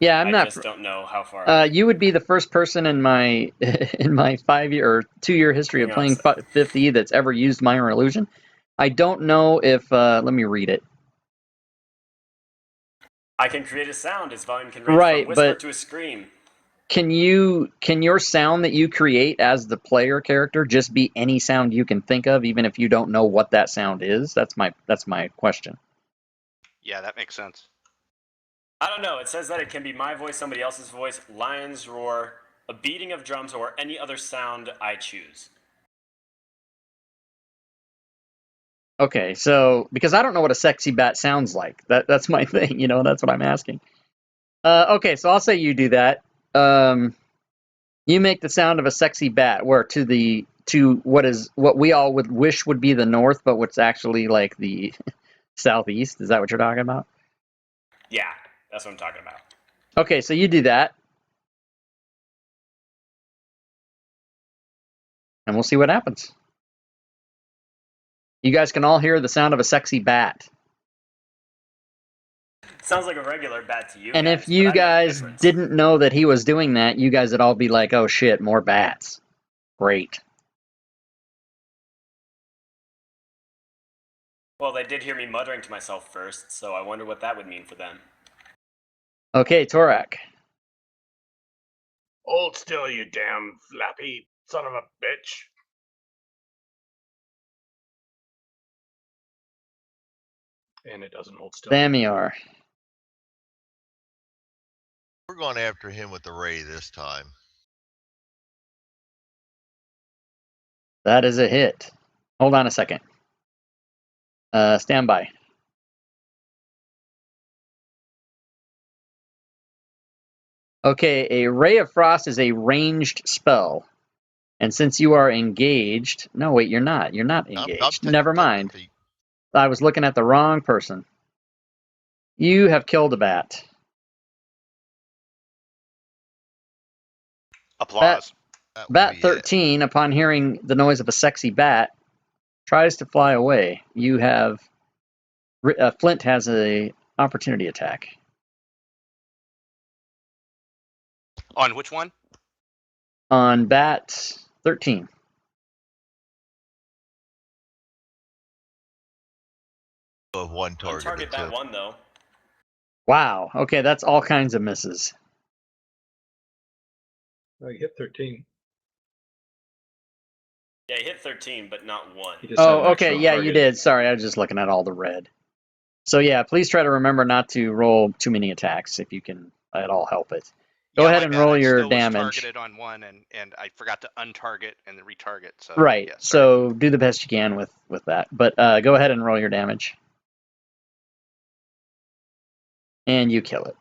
Yeah, I'm I not. just don't know how far. You would be the first person in my in my 5-year or 2-year history of Hang on a playing sec. 50 that's ever used minor illusion. I don't know if. Let me read it. I can create a sound. Its volume can range Right, from whisper but to a scream. can your sound that you create as the player character just be any sound you can think of, even if you don't know what that sound is? That's my question. Yeah, that makes sense. I don't know. It says that it can be my voice, somebody else's voice, lion's roar, a beating of drums, or any other sound I choose. Okay, so because I don't know what a sexy bat sounds like, that's my thing. That's what I'm asking. Okay, so I'll say you do that. You make the sound of a sexy bat, where to what we all would wish would be the north, but what's actually like the southeast. Is that what you're talking about? Yeah, that's what I'm talking about. Okay, so you do that, and we'll see what happens. You guys can all hear the sound of a sexy bat. Sounds like a regular bat to you And guys, if you but I know the guys difference. didn't know that he was doing that, you guys would all be like, oh shit, more bats. Great. Well, they did hear me muttering to myself first, so I wonder what that would mean for them. Okay, Torak. Hold still, you damn flappy son of a bitch. And it doesn't hold still. Thamiar. We're going after him with the ray this time. That is a hit. Hold on a second. Stand by. Okay, a Ray of Frost is a ranged spell. And since you are engaged... No, wait, you're not. You're not engaged. Never mind. Feet. I was looking at the wrong person. You have killed a bat. Applause. That would Bat be it. 13, upon hearing the noise of a sexy bat, tries to fly away. You have... Flint has a opportunity attack. On which one? On bat 13. Of one target. Untarget that one, though. Wow. Okay, that's all kinds of misses. Oh, you hit 13. Yeah, he hit 13, but not one. You just had an Oh, okay. extra Yeah, you target. did. Sorry, I was just looking at all the red. So yeah, please try to remember not to roll too many attacks if you can at all help it. Go Yeah, ahead my and bad. roll I your still damage. was targeted on one, and I forgot to untarget and then retarget. So Right. Yeah, sorry. So do the best you can with that. But go ahead and roll your damage. And you kill it.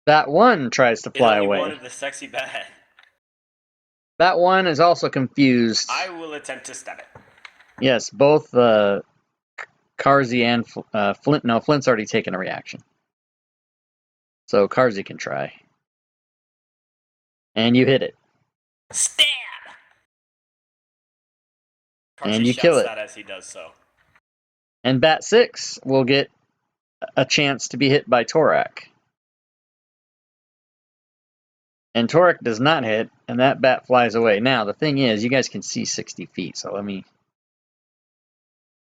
That one tries to It fly only away. wanted the sexy bat. That one is also confused. I will attempt to stab it. Yes, both Carzy and Flint. No, Flint's already taken a reaction. So Carzy can try. And you hit it. Stab! And Carzy you kill shouts it. that as he does so. And Bat 6 will get a chance to be hit by Torak. And Torak does not hit, and that bat flies away. Now, the thing is, you guys can see 60 feet, so let me...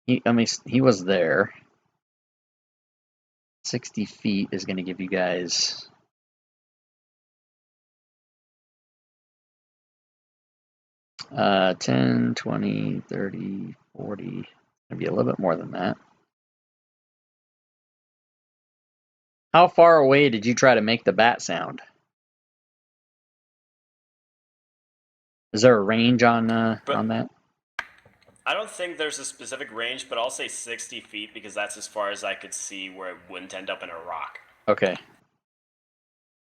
He was there. 60 feet is going to give you guys... Uh, 10, 20, 30, 40... Maybe a little bit more than that. How far away did you try to make the bat sound? Is there a range on that? I don't think there's a specific range, but I'll say 60 feet because that's as far as I could see where it wouldn't end up in a rock. Okay.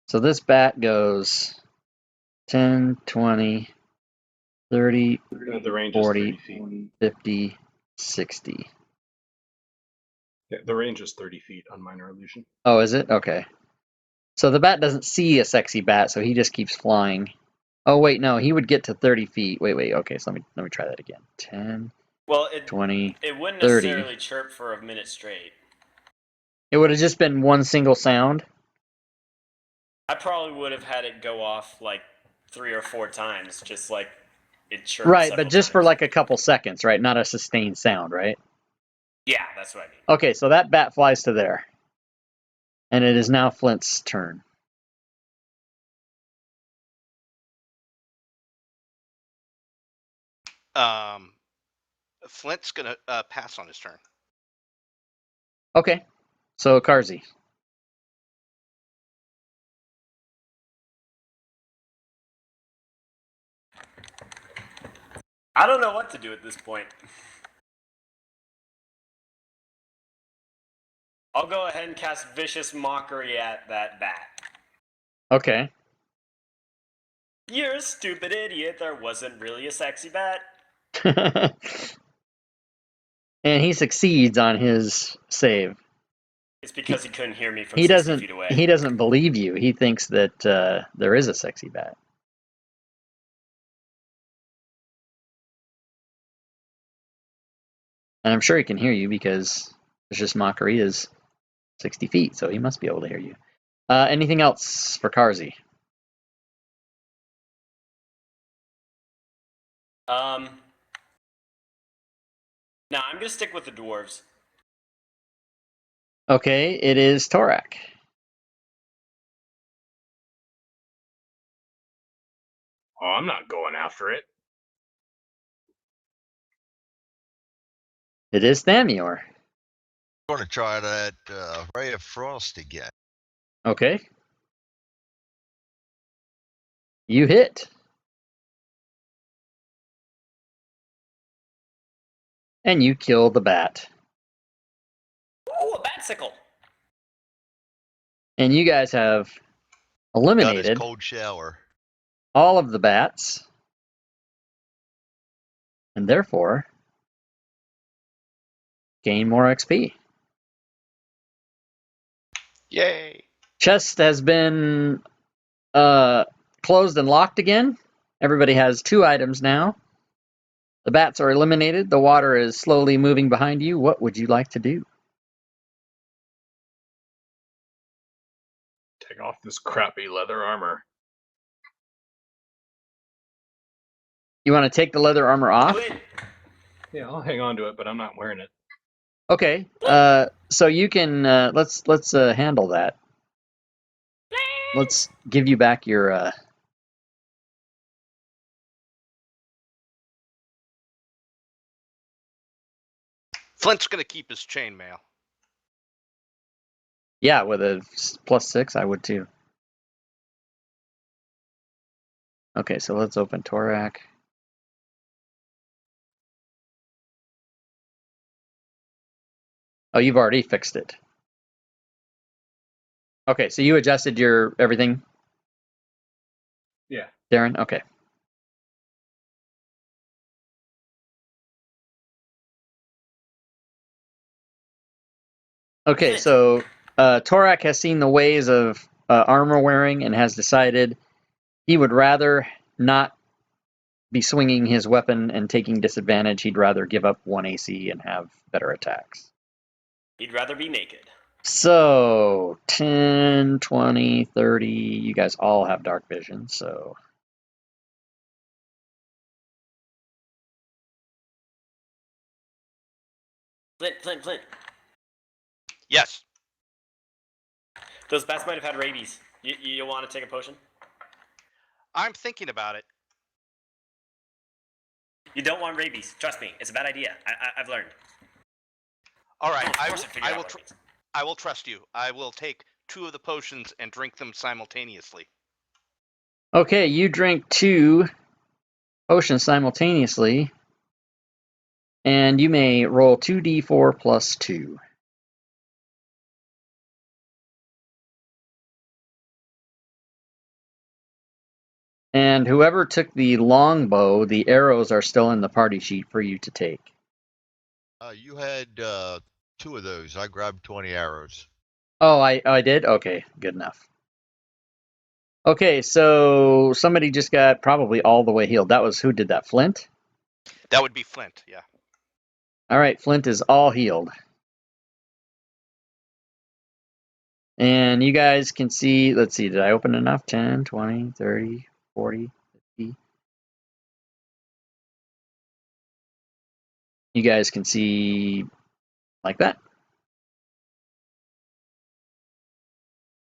So this bat goes 10, 20, 30, The range 40, is 30 feet. 50, 60. Yeah, the range is 30 feet on minor illusion. Oh, is it? Okay. So the bat doesn't see a sexy bat, so he just keeps flying. Oh, wait, no, he would get to 30 feet. Wait, okay, so let me try that again. 10, Well, 20, it wouldn't 30. necessarily chirp for a minute straight. It would have just been one single sound. I probably would have had it go off like 3 or 4 times, just like it chirped Right, several but just for times. like a couple seconds, right? Not a sustained sound, right? Yeah, that's what I mean. Okay, so that bat flies to there. And it is now Flint's turn. Flint's gonna pass on his turn. Okay, so Karzi. I don't know what to do at this point. I'll go ahead and cast Vicious Mockery at that bat. Okay. You're a stupid idiot. There wasn't really a sexy bat. And he succeeds on his save. It's because he couldn't hear me from He 60 feet away. doesn't believe you. He thinks that there is a sexy bat. And I'm sure he can hear you because Vicious Mockery is 60 feet, so he must be able to hear you. Anything else for Karzi? No, I'm gonna stick with the dwarves. Okay, it is Torak. Oh, I'm not going after it. It is Thamior. I'm going to try that Ray of Frost again. Okay. You hit. And you kill the bat. Ooh, a batsicle! And you guys have Got his eliminated cold shower. all of the bats. And therefore, gain more XP. Yay! Chest has been closed and locked again. Everybody has 2 items now. The bats are eliminated. The water is slowly moving behind you. What would you like to do? Take off this crappy leather armor. You want to take the leather armor off? Flint! Yeah, I'll hang on to it, but I'm not wearing it. Okay. So you can let's handle that. Let's give you back your Flint's gonna keep his chainmail. yeah, with a +6 I would too. Okay, so let's open Torak. Oh, you've already fixed it. Okay, so you adjusted your everything, Yeah. Darren? Okay. Okay, so Torak has seen the ways of armor wearing and has decided he would rather not be swinging his weapon and taking disadvantage. He'd rather give up 1 AC and have better attacks. He'd rather be naked. So 10, 20, 30. You guys all have dark vision, so Flint. Yes. Those bats might have had rabies. You want to take a potion? I'm thinking about it. You don't want rabies. Trust me, it's a bad idea. I've learned. All right, Of course figure out what it means. I will trust you. I will take 2 of the potions and drink them simultaneously. okay, you drink 2 potions simultaneously, and you may roll 2d4 plus 2. And whoever took the longbow, the arrows are still in the party sheet for you to take. You had 2 of those. I grabbed 20 arrows. Oh, I did? Okay, good enough. Okay, so somebody just got probably all the way healed. That was, who did that? Flint? That would be Flint, yeah. All right, Flint is all healed. And you guys can see, let's see, did I open enough? 10, 20, 30, 40, 50. You guys can see like that.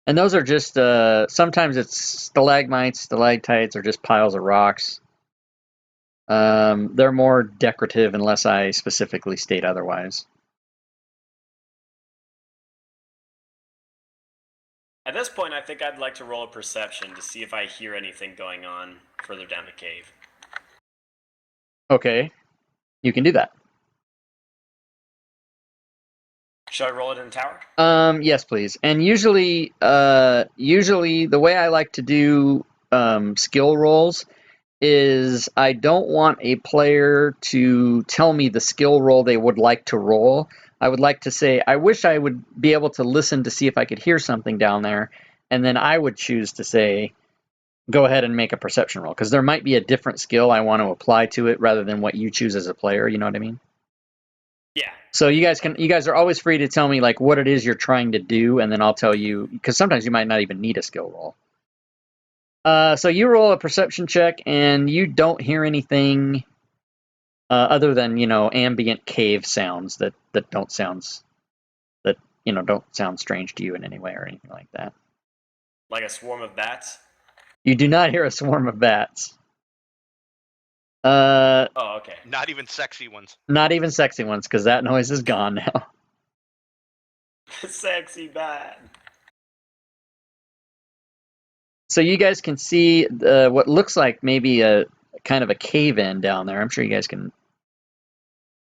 And those are just, sometimes it's stalagmites, stalactites, or just piles of rocks. They're more decorative unless I specifically state otherwise. At this point, I think I'd like to roll a perception to see if I hear anything going on further down the cave. Okay, you can do that. Should I roll it in the tower? Yes, please. And usually the way I like to do skill rolls is I don't want a player to tell me the skill roll they would like to roll. I would like to say, I wish I would be able to listen to see if I could hear something down there, and then I would choose to say, go ahead and make a perception roll, because there might be a different skill I want to apply to it rather than what you choose as a player, you know what I mean? Yeah. So you guys are always free to tell me like what it is you're trying to do, and then I'll tell you, because sometimes you might not even need a skill roll. So you roll a perception check, and you don't hear anything other than ambient cave sounds that don't sound strange to you in any way or anything like that. Like a swarm of bats? You do not hear a swarm of bats. Oh, okay. Not even sexy ones. Not even sexy ones, because that noise is gone now. Sexy bat. So you guys can see what looks like maybe a kind of a cave in down there. I'm sure you guys can.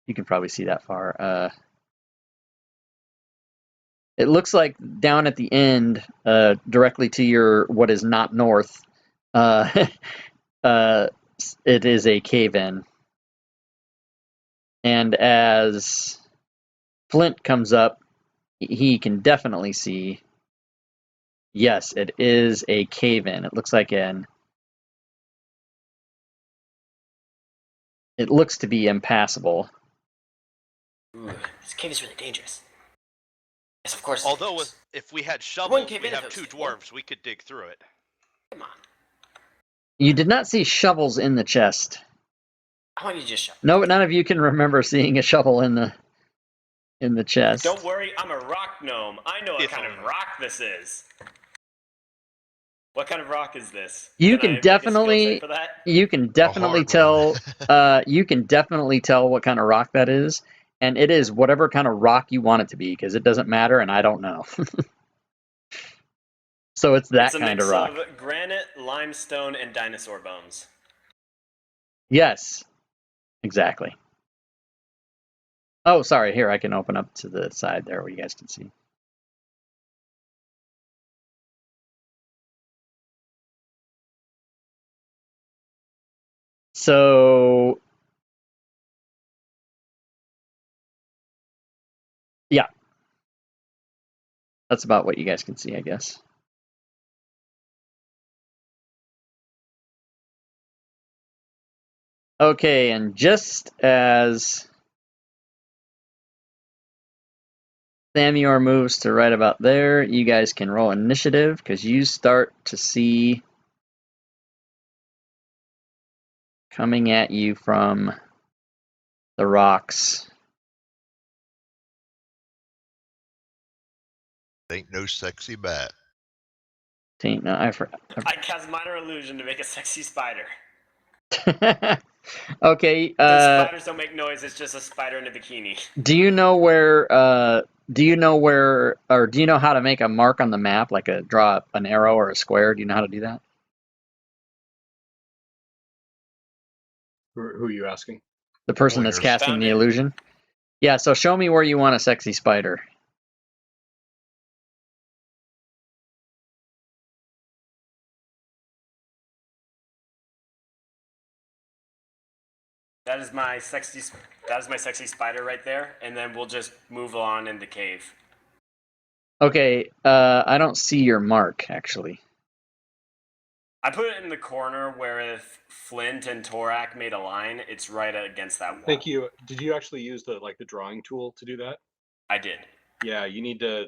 You can probably see that far. It looks like down at the end, directly to your what is not north, it is a cave in. And as Flint comes up, he can definitely see. Yes, it is a cave in. It looks like it looks to be impassable. Ooh, this cave is really dangerous. Yes, of course. Although if we had shovels, cave we in if have it 2 was dwarves, we could dig through it. Come on. You did not see shovels in the chest. I want you to just shut. No, none of you can remember seeing a shovel in the chest. Don't worry, I'm a rock gnome. I know what If kind of only. rock this is. What kind of rock is this? You Can can I make a skill definitely check for that? you can definitely hard tell one. you can definitely tell what kind of rock that is, and it is whatever kind of rock you want it to be, because it doesn't matter and I don't know. So it's that a kind of mix rock. of granite, limestone, and dinosaur bones. Yes, exactly. Oh, sorry. Here, I can open up to the side there where you guys can see. So, yeah. That's about what you guys can see, I guess. Okay, and just as Thamior moves to right about there, you guys can roll initiative, because you start to see coming at you from the rocks. Ain't no sexy bat. No, I cast minor illusion to make a sexy spider. Okay. The spiders don't make noise. It's just a spider in a bikini. Do you know where? Do you know how to make a mark on the map, like draw an arrow or a square? Do you know how to do that? Who are you asking? The person that's Pointers. casting Found the it. illusion. Yeah. So show me where you want a sexy spider. That is my sexy spider right there, and then we'll just move on in the cave. Okay, I don't see your mark, actually. I put it in the corner where if Flint and Torak made a line, it's right against that wall. Thank you. Did you actually use the drawing tool to do that? I did. Yeah, you need to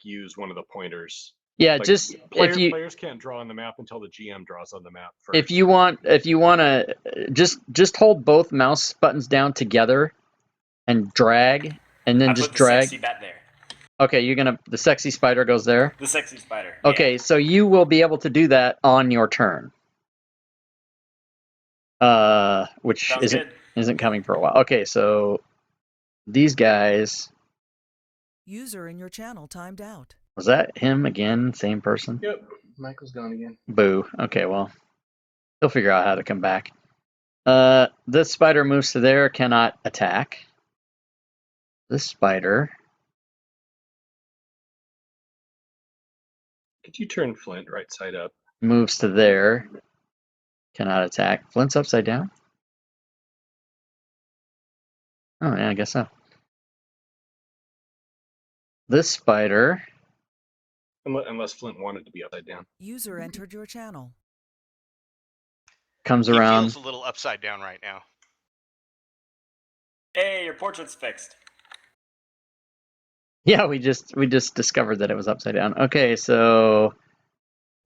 use one of the pointers. Yeah, Like, just players can't draw on the map until the GM draws on the map first. if you want to just hold both mouse buttons down together and drag, and then I just put the drag. sexy bat there. Okay, the sexy spider goes there. The sexy spider. Okay, yeah. so you will be able to do that on your turn. Which Sounds good. isn't coming for a while. Okay, so these guys. User in your channel timed out. Was that him again? Same person? Yep. Michael's gone again. Boo. Okay, well, he'll figure out how to come back. This spider moves to there, cannot attack. This spider. Could you turn Flint right side up? Moves to there, cannot attack. Flint's upside down? Oh, yeah, I guess so. This spider. Unless Flint wanted to be upside down. User entered your channel. Comes He around. feels a little upside down right now. Hey, your portrait's fixed. Yeah, we just discovered that it was upside down. Okay, so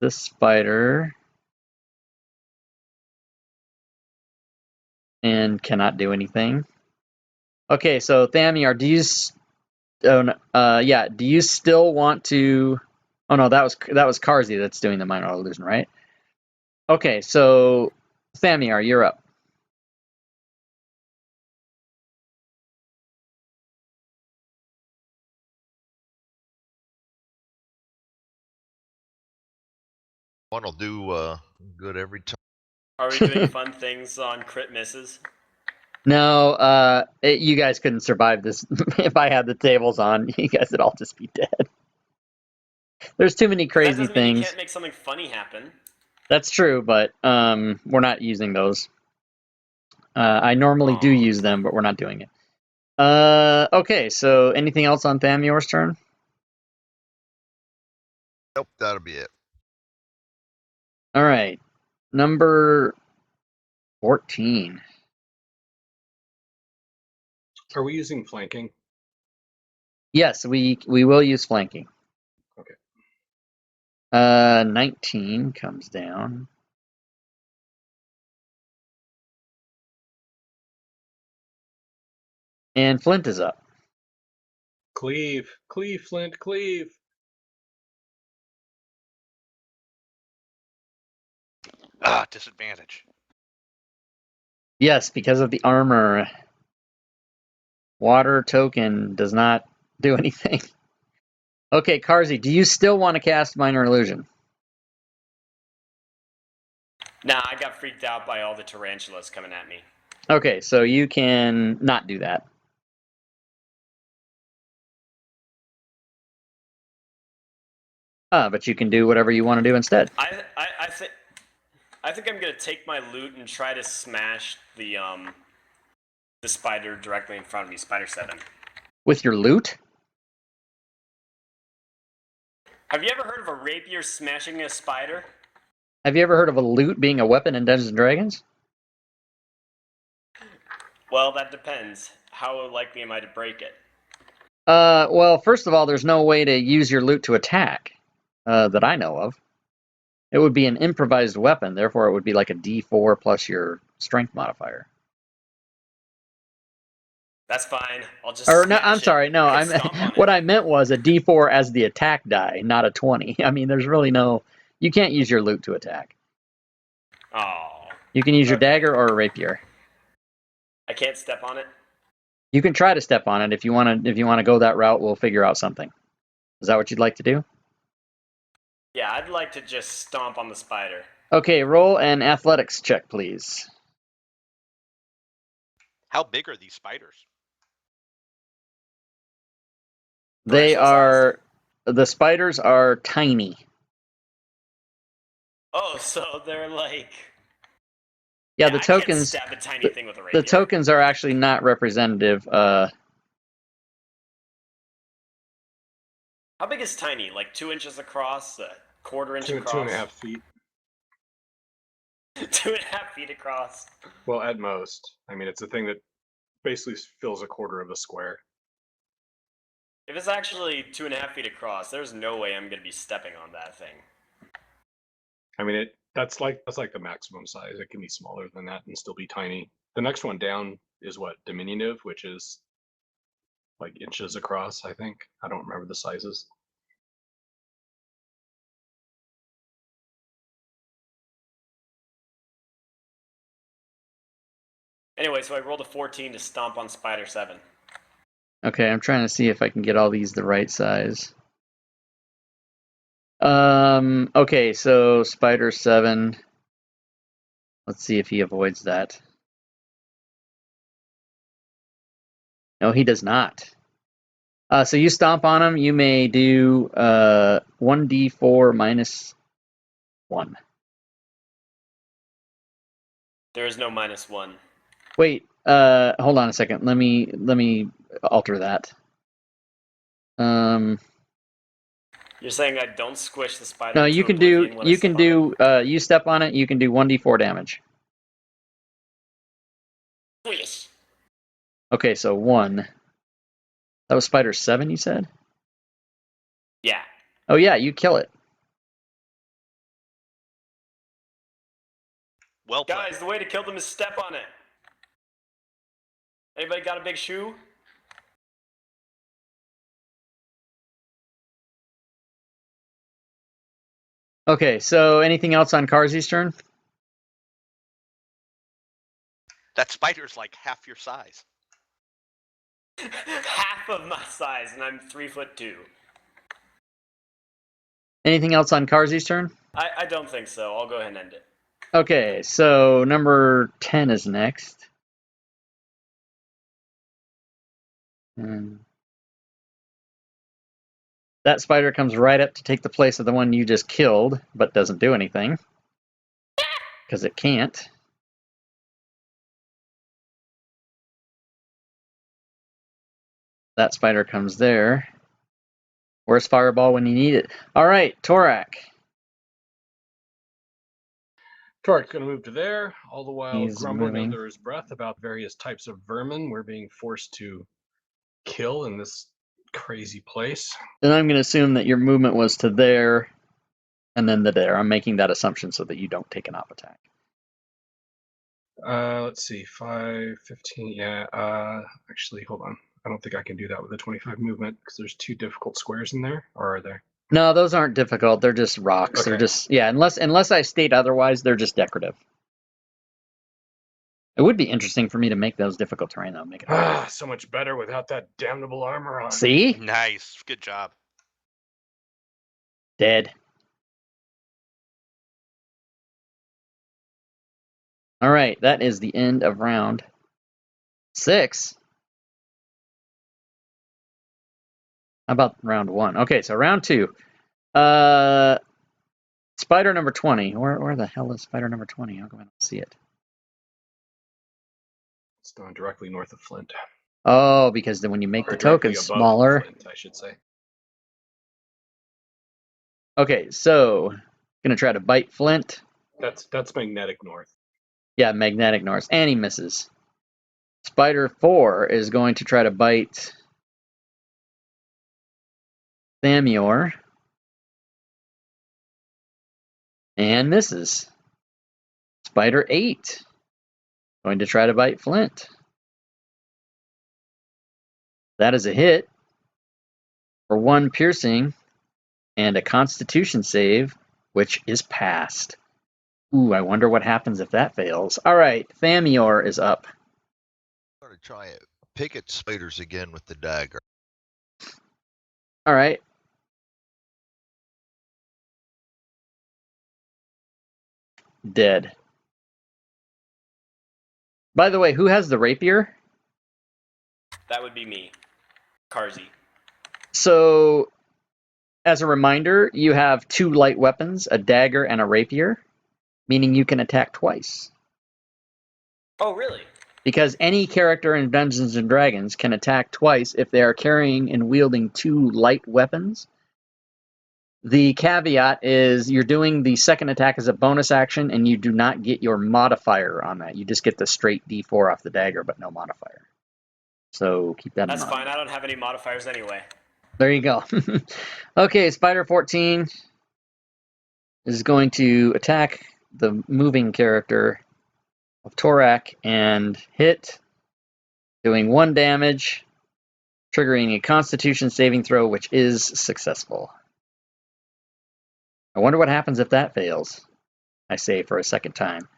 this spider and cannot do anything. Okay, so Thamiar, do you do you still want to? Oh no, that was Karzi that's doing the minor illusion, right? Okay, so Thamiar, you're up. One will do good every time. Are we doing fun things on crit misses? No, you guys couldn't survive this. If I had the tables on, you guys would all just be dead. There's too many That crazy doesn't mean you things. can't make something funny happen. That's true, but we're not using those. I normally do use them, but we're not doing it. Okay, so anything else on Thamior's turn? Nope, that'll be it. All right, number 14. Are we using flanking? Yes, we will use flanking. Okay. 19 comes down. And Flint is up. Cleave, Flint, cleave. Disadvantage. Yes, because of the armor. Water token does not do anything. Okay, Karzi, do you still want to cast Minor Illusion? Nah, I got freaked out by all the tarantulas coming at me. Okay, so you can not do that. But you can do whatever you want to do instead. I think I'm gonna take my loot and try to smash the spider directly in front of me, Spider 7. With your loot? Have you ever heard of a rapier smashing a spider? Have you ever heard of a loot being a weapon in Dungeons and Dragons? Well, that depends. How likely am I to break it? Well, first of all, there's no way to use your loot to attack that I know of. It would be an improvised weapon, therefore it would be like a D4 plus your strength modifier. That's fine. I'll just. Or no, smash I'm it sorry. No, and stomp on what it. I meant was a D4 as the attack die, not a 20. I mean, there's really no. You can't use your loot to attack. Oh. You can use your Okay. dagger or a rapier. I can't step on it. You can try to step on it if you want to. If you want to go that route, we'll figure out something. Is that what you'd like to do? Yeah, I'd like to just stomp on the spider. Okay, roll an athletics check, please. How big are these spiders? They Tarantula are. The spiders are tiny. Oh, so they're like Yeah, the I can't tokens. stab a tiny thing with a The rapier. tokens are actually not representative. How big is tiny? Like 2 inches across, a quarter inch across? 2.5 feet. 2.5 feet across. Well, at most. I mean, it's a thing that basically fills a quarter of a square. If it's actually 2.5 feet across, there's no way I'm gonna be stepping on that thing. I mean, that's like the maximum size. It can be smaller than that and still be tiny. The next one down is what, diminutive, which is like inches across, I think. I don't remember the sizes. Anyway, so I rolled a 14 to stomp on Spider 7. Okay, I'm trying to see if I can get all these the right size. Okay, so Spider 7. Let's see if he avoids that. No, he does not. So you stomp on him, you may do 1d4 minus 1. There is no -1. Wait, hold on a second. Let me alter that. You're saying I don't squish the spider? No, to you can oblivion do when I step on it? you step on it, you can do 1d4 damage. Squish. Okay, so 1. That was Spider 7, you said? Yeah. Oh yeah, you kill it. Well played. Guys, the way to kill them is step on it. Anybody got a big shoe? Okay, so anything else on Karzi's turn? That spider's like half your size. Half of my size, and I'm 3'2". Anything else on Karzi's turn? I don't think so. I'll go ahead and end it. Okay, so number 10 is next. And that spider comes right up to take the place of the one you just killed, but doesn't do anything. Because it can't. That spider comes there. Where's Fireball when you need it? All right, Torak. Torak's going to move to there, all the while He's grumbling moving. under his breath about various types of vermin we're being forced to kill in this crazy place. Then I'm going to assume that your movement was to there and then to there. I'm making that assumption so that you don't take an op attack. Let's see, 5, 15, yeah. Actually, hold on. I don't think I can do that with a 25 movement because there's 2 difficult squares in there, or are there? No, those aren't difficult. They're just rocks. Okay. They're just, yeah, unless I state otherwise, they're just decorative. It would be interesting for me to make those difficult terrain, though. Make it hard. So much better without that damnable armor on. See? Nice. Good job. Dead. All right, that is the end of round 6. How about round 1? Okay, so round 2. Spider number 20. Where the hell is spider number 20? How come I don't see it? It's down directly north of Flint. Oh, because then when you make Or the directly tokens above smaller. Flint, I should say. Okay, so gonna try to bite Flint. That's magnetic north. Yeah, magnetic north, and he misses. Spider 4 is going to try to bite Thamior. And misses. Spider 8. Going to try to bite Flint. That is a hit for 1 piercing and a constitution save, which is passed. Ooh, I wonder what happens if that fails. All right, Thamior is up. I'm gonna try it. Pick at spiders again with the dagger. All right. Dead. By the way, who has the rapier? That would be me. Karzi. So, as a reminder, you have 2 light weapons, a dagger and a rapier, meaning you can attack twice. Oh, really? Because any character in Dungeons and Dragons can attack twice if they are carrying and wielding 2 light weapons. The caveat is you're doing the second attack as a bonus action, and you do not get your modifier on that. You just get the straight D4 off the dagger, but no modifier. So keep that in That's mind. fine. I don't have any modifiers anyway. There you go. Okay, Spider 14 is going to attack the moving character of Torak and hit, doing 1 damage, triggering a Constitution saving throw, which is successful. I wonder what happens if that fails, I say for a second time.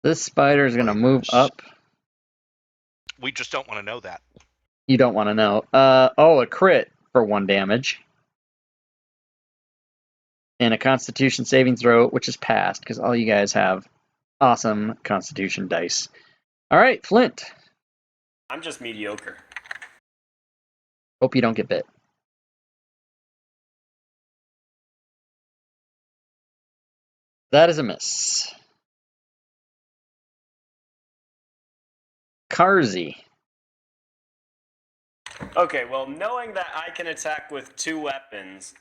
This spider is going to move up. We just don't want to know that. You don't want to know. Oh, a crit for 1 damage. And a Constitution saving throw, which is passed, because all you guys have awesome Constitution dice. All right, Flint. I'm just mediocre. Hope you don't get bit. That is a miss. Karzi. Okay, well, knowing that I can attack with 2 weapons,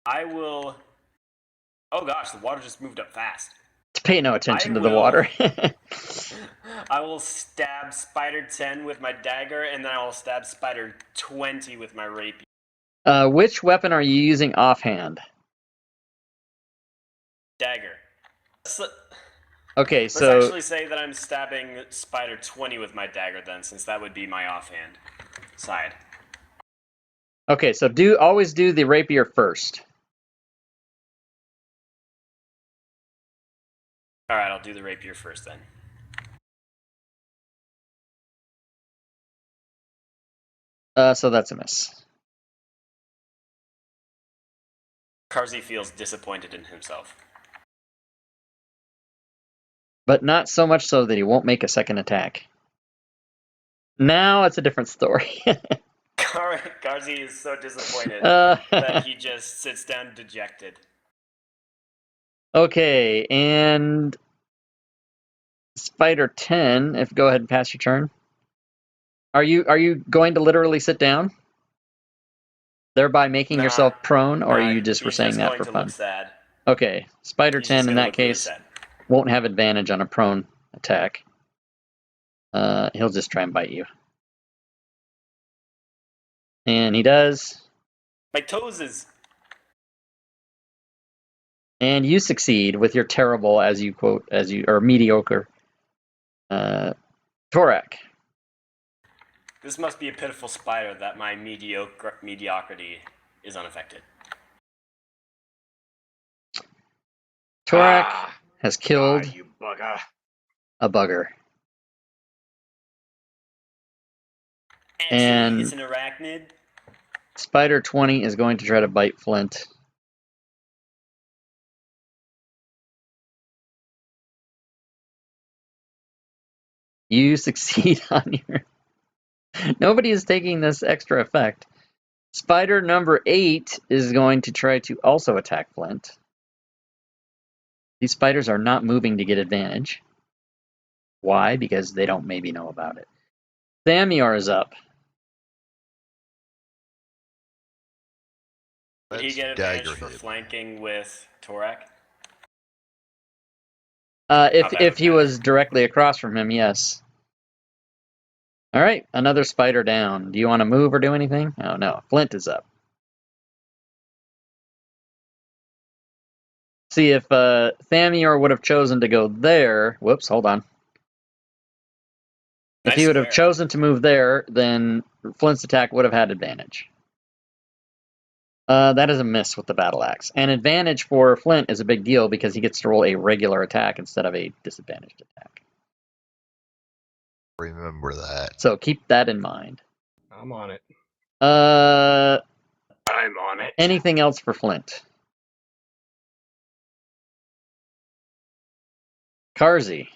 I will... Oh gosh, the water just moved up fast. Pay no attention I to the will- water. I will stab Spider 10 with my dagger, and then I will stab Spider 20 with my rapier. Which weapon are you using offhand? Dagger. Okay, Let's so actually say that I'm stabbing Spider 20 with my dagger then, since that would be my offhand side. okay, so always do the rapier first. Alright, I'll do the rapier first then. So that's a miss. Karzi feels disappointed in himself. But not so much so that he won't make a second attack. Now it's a different story. Karzi is so disappointed that he just sits down dejected. Okay, and Spider 10, go ahead and pass your turn. Are you going to literally sit down? Thereby making yourself prone, or are you just were saying that for fun? Look sad. Okay, Spider He's 10 just in gonna that look really case sad. won't have advantage on a prone attack. He'll just try and bite you. And he does. My toes is... And you succeed with your terrible, or mediocre, Torak. This must be a pitiful spider that my mediocrity is unaffected. Torak has killed you bugger. a bugger. Actually, And- it's an arachnid. Spider 20 is going to try to bite Flint. You succeed on your... Nobody is taking this extra effect. Spider number 8 is going to try to also attack Flint. These spiders are not moving to get advantage. Why? Because they don't maybe know about it. Thamior is up. Did he That's get advantage dagger for hit. flanking with Torak? If he was directly across from him, yes. All right, another spider down. Do you want to move or do anything? Oh, no. Flint is up. See, if Thamior would have chosen to go there... Whoops, hold on. If he would have chosen to move there, then Flint's attack would have had advantage. That is a miss with the battle axe. And advantage for Flint is a big deal because he gets to roll a regular attack instead of a disadvantaged attack. Remember that. So keep that in mind. I'm on it. I'm on it. Anything else for Flint? Karzi.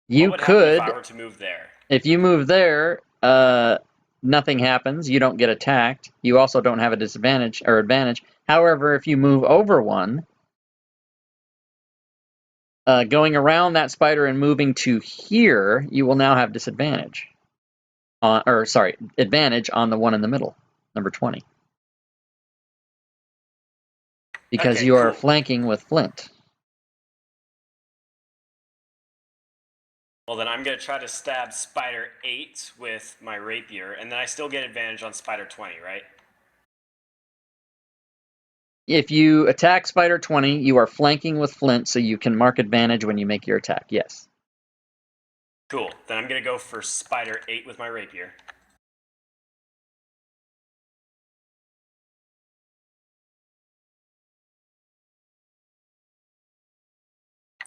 You What would happen could, if I were to move there? if you move there, nothing happens. You don't get attacked. You also don't have a disadvantage or advantage. However, if you move over one, Going around that spider and moving to here, you will now have disadvantage. Advantage on the one in the middle, number 20. Because Okay, you are cool. flanking with Flint. Well, then I'm going to try to stab Spider 8 with my rapier, and then I still get advantage on Spider 20, right? If you attack Spider 20, you are flanking with Flint, so you can mark advantage when you make your attack, yes. Cool. Then I'm going to go for Spider 8 with my rapier.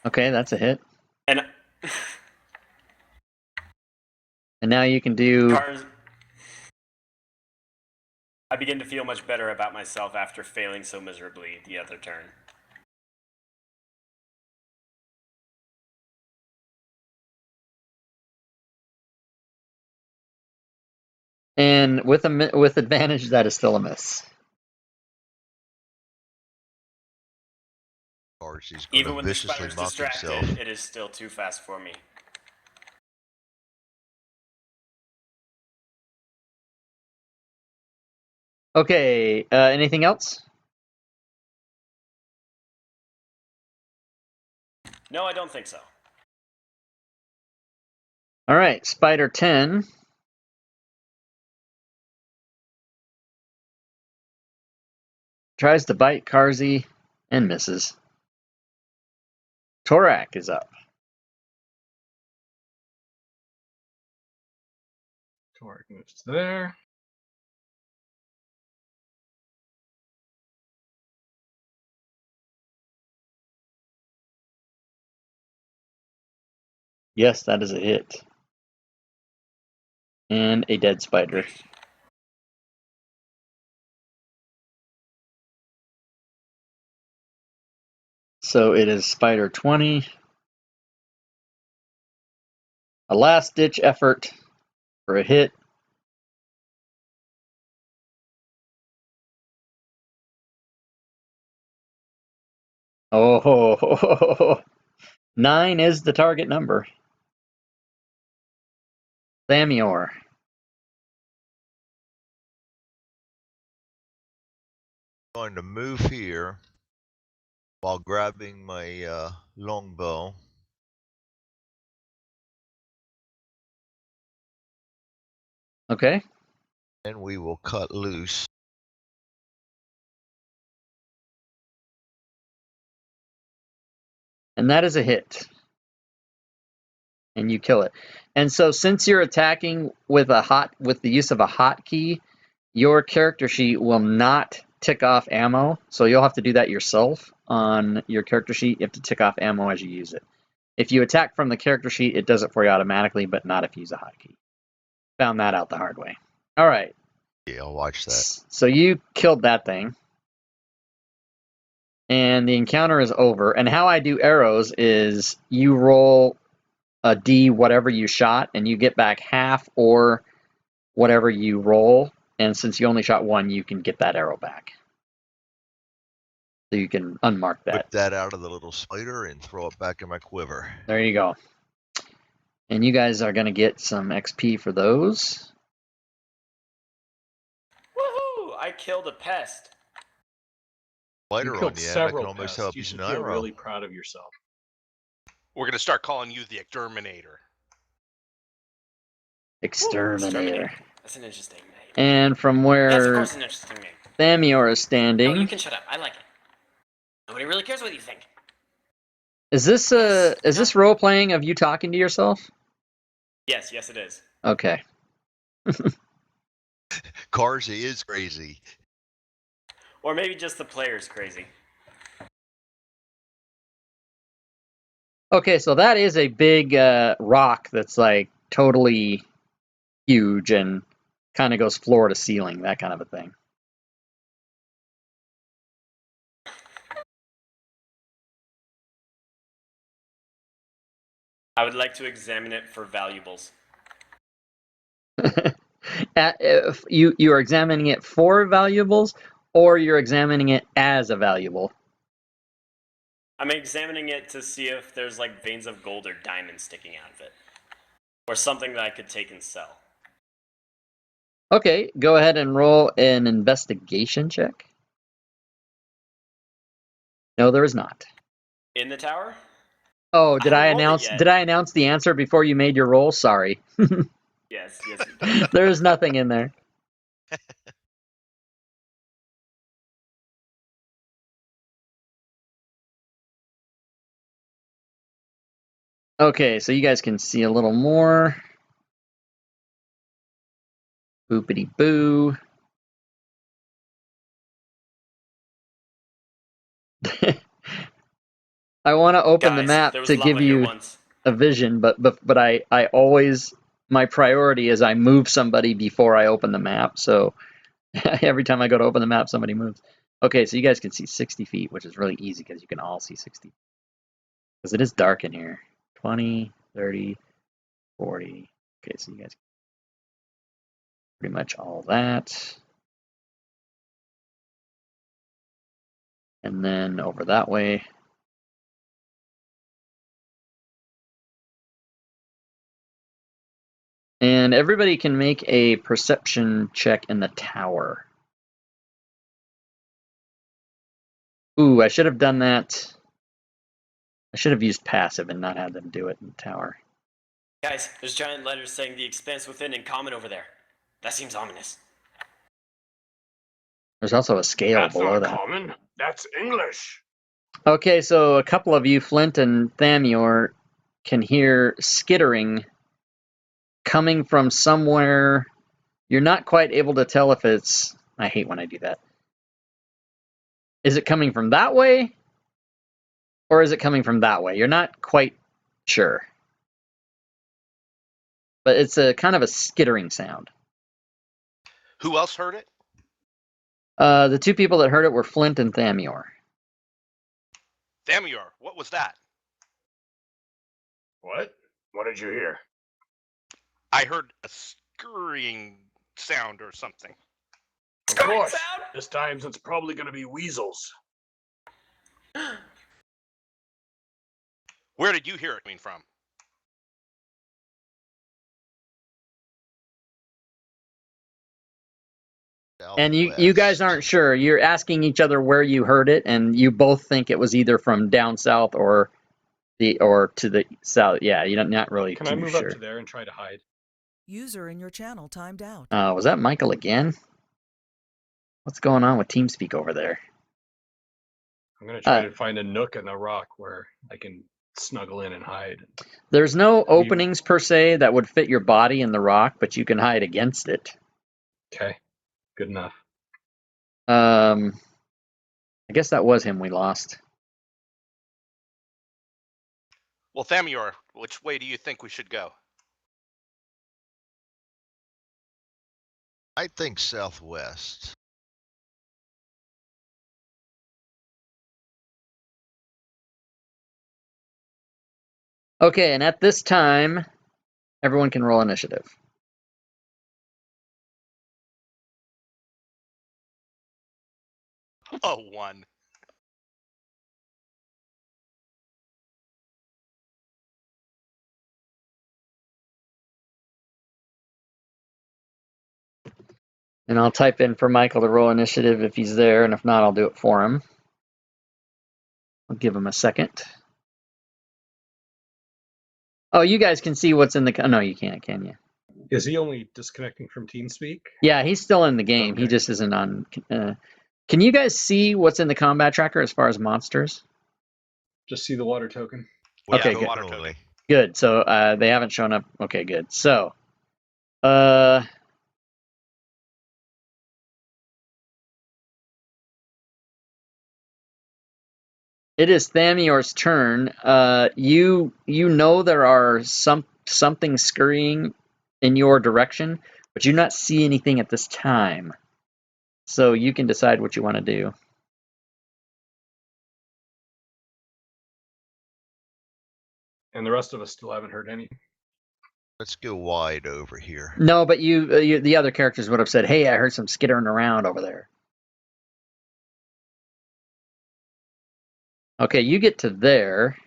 Okay, that's a hit. And And now you can do... I begin to feel much better about myself after failing so miserably the other turn. And with advantage, that is still a miss. He's going Even to when the viciously spider's mock distracted, himself. it is still too fast for me. Okay, anything else? No, I don't think so. All right, Spider 10. Tries to bite Karzi and misses. Torak is up. Torque moves to there. Yes, that is a hit. And a dead spider. So it is Spider 20. A last-ditch effort for a hit. Oh, 9 is the target number. Thamior. Going to move here while grabbing my longbow. Okay. And we will cut loose. And that is a hit. And you kill it. And so since you're attacking with the use of a hotkey, your character sheet will not tick off ammo. So you'll have to do that yourself on your character sheet. You have to tick off ammo as you use it. If you attack from the character sheet, it does it for you automatically, but not if you use a hotkey. Found that out the hard way. All right. Yeah, I'll watch that. So you killed that thing. And the encounter is over. And how I do arrows is you roll a D whatever you shot, and you get back half or whatever you roll. And since you only shot one, you can get that arrow back. So you can unmark that. Whip that out of the little spider and throw it back in my quiver. There you go. And you guys are going to get some XP for those. Woohoo! I killed a pest. Spider You on killed the end, I several can almost pests. help You use should an feel arrow. really proud of yourself. We're gonna start calling you the Exterminator. Exterminator. That's an interesting name. And from That's of where course an interesting name. Thamior is No, standing. you can shut up. I like it. Nobody really cares what you think. Is this this role playing of you talking to yourself? Yes, it is. Okay. Carzy is crazy. Or maybe just the player's crazy. Okay, so that is a big rock that's like totally huge and kind of goes floor to ceiling, that kind of a thing. I would like to examine it for valuables. If you are examining it for valuables, or you're examining it as a valuable. I'm examining it to see if there's like veins of gold or diamonds sticking out of it, or something that I could take and sell. Okay, go ahead and roll an investigation check. No, there is not. In the tower? Oh, I haven't rolled it yet. Did I announce the answer before you made your roll? Sorry. Yes, you did. There is nothing in there. Okay, so you guys can see a little more. Boopity boo. I want to open the Guys, map there was to lava give here you once. a vision, but I always, my priority is I move somebody before I open the map. So every time I go to open the map, somebody moves. Okay, so you guys can see 60 feet, which is really easy because you can all see 60. Because it is dark in here. 20, 30, 40. Okay, so you guys pretty much all that. And then over that way. And everybody can make a perception check in the tower. Ooh, I should have done that. I should have used passive and not had them do it in the tower. Guys, there's giant letters saying the expanse within in common over there. That seems ominous. There's also a scale That's below not that. common. That's English. Okay, so a couple of you, Flint and Thamior, can hear skittering coming from somewhere. You're not quite able to tell if it's... I hate when I do that. Is it coming from that way? Or is it coming from that way? You're not quite sure. But it's a kind of a skittering sound. Who else heard it? The two people that heard it were Flint and Thamior. Thamior, what was that? What? What did you hear? I heard a scurrying sound or something. Of Scurrying course. sound? This time it's probably going to be weasels. Where did you hear it coming from? And you guys aren't sure. You're asking each other where you heard it, and you both think it was either from down south or to the south. Yeah, you're not really Can too I move sure. up to there and try to hide? User in your channel timed out. Was that Michael again? What's going on with TeamSpeak over there? I'm gonna try to find a nook in the rock where I can snuggle in and hide. There's no openings per se that would fit your body in the rock, but you can hide against it. Okay, good enough. I guess that was him we lost. Well, Thamior, which way do you think we should go? I think southwest. Okay, and at this time, everyone can roll initiative. Oh, 1. And I'll type in for Michael to roll initiative if he's there, and if not, I'll do it for him. I'll give him a second. Oh, you guys can see what's in the... No, you can't, can you? Is he only disconnecting from TeamSpeak? Yeah, he's still in the game. Okay. He just isn't on... can you guys see what's in the combat tracker as far as monsters? Just see the water token. We Okay, have a good. water token. Good. So they haven't shown up. Okay, good. So, it is Thamior's turn. You know there are something scurrying in your direction, but you do not see anything at this time. So you can decide what you want to do. And the rest of us still haven't heard any. Let's go wide over here. No, but you the other characters would have said, "Hey, I heard some skittering around over there." Okay, you get to there.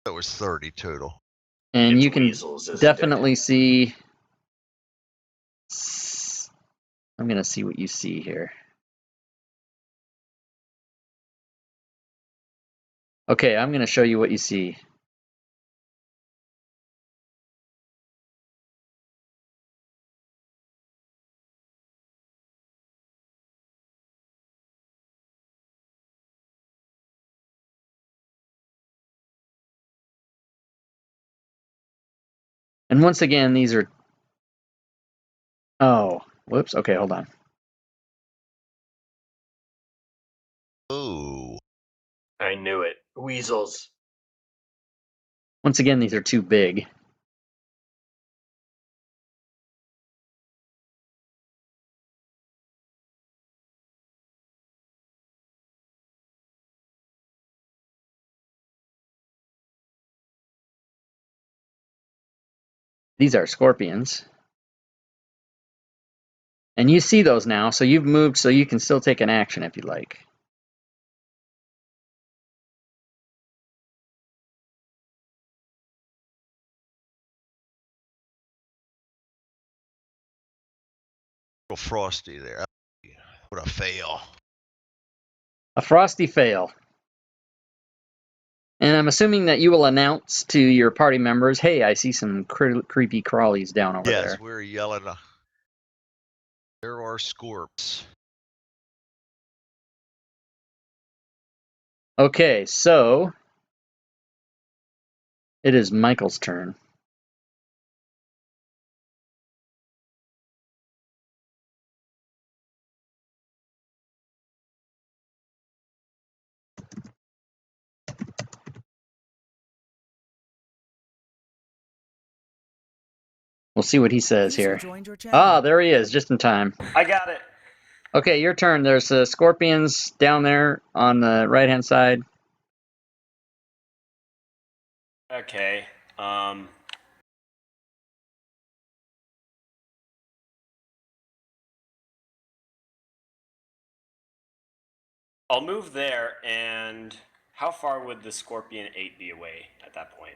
That was 30 total. And It's you can weasels, isn't definitely see. I'm going to see what you see here. Okay, I'm going to show you what you see. And once again, these are. Oh, whoops. Okay, hold on. Ooh. I knew it. Weasels. Once again, these are too big. These are scorpions. And you see those now, so you've moved so you can still take an action if you like. Little frosty there. What a fail. A frosty fail. And I'm assuming that you will announce to your party members, hey, I see some creepy crawlies down over Yes, there. we're yelling. There are scorps. Okay, so it is Michael's turn. We'll see what he says User here. joined your channel. Ah, there he is, just in time. I got it. Okay, your turn. There's scorpions down there on the right-hand side. Okay. I'll move there, and how far would the Scorpion 8 be away at that point?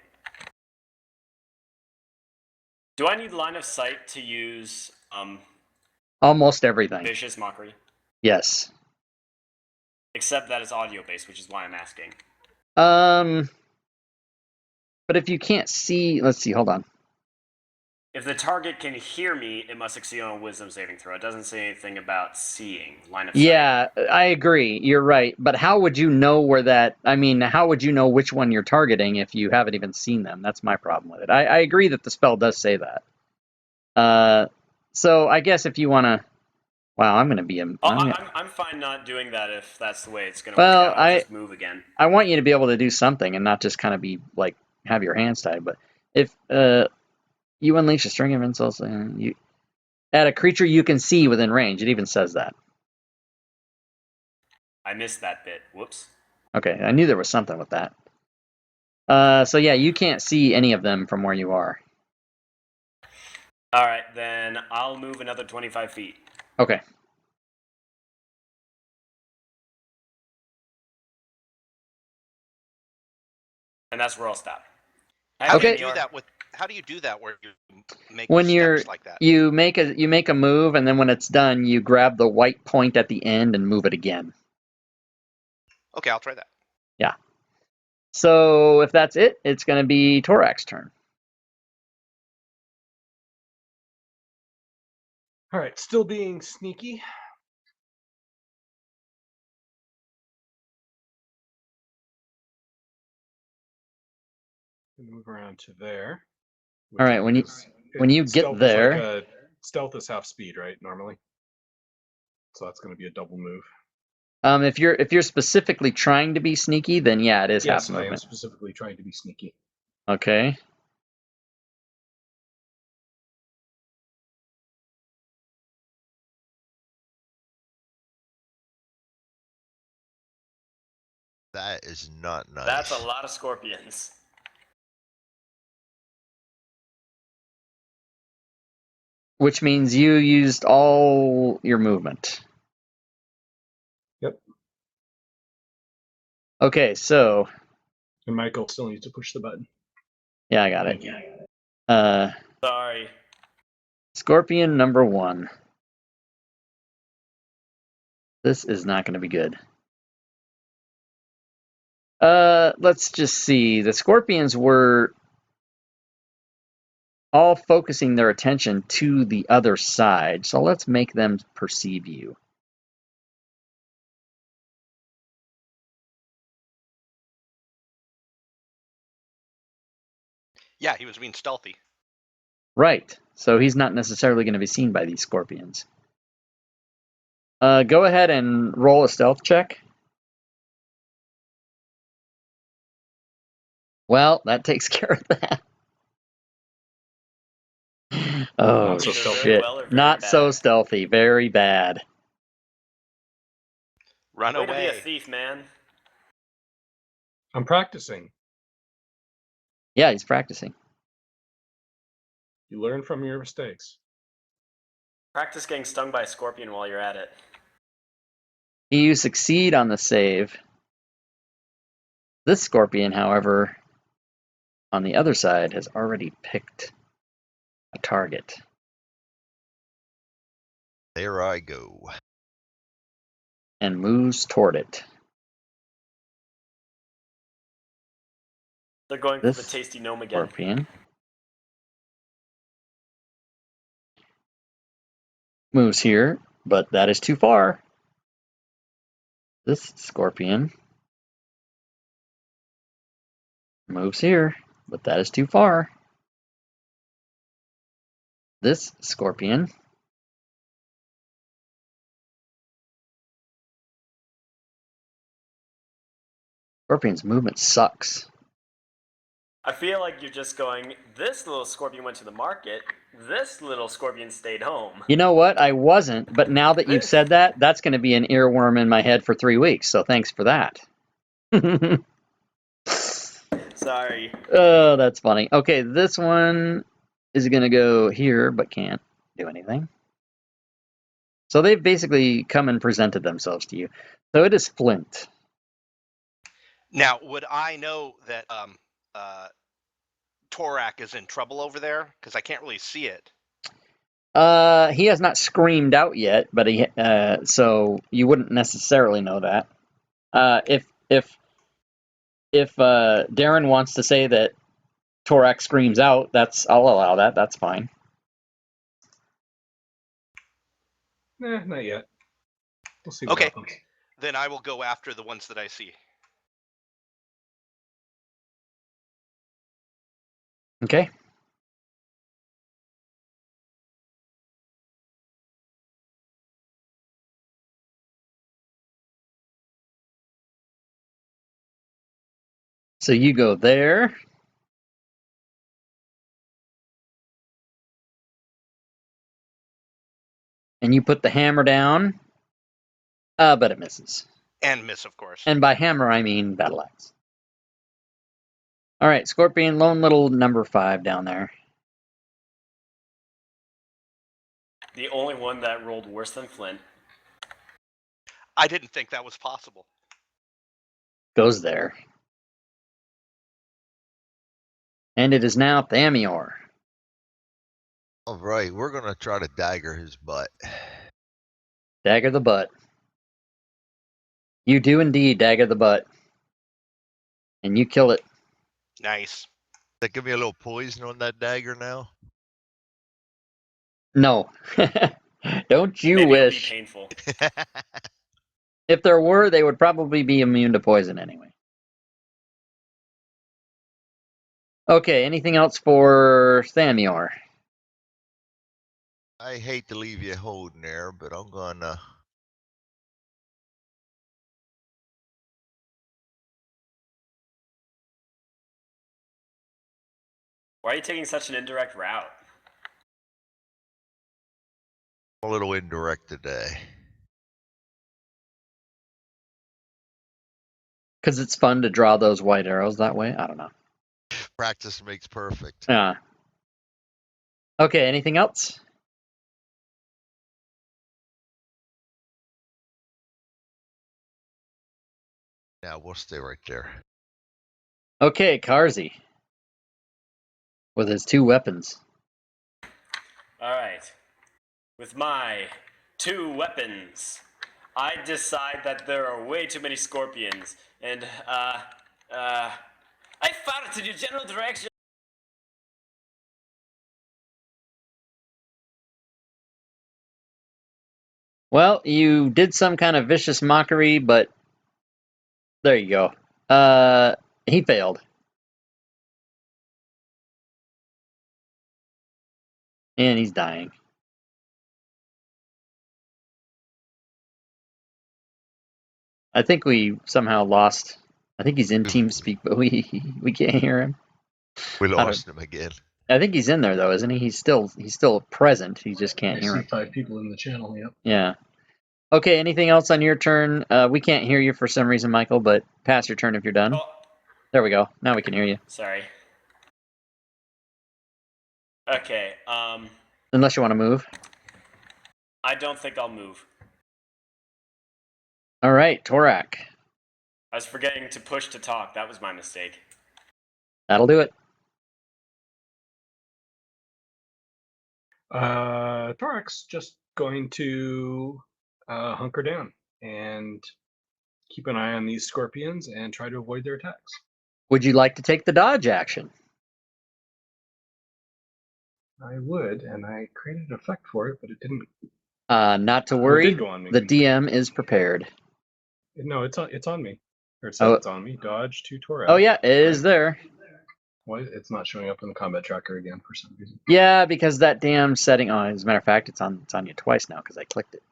Do I need line of sight to use Almost everything. Vicious Mockery? Yes. Except that it's audio-based, which is why I'm asking. But if you can't see, let's see, hold on. If the target can hear me, it must succeed on a wisdom saving throw. It doesn't say anything about seeing, line of sight. Yeah, I agree. You're right. But how would you know where that, I mean, how would you know which one you're targeting if you haven't even seen them? That's my problem with it. I agree that the spell does say that. So I guess if you want to, wow, I'm going to be a, I'm fine not doing that if that's the way it's going to Well, work out. I'll just move again. I want you to be able to do something and not just kind of be like, have your hands tied. But if you unleash a string of insults, you at a creature you can see within range, it even says that. I missed that bit. Whoops. Okay, I knew there was something with that. So yeah, you can't see any of them from where you are. All right, then I'll move another 25 feet. Okay. And that's where I'll stop. How do you Okay. do that with? How do you do that where you make When steps like that? you make a move, and then when it's done, you grab the white point at the end and move it again. Okay, I'll try that. Yeah. So if that's it, it's going to be Torak's turn. All right, still being sneaky. Move around to there. All right, when you get stealth there, is like stealth is half speed, right? Normally, so that's going to be a double move. if you're specifically trying to be sneaky, then yeah, it is half Yes, I am movement. specifically trying to be sneaky. Okay. That is not nice. That's a lot of scorpions. Which means you used all your movement. Okay, so And Michael still needs to push the button. yeah, I got it. Sorry. Scorpion number 1. This is not going to be good. Let's just see. The scorpions were all focusing their attention to the other side, so let's make them perceive you. Yeah, he was being stealthy. Right, so he's not necessarily going to be seen by these scorpions. Go ahead and roll a stealth check. Well, that takes care of that. Oh, Not so stealthy. Very shit. well or very Not so bad? stealthy. Very bad. Run Way to be a away. thief, man. I'm practicing. Yeah, he's practicing. You learn from your mistakes. Practice getting stung by a scorpion while you're at it. You succeed on the save. This scorpion, however, on the other side, has already picked a target. There I go. And moves toward it. They're going for the This tasty gnome again. scorpion moves here, but that is too far. This scorpion moves here, but that is too far. This scorpion Scorpion's movement sucks. I feel like you're just going, this little scorpion went to the market, this little scorpion stayed home. You know what? I wasn't, but now that you've said that, that's going to be an earworm in my head for 3 weeks, so thanks for that. Sorry. Oh, that's funny. Okay, this one is going to go here, but can't do anything. So they've basically come and presented themselves to you. So it is Flint. Now, would I know that Torak is in trouble over there? Because I can't really see it. He has not screamed out yet, but so you wouldn't necessarily know that. If Darren wants to say that Torak screams out, I'll allow that. That's fine. Not yet. We'll see what Okay, happens. then I will go after the ones that I see. Okay. So you go there. And you put the hammer down. But it misses. And miss, of course. And by hammer, I mean battle axe. All right, Scorpion, lone little number 5 down there. The only one that rolled worse than Flint. I didn't think that was possible. Goes there. And it is now Thamior. All right, we're gonna try to dagger his butt. Dagger the butt. You do indeed dagger the butt. And you kill it. Nice. Does that give me a little poison on that dagger now? No. Don't you Maybe wish. it'll be painful. If there were, they would probably be immune to poison anyway. Okay, anything else for Thamior? I hate to leave you holding there, but I'm gonna. Why are you taking such an indirect route? A little indirect today. Because it's fun to draw those white arrows that way? I don't know. Practice makes perfect. Yeah. Okay, anything else? Yeah, we'll stay right there. Okay, Karzi. With his 2 weapons. All right. With my 2 weapons, I decide that there are way too many scorpions, and I fire it in your general direction. Well, you did some kind of vicious mockery, but there you go. He failed. And he's dying. I think we somehow lost. I think he's in TeamSpeak, but we can't hear him. We lost him again. I think he's in there though, isn't he? He's still present. He just can't I hear see him. 5 people in the channel. Yep. Yeah. Okay. Anything else on your turn? We can't hear you for some reason, Michael. But pass your turn if you're done. Oh, There we go. Now we can hear you. sorry. Okay. Unless you want to move. I don't think I'll move. All right, Torak. I was forgetting to push to talk. That was my mistake. That'll do it. Torak's just going to hunker down and keep an eye on these scorpions and try to avoid their attacks. Would you like to take the dodge action? I would, and I created an effect for it, but it didn't. Not to It worry. did go on me. The DM is prepared. No, it's on me. Or it says Oh. it's on me. Dodge to Torak. Oh yeah, it is there. Why it's not showing up in the combat tracker again for some reason? Yeah, because that damn setting. Oh, as a matter of fact, it's on you twice now because I clicked it.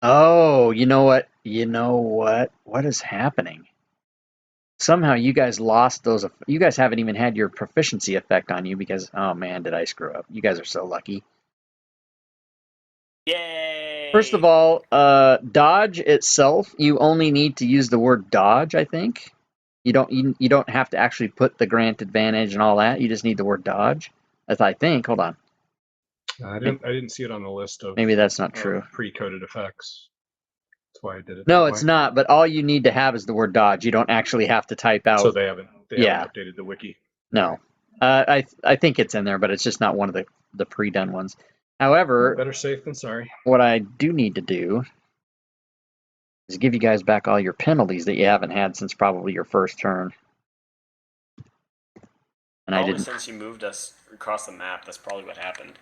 Oh, you know what? What is happening? Somehow you guys lost those. You guys haven't even had your proficiency effect on you because, oh man, did I screw up? You guys are so lucky. Yay! First of all, dodge itself, you only need to use the word dodge, I think. You don't have to actually put the grant advantage and all that. You just need the word dodge. As I think. Hold on. I didn't see it on the list of Maybe that's not true. Pre-coded effects. That's why I did it. No, that it's way. not. But all you need to have is the word dodge. You don't actually have to type out. So they haven't updated the wiki. No. I think it's in there, but it's just not one of the pre-done ones. However, Better safe than sorry. what I do need to do is give you guys back all your penalties that you haven't had since probably your first turn. And Probably I didn't. Since you moved us across the map, that's probably what happened.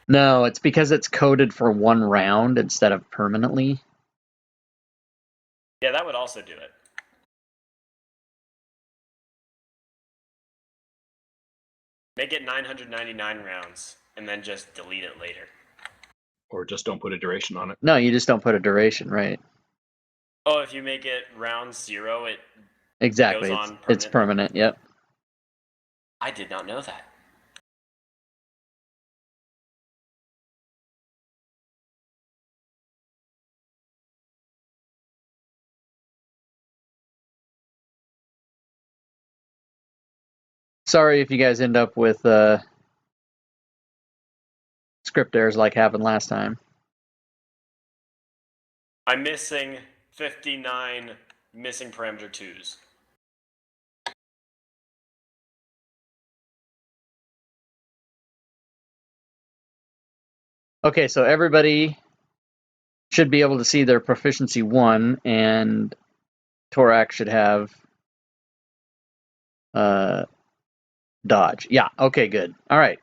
No, it's because it's coded for 1 round instead of permanently. Yeah, that would also do it. Make it 999 rounds, and then just delete it later. Or just don't put a duration on it. No, you just don't put a duration, right? Oh, if you make it round 0, it Exactly. goes on It's permanent, yep. I did not know that. Sorry if you guys end up with script errors like happened last time. I'm missing 59 missing parameter 2s. Okay, so everybody should be able to see their proficiency 1, and Torak should have dodge. Yeah, okay, good. All right.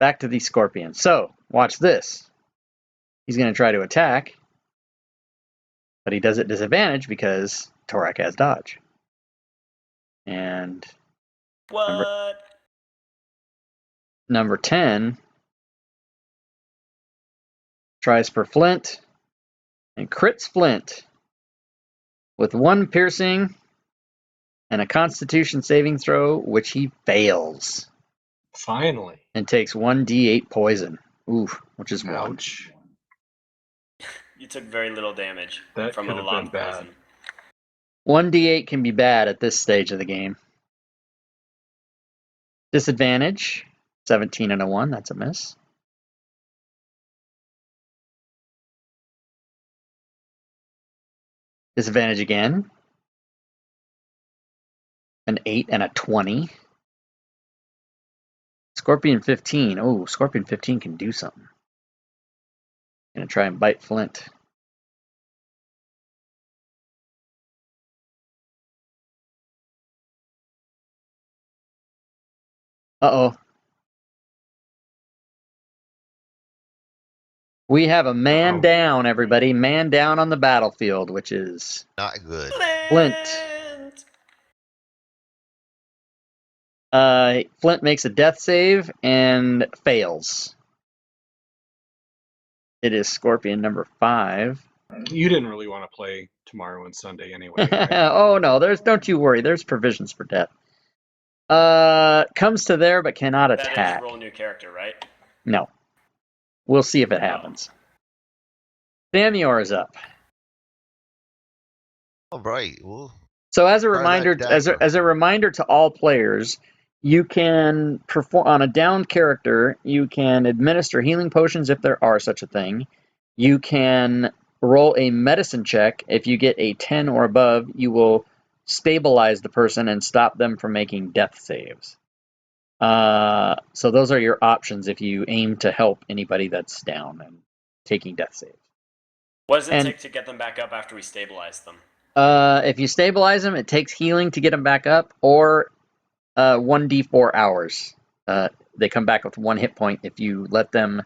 Back to these scorpions. So, watch this. He's going to try to attack, but he does it disadvantage because Torak has dodge. And What? number 10 tries for Flint and crits Flint with 1 piercing and a Constitution saving throw, which he fails. Finally. And takes 1d8 poison. Oof, which is 1. Ouch. You took very little damage That from could a have lot been of bad. poison. 1d8 can be bad at this stage of the game. Disadvantage, 17 and a 1. That's a miss. Disadvantage again. An 8 and a 20. Scorpion 15. Oh, Scorpion 15 can do something. Gonna try and bite Flint. Uh-oh. We have a man down, everybody. Man down on the battlefield, which is Not good. Flint. Flint makes a death save and fails. It is Scorpion number 5. You didn't really want to play tomorrow and Sunday anyway, right? Oh no, don't you worry. There's provisions for death. Comes to there but cannot That is attack. roll a new character, right? No. We'll see if it happens. Thamior is up. All right. Well, So as a Try that reminder, dagger. as a reminder to all players, you can perform on a downed character. You can administer healing potions if there are such a thing. You can roll a medicine check. If you get a 10 or above, you will stabilize the person and stop them from making death saves. So those are your options if you aim to help anybody that's down and taking death saves. What does it And- take to get them back up after we stabilize them? If you stabilize them, it takes healing to get them back up, or 1d4 hours. They come back with 1 hit point if you let them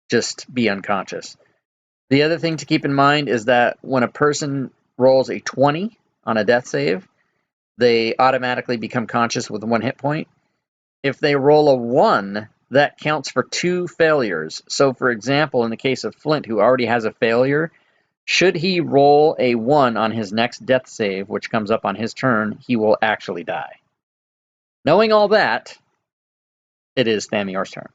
just be unconscious. The other thing to keep in mind is that when a person rolls a 20 on a death save, they automatically become conscious with 1 hit point. If they roll a 1, that counts for 2 failures. So, for example, in the case of Flint, who already has a failure, should he roll a 1 on his next death save, which comes up on his turn, he will actually die. Knowing all that, it is Thamior's turn.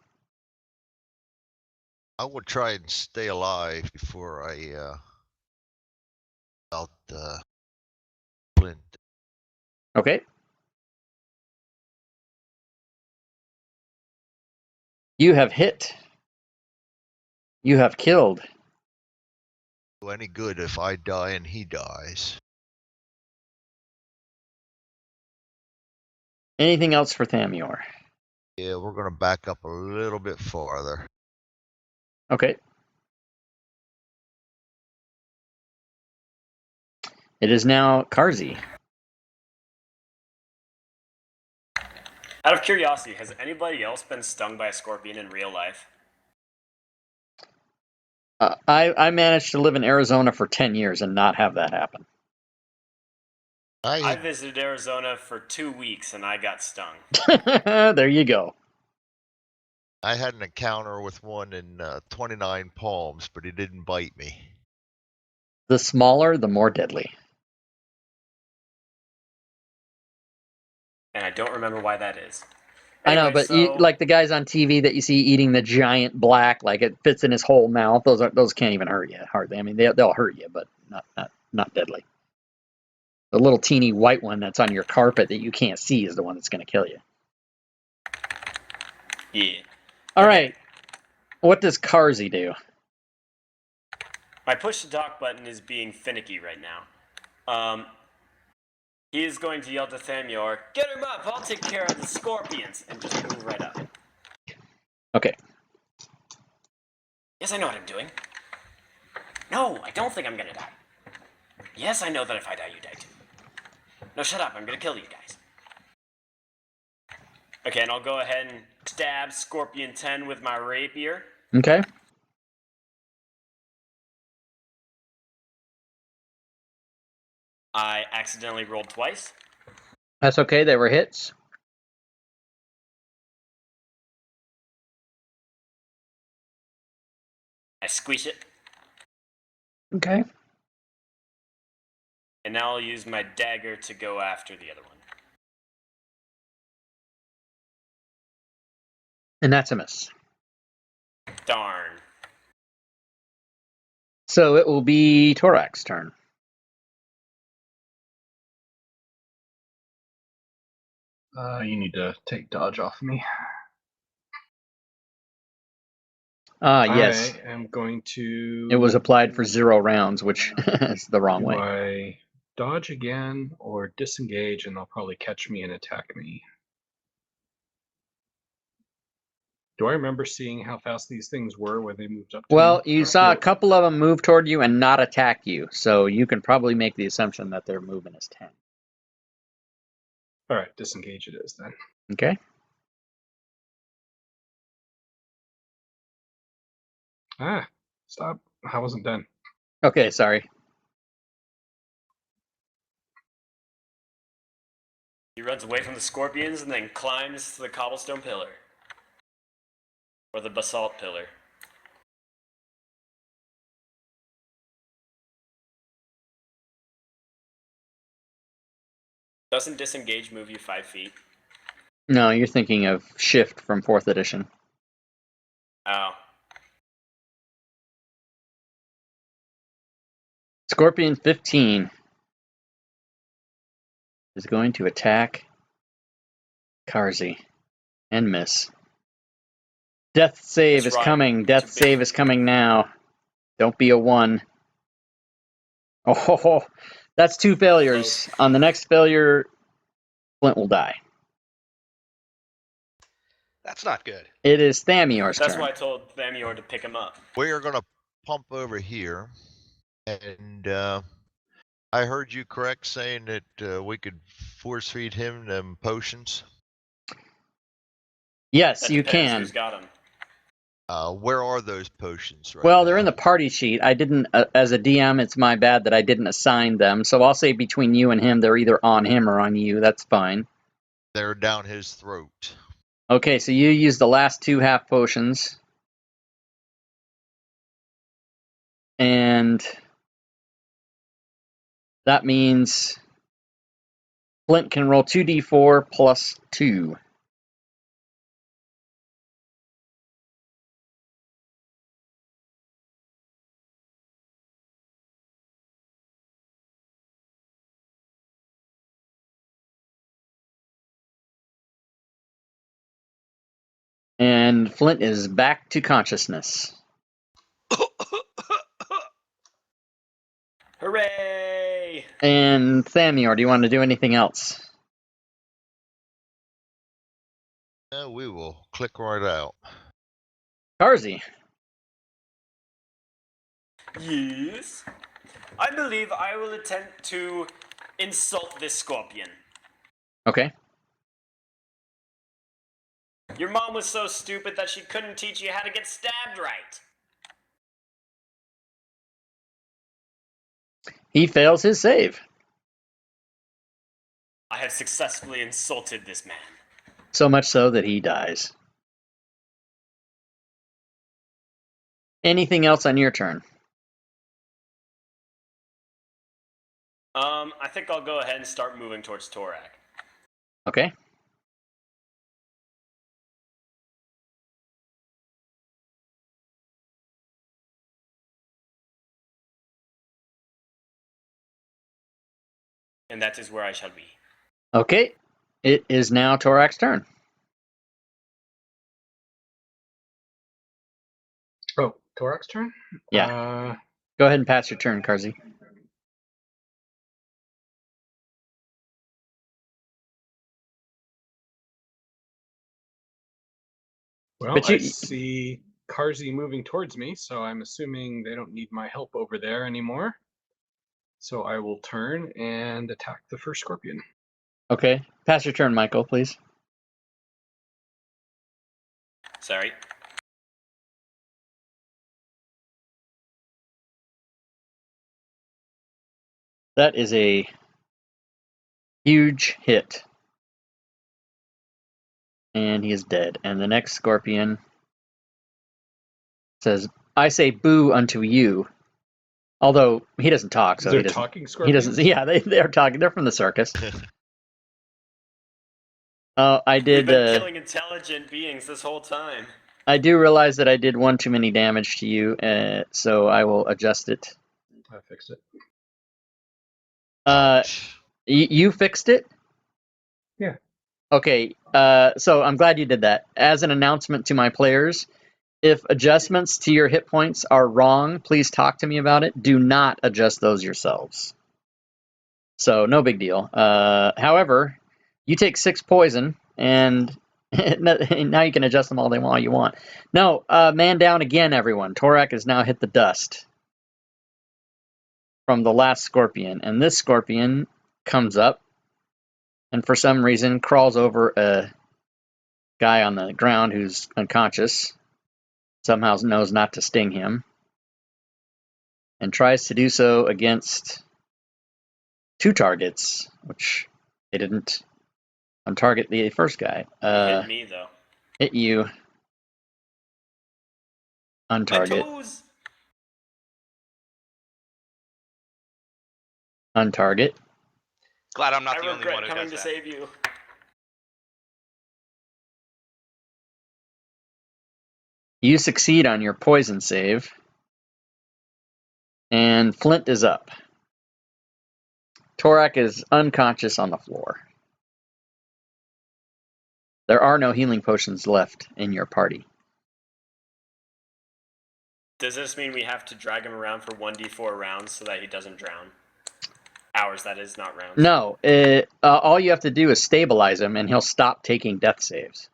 I would try and stay alive before I out Flint. Okay. You have hit. You have killed. Do any good if I die and he dies? Anything else for Thamior? Yeah, we're gonna back up a little bit farther. Okay. It is now Karzi. Out of curiosity, has anybody else been stung by a scorpion in real life? I managed to live in Arizona for 10 years and not have that happen. I visited Arizona for 2 weeks and I got stung. There you go. I had an encounter with one in 29 Palms, but he didn't bite me. The smaller, the more deadly. And I don't remember why that is. I know, Anyway, but so, like the guys on TV that you see eating the giant black, like it fits in his whole mouth. Those can't even hurt you hardly. I mean, they'll hurt you, but not deadly. The little teeny white one that's on your carpet that you can't see is the one that's going to kill you. yeah. All right. What does Karzi do? My push to talk button is being finicky right now. He is going to yell to Thamior, "Get him up! I'll take care of the scorpions!" And just move right up. Okay. Yes, I know what I'm doing. No, I don't think I'm gonna die. Yes, I know that if I die, you die too. No, shut up, I'm gonna kill you guys. Okay, and I'll go ahead and stab Scorpion 10 with my rapier. Okay. I accidentally rolled twice. That's okay. They were hits. I squeeze it. Okay. And now I'll use my dagger to go after the other one. And that's a miss. Darn. So it will be Torak's turn. You need to take dodge off of me. Yes. I am going to. It was applied for 0 rounds, which is the wrong Do way. I dodge again or disengage, and they'll probably catch me and attack me? Do I remember seeing how fast these things were when they moved up to Well, me? you saw a couple of them move toward you and not attack you, so you can probably make the assumption that they're moving as 10. All right, disengage it is then. Okay? Ah, stop. I wasn't done. Okay, sorry. He runs away from the scorpions and then climbs the cobblestone pillar. Or the basalt pillar. Doesn't disengage move you 5 feet? No, you're thinking of Shift from 4th edition. Oh. Scorpion 15 is going to attack Karzi and miss. Death save That's is right. coming. Death save is coming now. Don't be a 1. Oh, that's 2 failures. On the next failure, Flint will die. That's not good. It is Thamior's That's turn. why I told Thamior to pick him up. We are gonna pump over here, and I heard you correct saying that we could force feed him them potions. Yes, That you depends can. who's got him. Where are those potions right Well, now? they're in the party sheet. I didn't, as a DM, it's my bad that I didn't assign them. So I'll say between you and him, they're either on him or on you. That's fine. They're down his throat. Okay, so you use the last 2 half potions. And that means Flint can roll 2d4 plus 2. And Flint is back to consciousness. Hooray! And Thamior, do you want to do anything else? We will click right out. Karzi. Yes. I believe I will attempt to insult this scorpion. Okay. Your mom was so stupid that she couldn't teach you how to get stabbed right. He fails his save. I have successfully insulted this man. So much so that he dies. Anything else on your turn? I think I'll go ahead and start moving towards Torak. Okay. And that is where I shall be. Okay. It is now Torak's turn. Oh, Torak's turn? Yeah. Go ahead and pass your turn, Karzi. Well, But I see Karzi moving towards me, so I'm assuming they don't need my help over there anymore. So I will turn and attack the first scorpion. Okay. Pass your turn, Michael, please. Sorry. That is a huge hit. And he is dead. And the next scorpion says, I say boo unto you. Although he doesn't talk, so They're he doesn't. talking scorpions? Yeah, they're talking. They're from the circus. Oh, I We've did. been killing intelligent beings this whole time. I do realize that I did 1 too many damage to you, so I will adjust it. I fixed it. You fixed it? Yeah. Okay, so I'm glad you did that. As an announcement to my players, if adjustments to your hit points are wrong, please talk to me about it. Do not adjust those yourselves. So no big deal. However, you take 6 poison, and now you can adjust them all they want you want. No, man down again, everyone. Torak has now hit the dust from the last scorpion, and this scorpion comes up and for some reason crawls over a guy on the ground who's unconscious, somehow knows not to sting him, and tries to do so against 2 targets, which they didn't target the first guy. Hit me though. Hit you. My Untarget. toes. Untarget. Glad I'm not I the only regret one who coming does to that. save you. You succeed on your poison save. And Flint is up. Torak is unconscious on the floor. There are no healing potions left in your party. Does this mean we have to drag him around for 1d4 rounds so that he doesn't drown? Hours, that is, not rounds. No, all you have to do is stabilize him, and he'll stop taking death saves.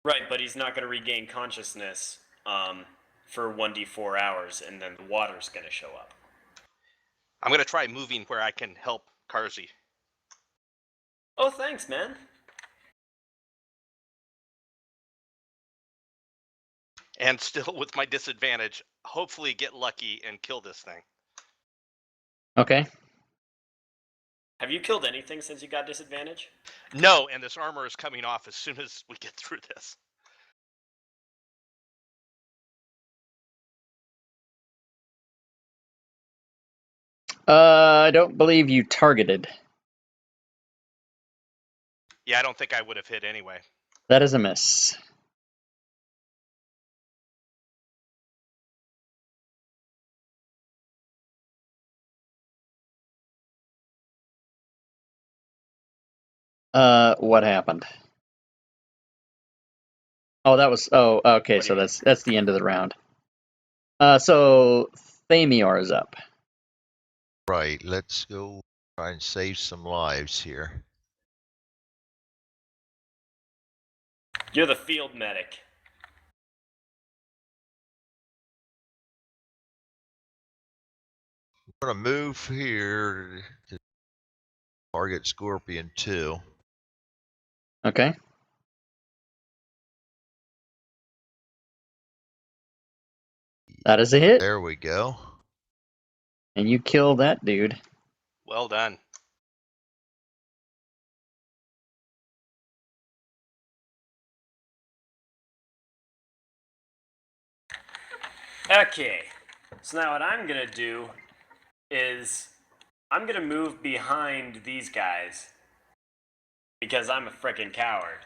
Right, but he's not going to regain consciousness for 1d4 hours, and then the water's going to show up. I'm going to try moving where I can help Karzi. Oh, thanks, man. And still with my disadvantage, hopefully get lucky and kill this thing. Okay. Have you killed anything since you got disadvantage? No, and this armor is coming off as soon as we get through this. I don't believe you targeted. Yeah, I don't think I would have hit anyway. That is a miss. What happened? Oh, that was. Oh, okay. What do So you that's the end of the round. So Thamior is up. Right, let's go try and save some lives here. You're the field medic. I'm gonna move here to target Scorpion 2. Okay. That is a hit. There we go. And you kill that dude. Well done. Okay, so now what I'm going to do is I'm going to move behind these guys because I'm a freaking coward.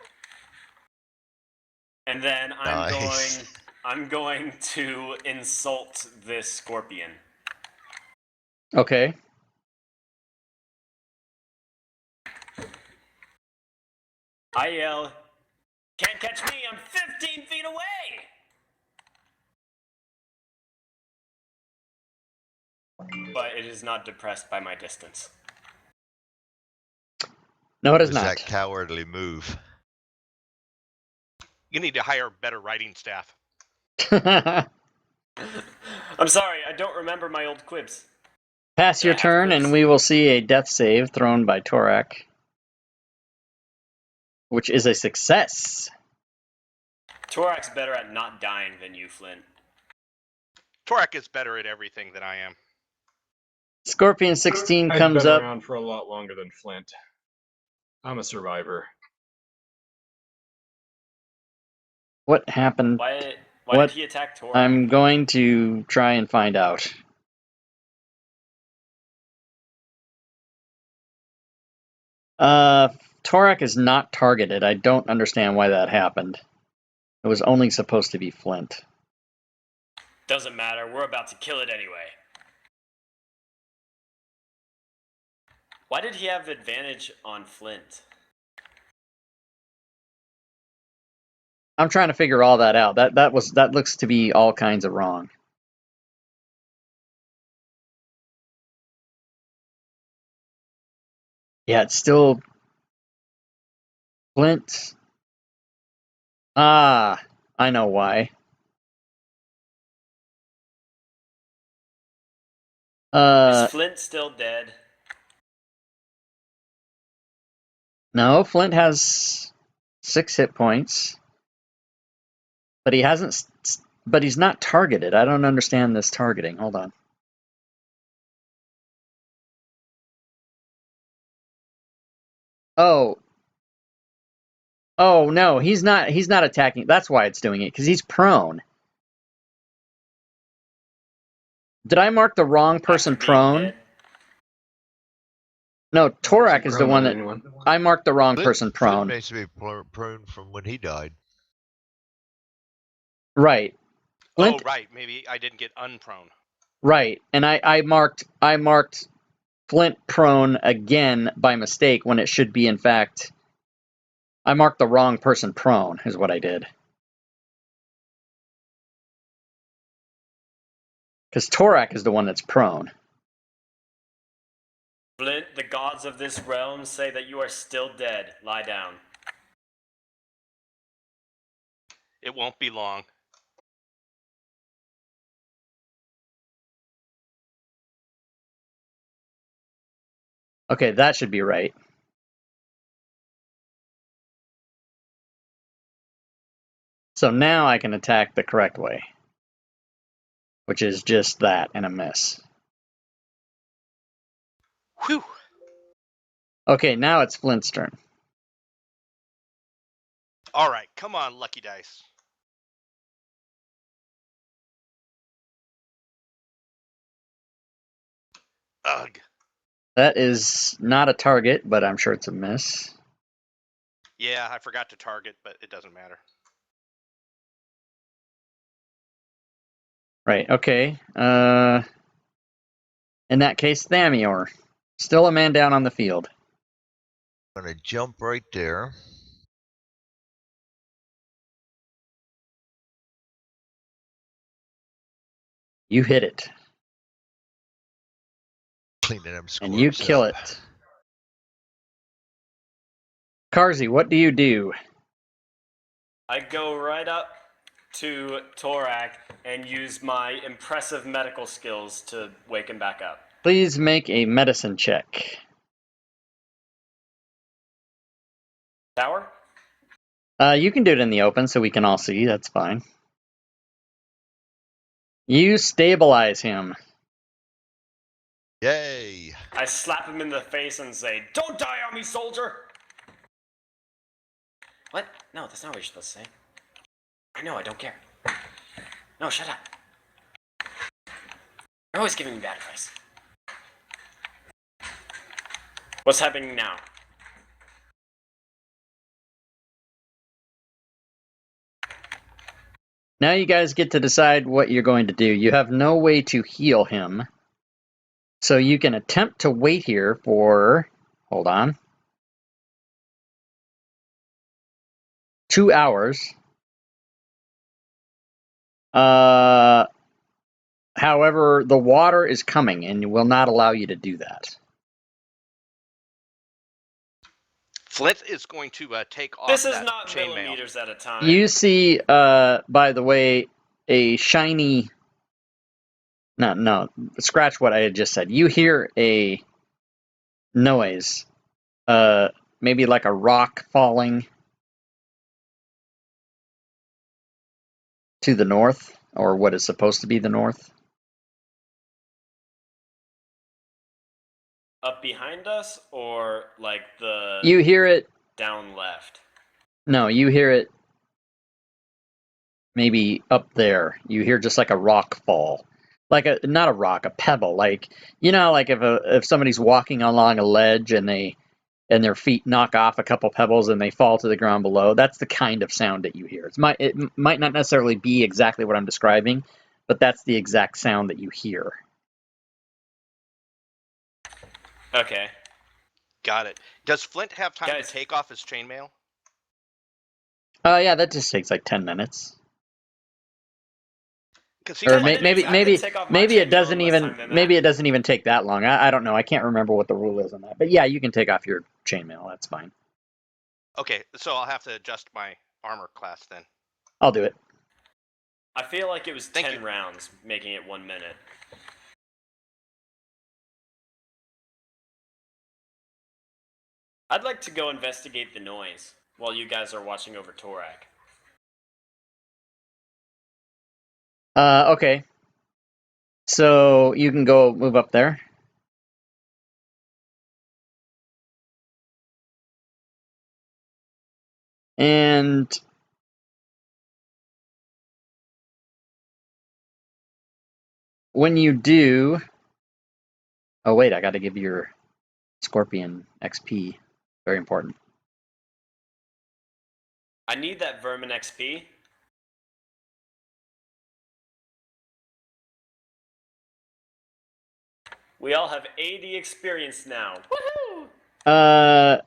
And then Nice. I'm going to insult this scorpion. Okay. I yell, "Can't catch me, I'm 15 feet away!" But it is not depressed by my distance. No, it is Was not. that cowardly move? You need to hire better writing staff. I'm sorry, I don't remember my old quibs. Pass your I have turn, quips? and we will see a death save thrown by Torak, which is a success. Torak's better at not dying than you, Flint. Torak is better at everything than I am. Scorpion 16 I've comes been up. around for a lot longer than Flint. I'm a survivor. What happened? Why What? did he attack Torak? I'm going to try and find out. Torak is not targeted. I don't understand why that happened. It was only supposed to be Flint. Doesn't matter, we're about to kill it anyway. Why did he have advantage on Flint? I'm trying to figure all that out. That looks to be all kinds of wrong. Yeah, it's still Flint. Ah, I know why. Is Flint still dead? No, Flint has 6 hit points, but he hasn't. But he's not targeted. I don't understand this targeting. Hold on. Oh. Oh no, he's not. He's not attacking. That's why it's doing it, because he's prone. Did I mark the wrong person After being prone? dead? No, Is Torak he is the prone one on that anyone? I marked the wrong Flint, person Flint prone. needs to be prone from when he died. Right. Oh, Flint. right. Maybe I didn't get unprone. Right, and I marked Flint prone again by mistake when it should be, in fact, I marked the wrong person prone, is what I did. Because Torak is the one that's prone. Flint, the gods of this realm say that you are still dead. Lie down. It won't be long. Okay, that should be right. So now I can attack the correct way, which is just that and a miss. Whew. Okay, now it's Flint's turn. All right, come on, lucky dice. Ugh. That is not a target, but I'm sure it's a miss. Yeah, I forgot to target, but it doesn't matter. Right, okay. In that case, Thamior. Still a man down on the field. I'm gonna jump right there. You hit it, Cleaning them and you scorps kill up. it. Karzi, what do you do? I go right up to Torak and use my impressive medical skills to wake him back up. Please make a medicine check. Tower? You can do it in the open so we can all see. That's fine. You stabilize him. Yay! I slap him in the face and say, "Don't die on me, soldier!" What? No, that's not what you're supposed to say. I know, I don't care. No, shut up. You're always giving me bad advice. What's happening now? Now you guys get to decide what you're going to do. You have no way to heal him. So you can attempt to wait here for, hold on, 2 hours. However, the water is coming and will not allow you to do that. Flint is going to take off This is that not chainmail. millimeters at a time. You see, by the way, a shiny... No, scratch what I had just said. You hear a noise, maybe like a rock falling to the north, or what is supposed to be the north. Up behind us, or like the You hear it. down left? No, you hear it maybe up there. You hear just like a rock fall. Like not a rock, a pebble. Like, you know, like if somebody's walking along a ledge and their feet knock off a couple pebbles and they fall to the ground below. That's the kind of sound that you hear. It might not necessarily be exactly what I'm describing, but that's the exact sound that you hear. Okay. Got it. Does Flint have time Guys. to take off his chainmail? Yeah, that just takes like 10 minutes. Because he Or wanted to maybe do I that. could take off my it chainmail doesn't in less even time than maybe that. it doesn't even take that long. I don't know. I can't remember what the rule is on that. But yeah, you can take off your chainmail. That's fine. Okay, so I'll have to adjust my armor class then. I'll do it. I feel like it was Thank 10 you. rounds, making it 1 minute. I'd like to go investigate the noise while you guys are watching over Torak. Okay. So you can go move up there. And when you do, oh wait, I got to give you your Scorpion XP. Very important. I need that vermin XP. We all have 80 experience now. Woohoo!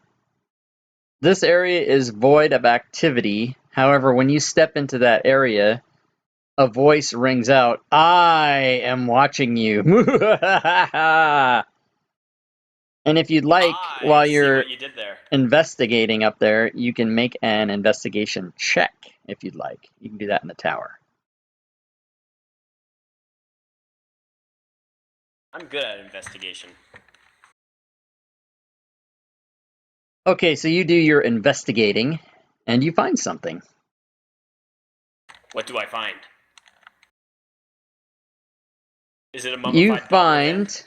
This area is void of activity. However, when you step into that area, a voice rings out, "I am watching you." And if you'd like, I while see you're what you did there. investigating up there, you can make an investigation check if you'd like. You can do that in the tower. I'm good at investigation. Okay, so you do your investigating, and you find something. What do I find? Is it a You mummified bobblehead? find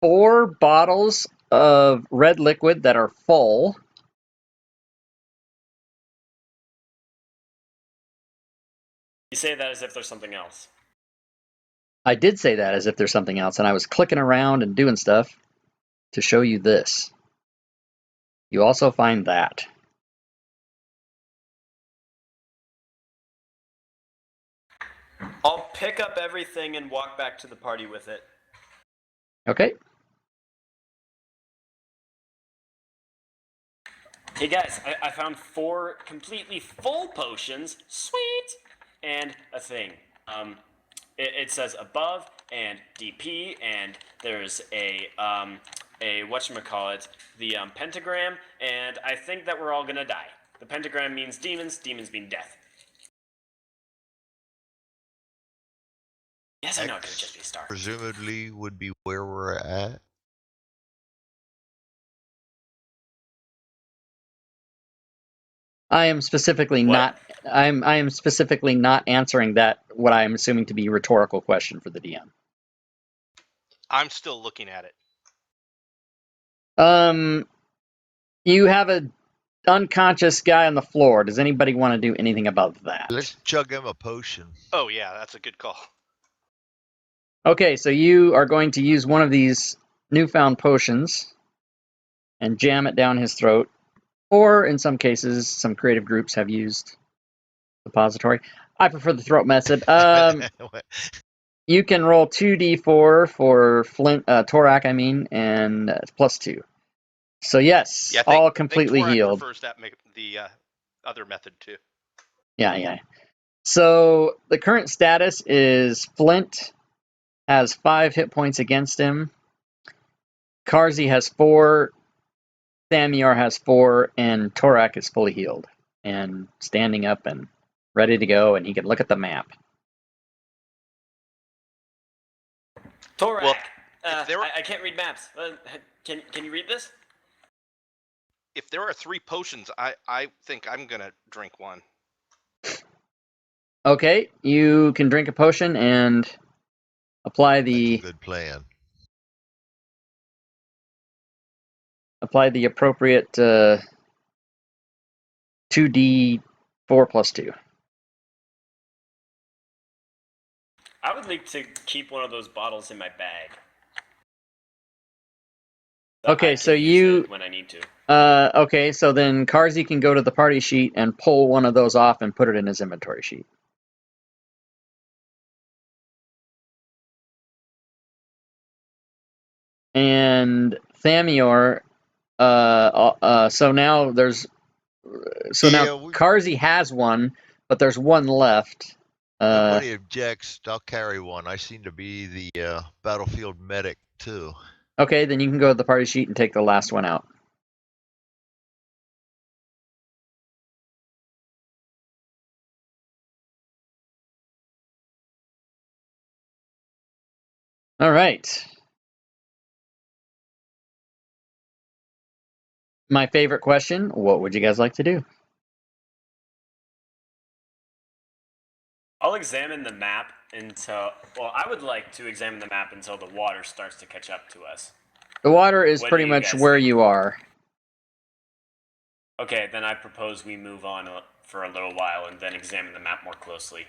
4 bottles of red liquid that are full. You say that as if there's something else. I did say that as if there's something else, and I was clicking around and doing stuff to show you this. You also find that. I'll pick up everything and walk back to the party with it. Okay. Hey guys, I found 4 completely full potions. Sweet! And a thing. It says above and DP, and there's a whatchamacallit, the pentagram, and I think that we're all gonna die. The pentagram means demons, demons mean death. Yes, I know it could just be a star. Presumably would be where we're at. I am specifically What? not. I am specifically not answering that. What I am assuming to be a rhetorical question for the DM. I'm still looking at it. You have a unconscious guy on the floor. Does anybody want to do anything about that? Let's chug him a potion. Oh yeah, that's a good call. Okay, so you are going to use one of these newfound potions and jam it down his throat. Or in some cases, some creative groups have used suppository. I prefer the throat method. You can roll 2d4 for Flint, Torak, I mean, and plus 2. So yes, Yeah, all I think completely Torak healed. prefers that the other method too. Yeah. So the current status is Flint has 5 hit points against him. Karzi has 4. Thamior has 4, and Torak is fully healed and standing up and ready to go, and he can look at the map. Torak! Well, if there were- I can't read maps. Can you read this? If there are 3 potions, I think I'm gonna drink one. Okay, you can drink a potion and apply That's a the good plan. appropriate 2d4 plus 2. I would like to keep one of those bottles in my bag. Okay, I so can use you it when I need to. okay, so then Karzi can go to the party sheet and pull one of those off and put it in his inventory sheet. And Thamior, so now there's So Yeah, now Carsey has one, but there's one left. Nobody objects. I'll carry one. I seem to be the battlefield medic too. Okay, then you can go to the party sheet and take the last one out. All right. My favorite question, what would you guys like to do? I'll examine the map until. Well, I would like to examine the map until the water starts to catch up to us. The water is What do pretty you much guys where think? you are. Okay, then I propose we move on for a little while and then examine the map more closely.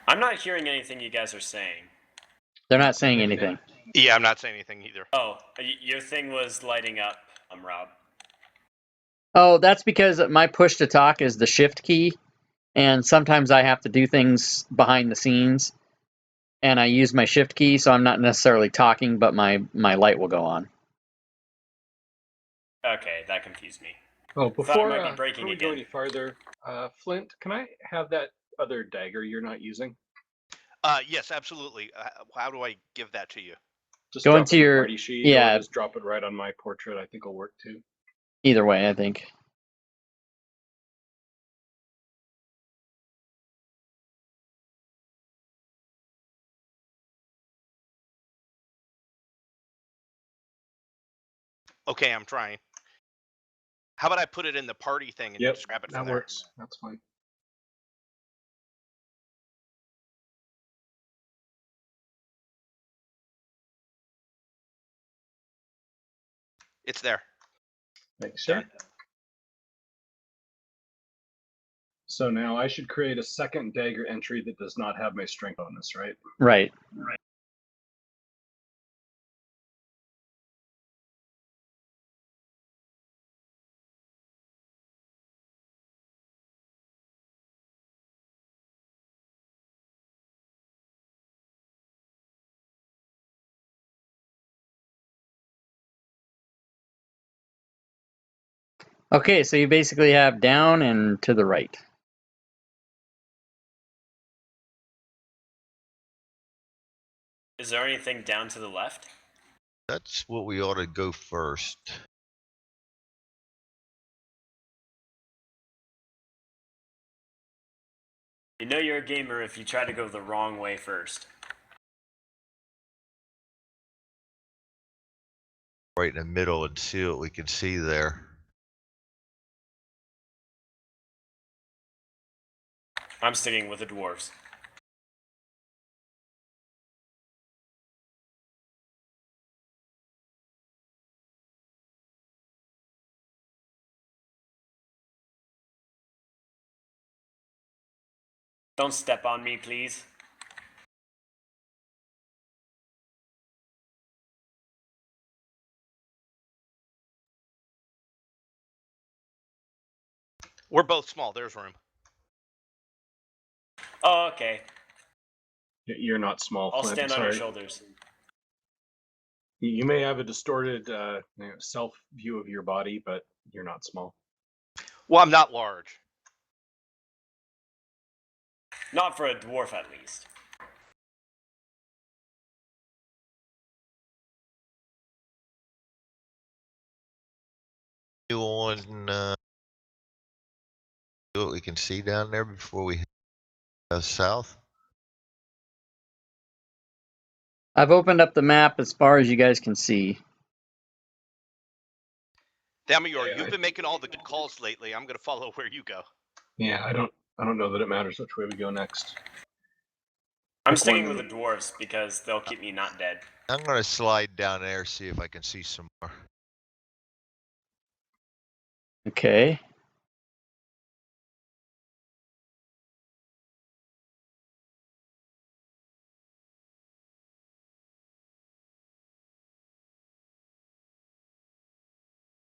I'm not hearing anything you guys are saying. They're not saying anything. Yeah, I'm not saying anything either. Oh, your thing was lighting up, Rob. Oh, that's because my push to talk is the shift key, and sometimes I have to do things behind the scenes, and I use my shift key, so I'm not necessarily talking, but my light will go on. Okay, that confused me. Oh, Thought it before, might be breaking before we go again. any farther, Flint, can I have that other dagger you're not using? Yes, absolutely. How do I give that to you? Just Go drop into it in the your- party sheet, yeah. or just drop it right on my portrait. I think it'll work too. Either way, I think. Okay, I'm trying. How about I put it in the party thing and Yep, just grab it that from there? works. That's fine. It's there. Thanks, Done. sir. So now I should create a second dagger entry that does not have my strength bonus, right? Right. Okay, so you basically have down and to the right. Is there anything down to the left? That's what we ought to go first. You know you're a gamer if you try to go the wrong way first. Right in the middle and see what we can see there. I'm sticking with the dwarves. Don't step on me, please. We're both small. There's room. Oh, okay. You're not small, I'll Flint. stand on your Sorry. shoulders. You may have a distorted self view of your body, but you're not small. Well, I'm not large. Not for a dwarf, at least. You on what we can see down there before we head south? I've opened up the map as far as you guys can see. Damior, Yeah, you've been making all the good calls lately. I'm gonna follow where you go. Yeah, I don't know that it matters which way we go next. I'm Pick sticking one. with the dwarves because they'll keep me not dead. I'm gonna slide down there, see if I can see some more. Okay.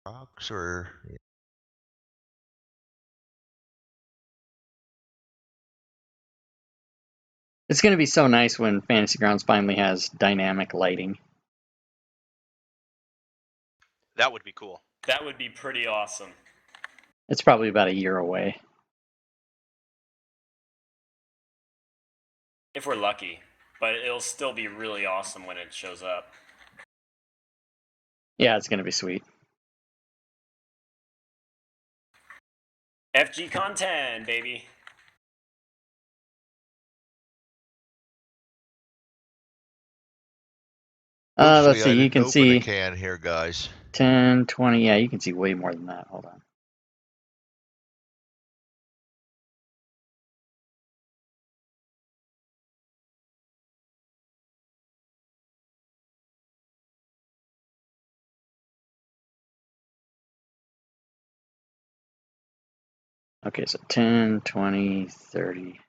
Rocks or It's going to be so nice when Fantasy Grounds finally has dynamic lighting. That would be cool. That would be pretty awesome. It's probably about a year away. If we're lucky. But it'll still be really awesome when it shows up. Yeah, it's going to be sweet. FGCON 10, baby. Let's Hopefully I see, you didn't can open see a can here, guys. 10, 20, yeah, you can see way more than that. Hold on. Okay, so 10, 20, 30.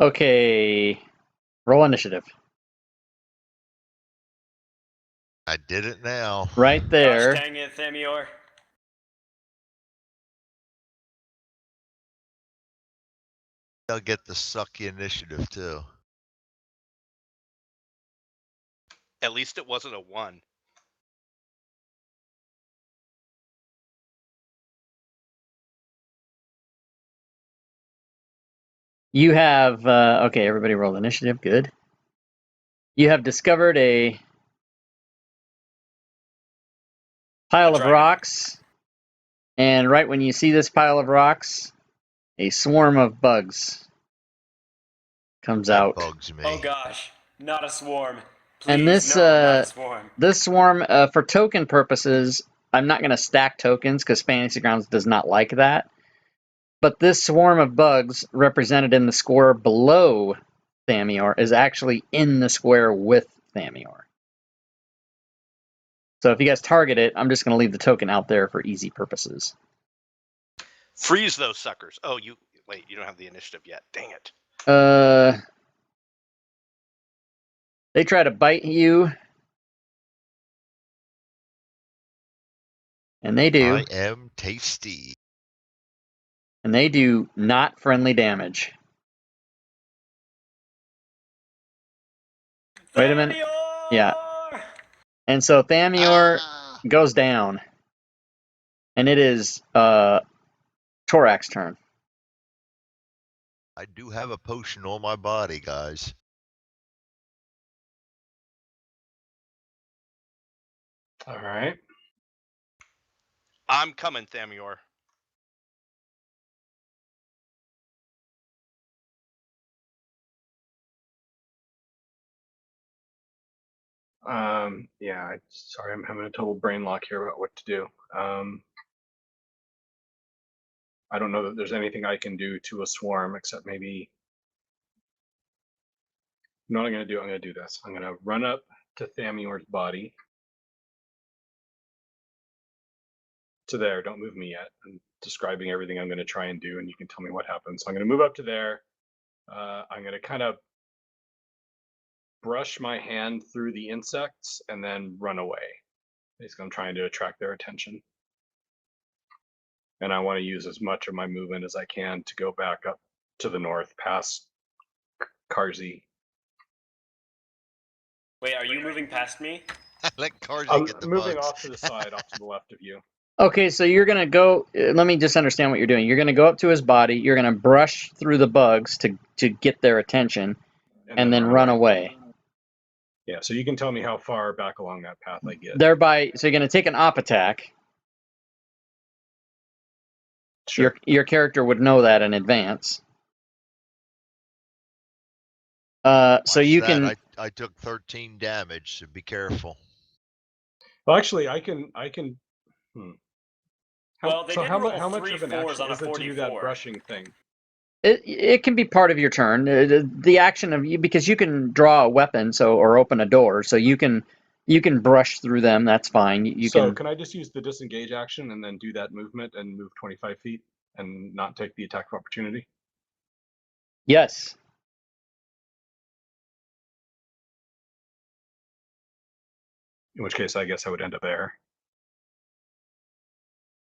Okay, roll initiative. I did it now. Right there. Gosh dang it, Thamior. I'll get the sucky initiative too. At least it wasn't a 1. You have, okay, everybody roll initiative, good. You have discovered a pile of dragon. rocks, and right when you see this pile of rocks, a swarm of bugs comes That out. bugs me. Oh gosh, not a swarm. Please, And this, no, not a swarm. This swarm, for token purposes, I'm not going to stack tokens because Fantasy Grounds does not like that. But this swarm of bugs represented in the square below Thamior is actually in the square with Thamior. So if you guys target it, I'm just going to leave the token out there for easy purposes. Freeze those suckers. Oh, wait, you don't have the initiative yet. Dang it. They try to bite you. And they do. I am tasty. And they do not friendly damage. Wait a minute. Thamior! Yeah. And so Thamior goes down. And it is Torak's turn. I do have a potion on my body, guys. All right. I'm coming, Thamior. Yeah. Sorry, I'm having a total brain lock here about what to do. I don't know that there's anything I can do to a swarm except maybe. You know what I'm going to do? I'm going to do this. I'm going to run up to Thamior's body. To there. Don't move me yet. I'm describing everything I'm going to try and do, and you can tell me what happens. So I'm going to move up to there. I'm going to kind of brush my hand through the insects and then run away. Basically, I'm trying to attract their attention. And I want to use as much of my movement as I can to go back up to the north past Karzi. Wait, are you moving past me? Let Karzi I'm get the moving bugs. off to the side, off to the left of you. Okay, so you're going to go, let me just understand what you're doing. You're going to go up to his body, you're going to brush through the bugs to get their attention, and then run away. Yeah, so you can tell me how far back along that path I get. Thereby, so you're going to take an op attack. Sure. Your character would know that in advance. So Watch you that. can... I took 13 damage, so be careful. Well, actually, I can. Well, they So did how roll much 3 of an 4s action on a is it to do that 44. brushing thing? It can be part of your turn. The action of you, because you can draw a weapon, or open a door, so you can brush through them. That's fine. You So can. can I just use the disengage action and then do that movement and move 25 feet and not take the attack of opportunity? Yes. In which case, I guess I would end up there.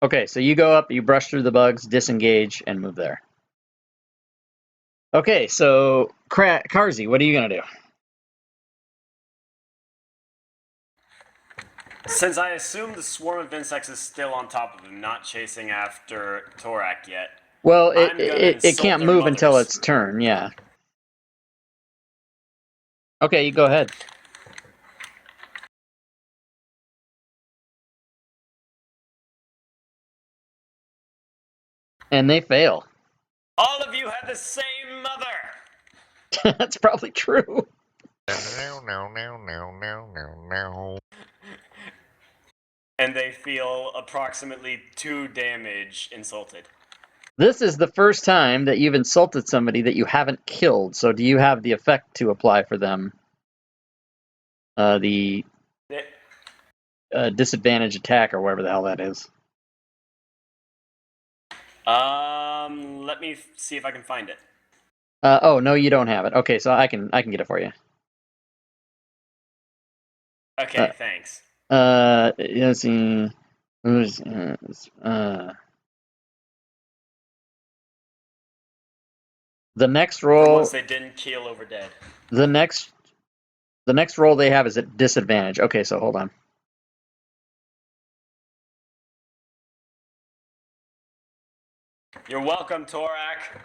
Okay, so you go up, you brush through the bugs, disengage, and move there. Okay, so Karzi, what are you gonna do? Since I assume the swarm of insects is still on top of him, not chasing after Torak yet. Well, I'm gonna it insult can't their move until mothers. its turn. Yeah. Okay, you go ahead. And they fail. All of you have the same mother! That's probably true. And they feel approximately 2 damage insulted. This is the first time that you've insulted somebody that you haven't killed. So do you have the effect to apply for them? The disadvantage attack or whatever the hell that is. Let me see if I can find it. Oh no, you don't have it. Okay, so I can get it for you. Okay, thanks. Let's see. The next For roll. once they didn't keel over dead. The next roll they have is at disadvantage. Okay, so hold on. You're welcome, Torak.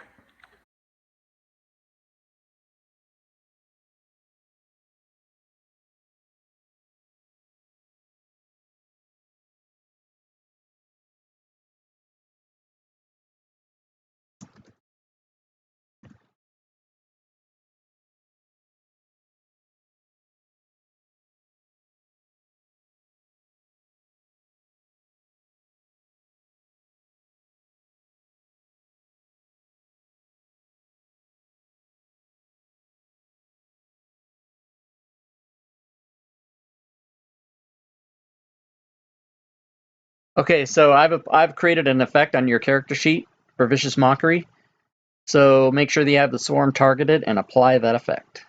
Okay, so I've created an effect on your character sheet for Vicious Mockery. So make sure that you have the swarm targeted and apply that effect.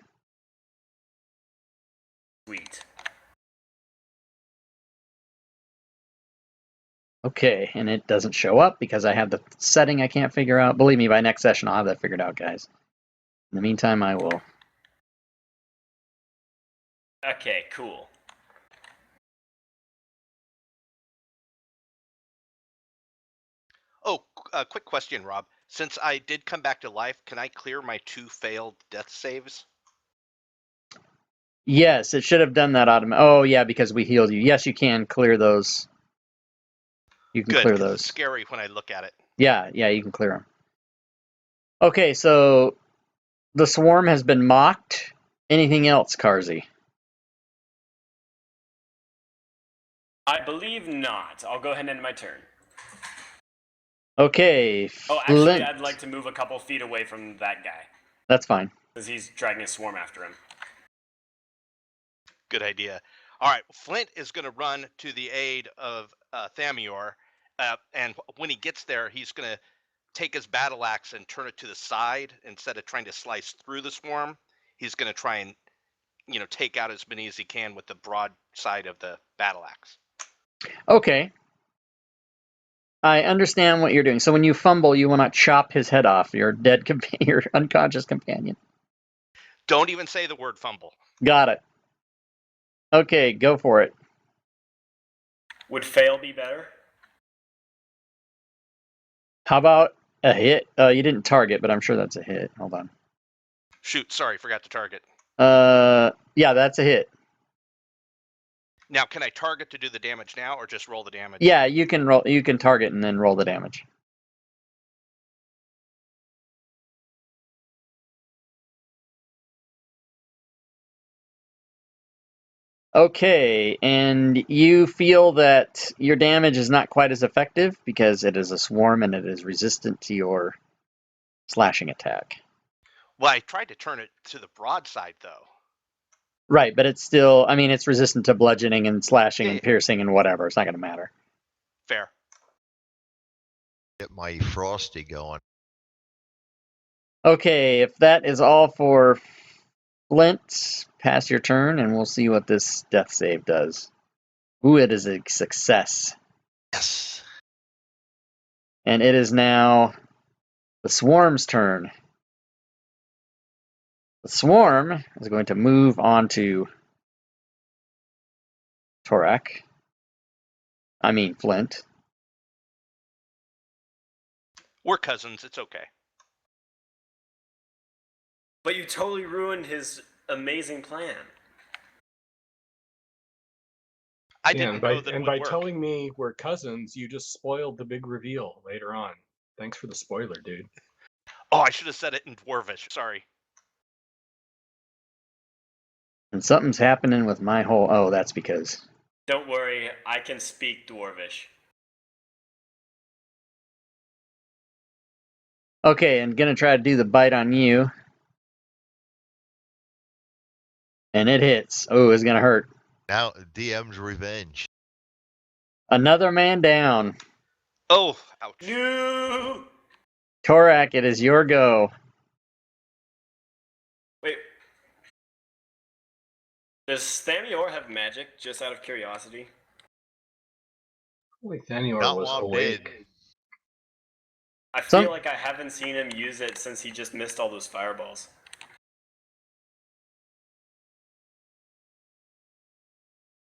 Sweet. Okay, and it doesn't show up because I have the setting I can't figure out. Believe me, by next session I'll have that figured out, guys. In the meantime, I will. Okay, cool. Oh, quick question, Rob. Since I did come back to life, can I clear my 2 failed death saves? Yes, it should have done that automatically. Oh, yeah, because we healed you. Yes, you can clear those. You can Good, clear because it's those. scary when I look at it. Yeah, you can clear them. Okay, so the swarm has been mocked. Anything else, Karzi? I believe not. I'll go ahead and end my turn. Okay, Oh, actually, Flint. I'd like to move a couple feet away from that guy. That's fine. Because he's dragging a swarm after him. Good idea. All right, Flint is going to run to the aid of Thamior, and when he gets there, he's going to take his battle axe and turn it to the side instead of trying to slice through the swarm. He's going to try and, take out as many as he can with the broad side of the battle axe. Okay. I understand what you're doing. So when you fumble, you want to chop his head off, your your unconscious companion. Don't even say the word fumble. Got it. Okay, go for it. Would fail be better? How about a hit? You didn't target, but I'm sure that's a hit. Hold on. Shoot, sorry, forgot to target. Yeah, that's a hit. Now, can I target to do the damage now, or just roll the damage? Yeah, you can roll. You can target and then roll the damage. Okay, and you feel that your damage is not quite as effective because it is a swarm and it is resistant to your slashing attack. Well, I tried to turn it to the broadside, though. Right, but it's still, I mean, it's resistant to bludgeoning and slashing and Yeah. piercing and whatever. It's not going to matter. Fair. Get my frosty going. Okay, if that is all for Flint, pass your turn and we'll see what this death save does. Ooh, it is a success. Yes. And it is now the swarm's turn. The swarm is going to move on to Flint. We're cousins. It's okay. But you totally ruined his amazing plan. I Yeah, didn't know that it and would by work. telling me we're cousins, you just spoiled the big reveal later on. Thanks for the spoiler, dude. Oh, I should have said it in Dwarvish. Sorry. And something's happening with my whole... Oh, that's because... Don't worry, I can speak Dwarvish. Okay, and gonna try to do the bite on you. And it hits. Oh, it's gonna hurt. Now DM's revenge. Another man down. Oh, ouch. No! Torak, it is your go. Wait. Does Thamior have magic, just out of curiosity? Holy Thanior Not was while I'm awake. dead. I Some- feel like I haven't seen him use it since he just missed all those fireballs.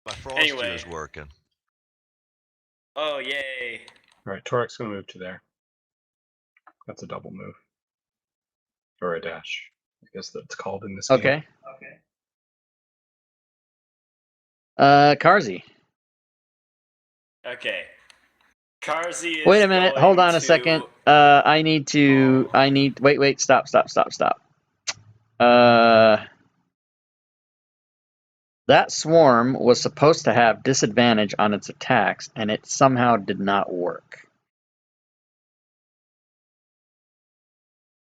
My frosty Anyway. is working. Oh, yay. Alright, Torak's gonna move to there. That's a double move. Or a dash. I guess that's called in this game. Okay. Karzi. Okay. Karzi is Wait a minute. Hold on a going second. to- I need... Wait. Stop. That swarm was supposed to have disadvantage on its attacks, and it somehow did not work.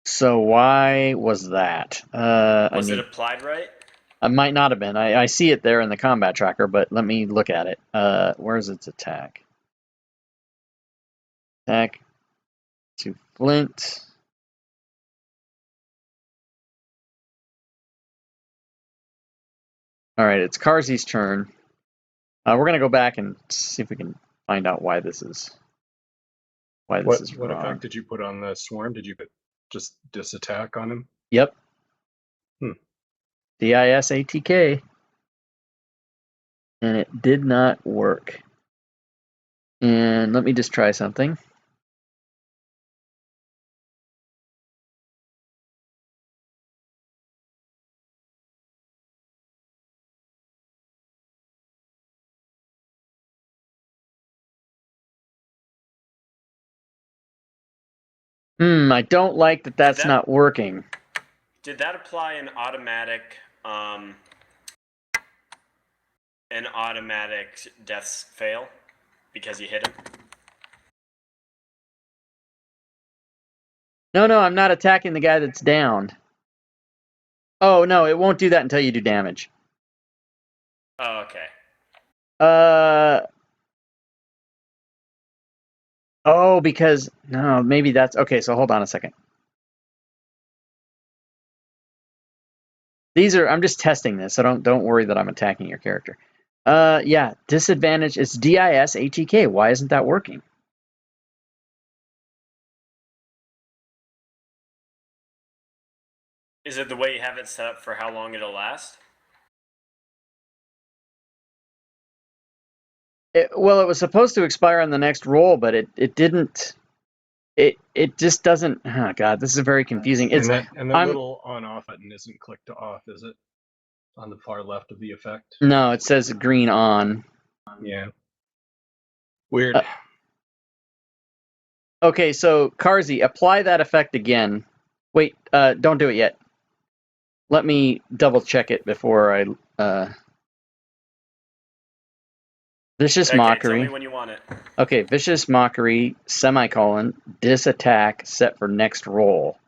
So why was that? Was it applied right? It might not have been. I see it there in the combat tracker, but let me look at it. Where's its attack? Attack to Flint. All right, it's Karzi's turn. We're gonna go back and see if we can find out why this is. What What wrong. effect did you put on the swarm? Did you put just disattack on him? Yep. Hmm. DISATK. And it did not work. And let me just try something. I don't like that that's not working. Did that apply an automatic deaths fail because you hit him? No, I'm not attacking the guy that's down. Oh, no, it won't do that until you do damage. Oh, okay. Oh, because... No, maybe that's... Okay, so hold on a second. I'm just testing this, so don't worry that I'm attacking your character. Yeah, disadvantage is DISATK. Why isn't that working? Is it the way you have it set up for how long it'll last? Well, it was supposed to expire on the next roll, but it didn't. It just doesn't. Oh God, this is very confusing. And that little on-off button isn't clicked off, is it? On the far left of the effect? No, it says green on. Yeah. Weird. Okay, so Karzi, apply that effect again. Wait, don't do it yet. Let me double check it before I Vicious Okay, tell Mockery. me when you want it. Okay, Vicious Mockery, semicolon, disattack set for next roll.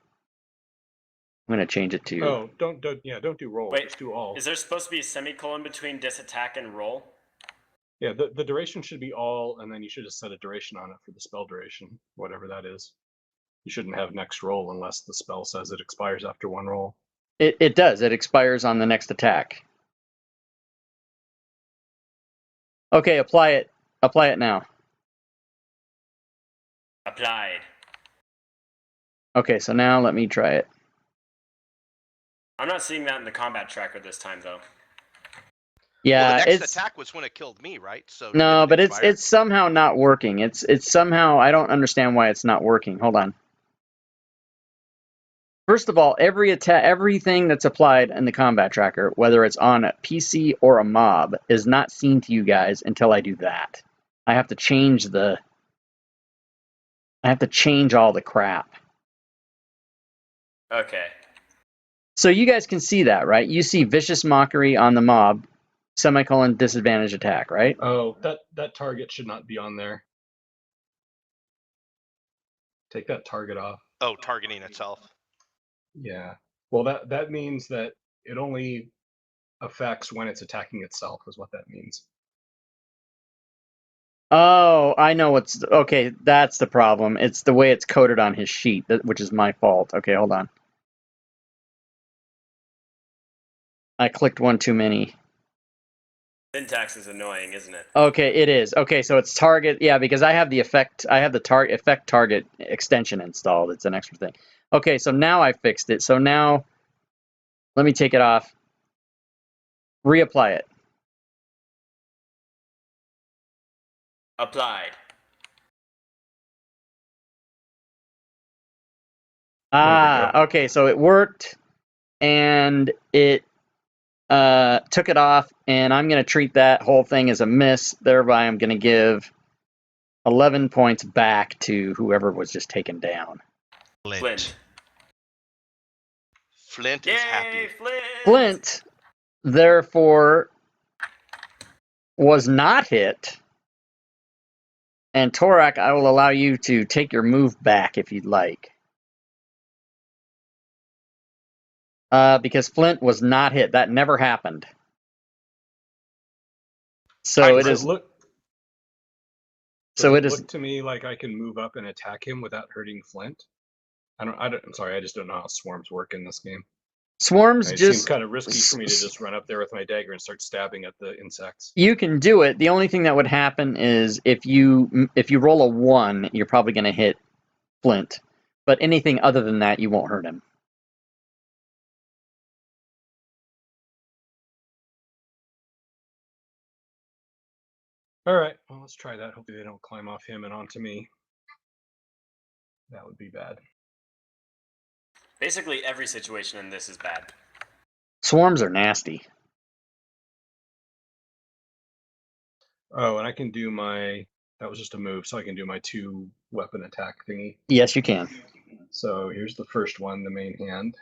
I'm going to change it to... Oh, don't do roll. Wait, Just do all. is there supposed to be a semicolon between disattack and roll? Yeah, the duration should be all, and then you should just set a duration on it for the spell duration, whatever that is. You shouldn't have next roll unless the spell says it expires after one roll. It does. It expires on the next attack. Okay, apply it. Apply it now. Applied. Okay, so now let me try it. I'm not seeing that in the combat tracker this time, though. Yeah, Well, the next it's attack was when it killed me, right? So no, did but it it's expire? somehow not working. It's somehow, I don't understand why it's not working. Hold on. First of all, everything that's applied in the combat tracker, whether it's on a PC or a mob, is not seen to you guys until I do that. I have to change all the crap. Okay. So you guys can see that, right? You see Vicious Mockery on the mob, semicolon, disadvantage attack, right? Oh, that target should not be on there. Take that target off. Oh, targeting itself. Yeah. Well, that means that it only affects when it's attacking itself, is what that means. Oh, I know what's... Okay, that's the problem. It's the way it's coded on his sheet, which is my fault. Okay, hold on. I clicked one too many. Syntax is annoying, isn't it? Okay, it is. Okay, so it's target... Yeah, because I have the effect target extension installed. It's an extra thing. Okay, so now I fixed it. So now, let me take it off. Reapply it. Applied. Ah, okay, so it worked, and it took it off, and I'm going to treat that whole thing as a miss. Thereby, I'm going to give 11 points back to whoever was just taken down. Flint. Flint Yay, is happy. Flint, therefore, was not hit. And Torak, I will allow you to take your move back if you'd like. Because Flint was not hit. That never happened. So it is. Does it is. look to me like I can move up and attack him without hurting Flint? I'm sorry, I just don't know how swarms work in this game. Swarms It just seems kind of risky for me to just run up there with my dagger and start stabbing at the insects. You can do it. The only thing that would happen is if you roll a 1, you're probably going to hit Flint. But anything other than that, you won't hurt him. All right, well, let's try that. Hopefully they don't climb off him and onto me. That would be bad. Basically, every situation in this is bad. Swarms are nasty. Oh, and I can do my... That was just a move, so I can do my 2 weapon attack thingy. Yes, you can. So here's the first one, the main hand.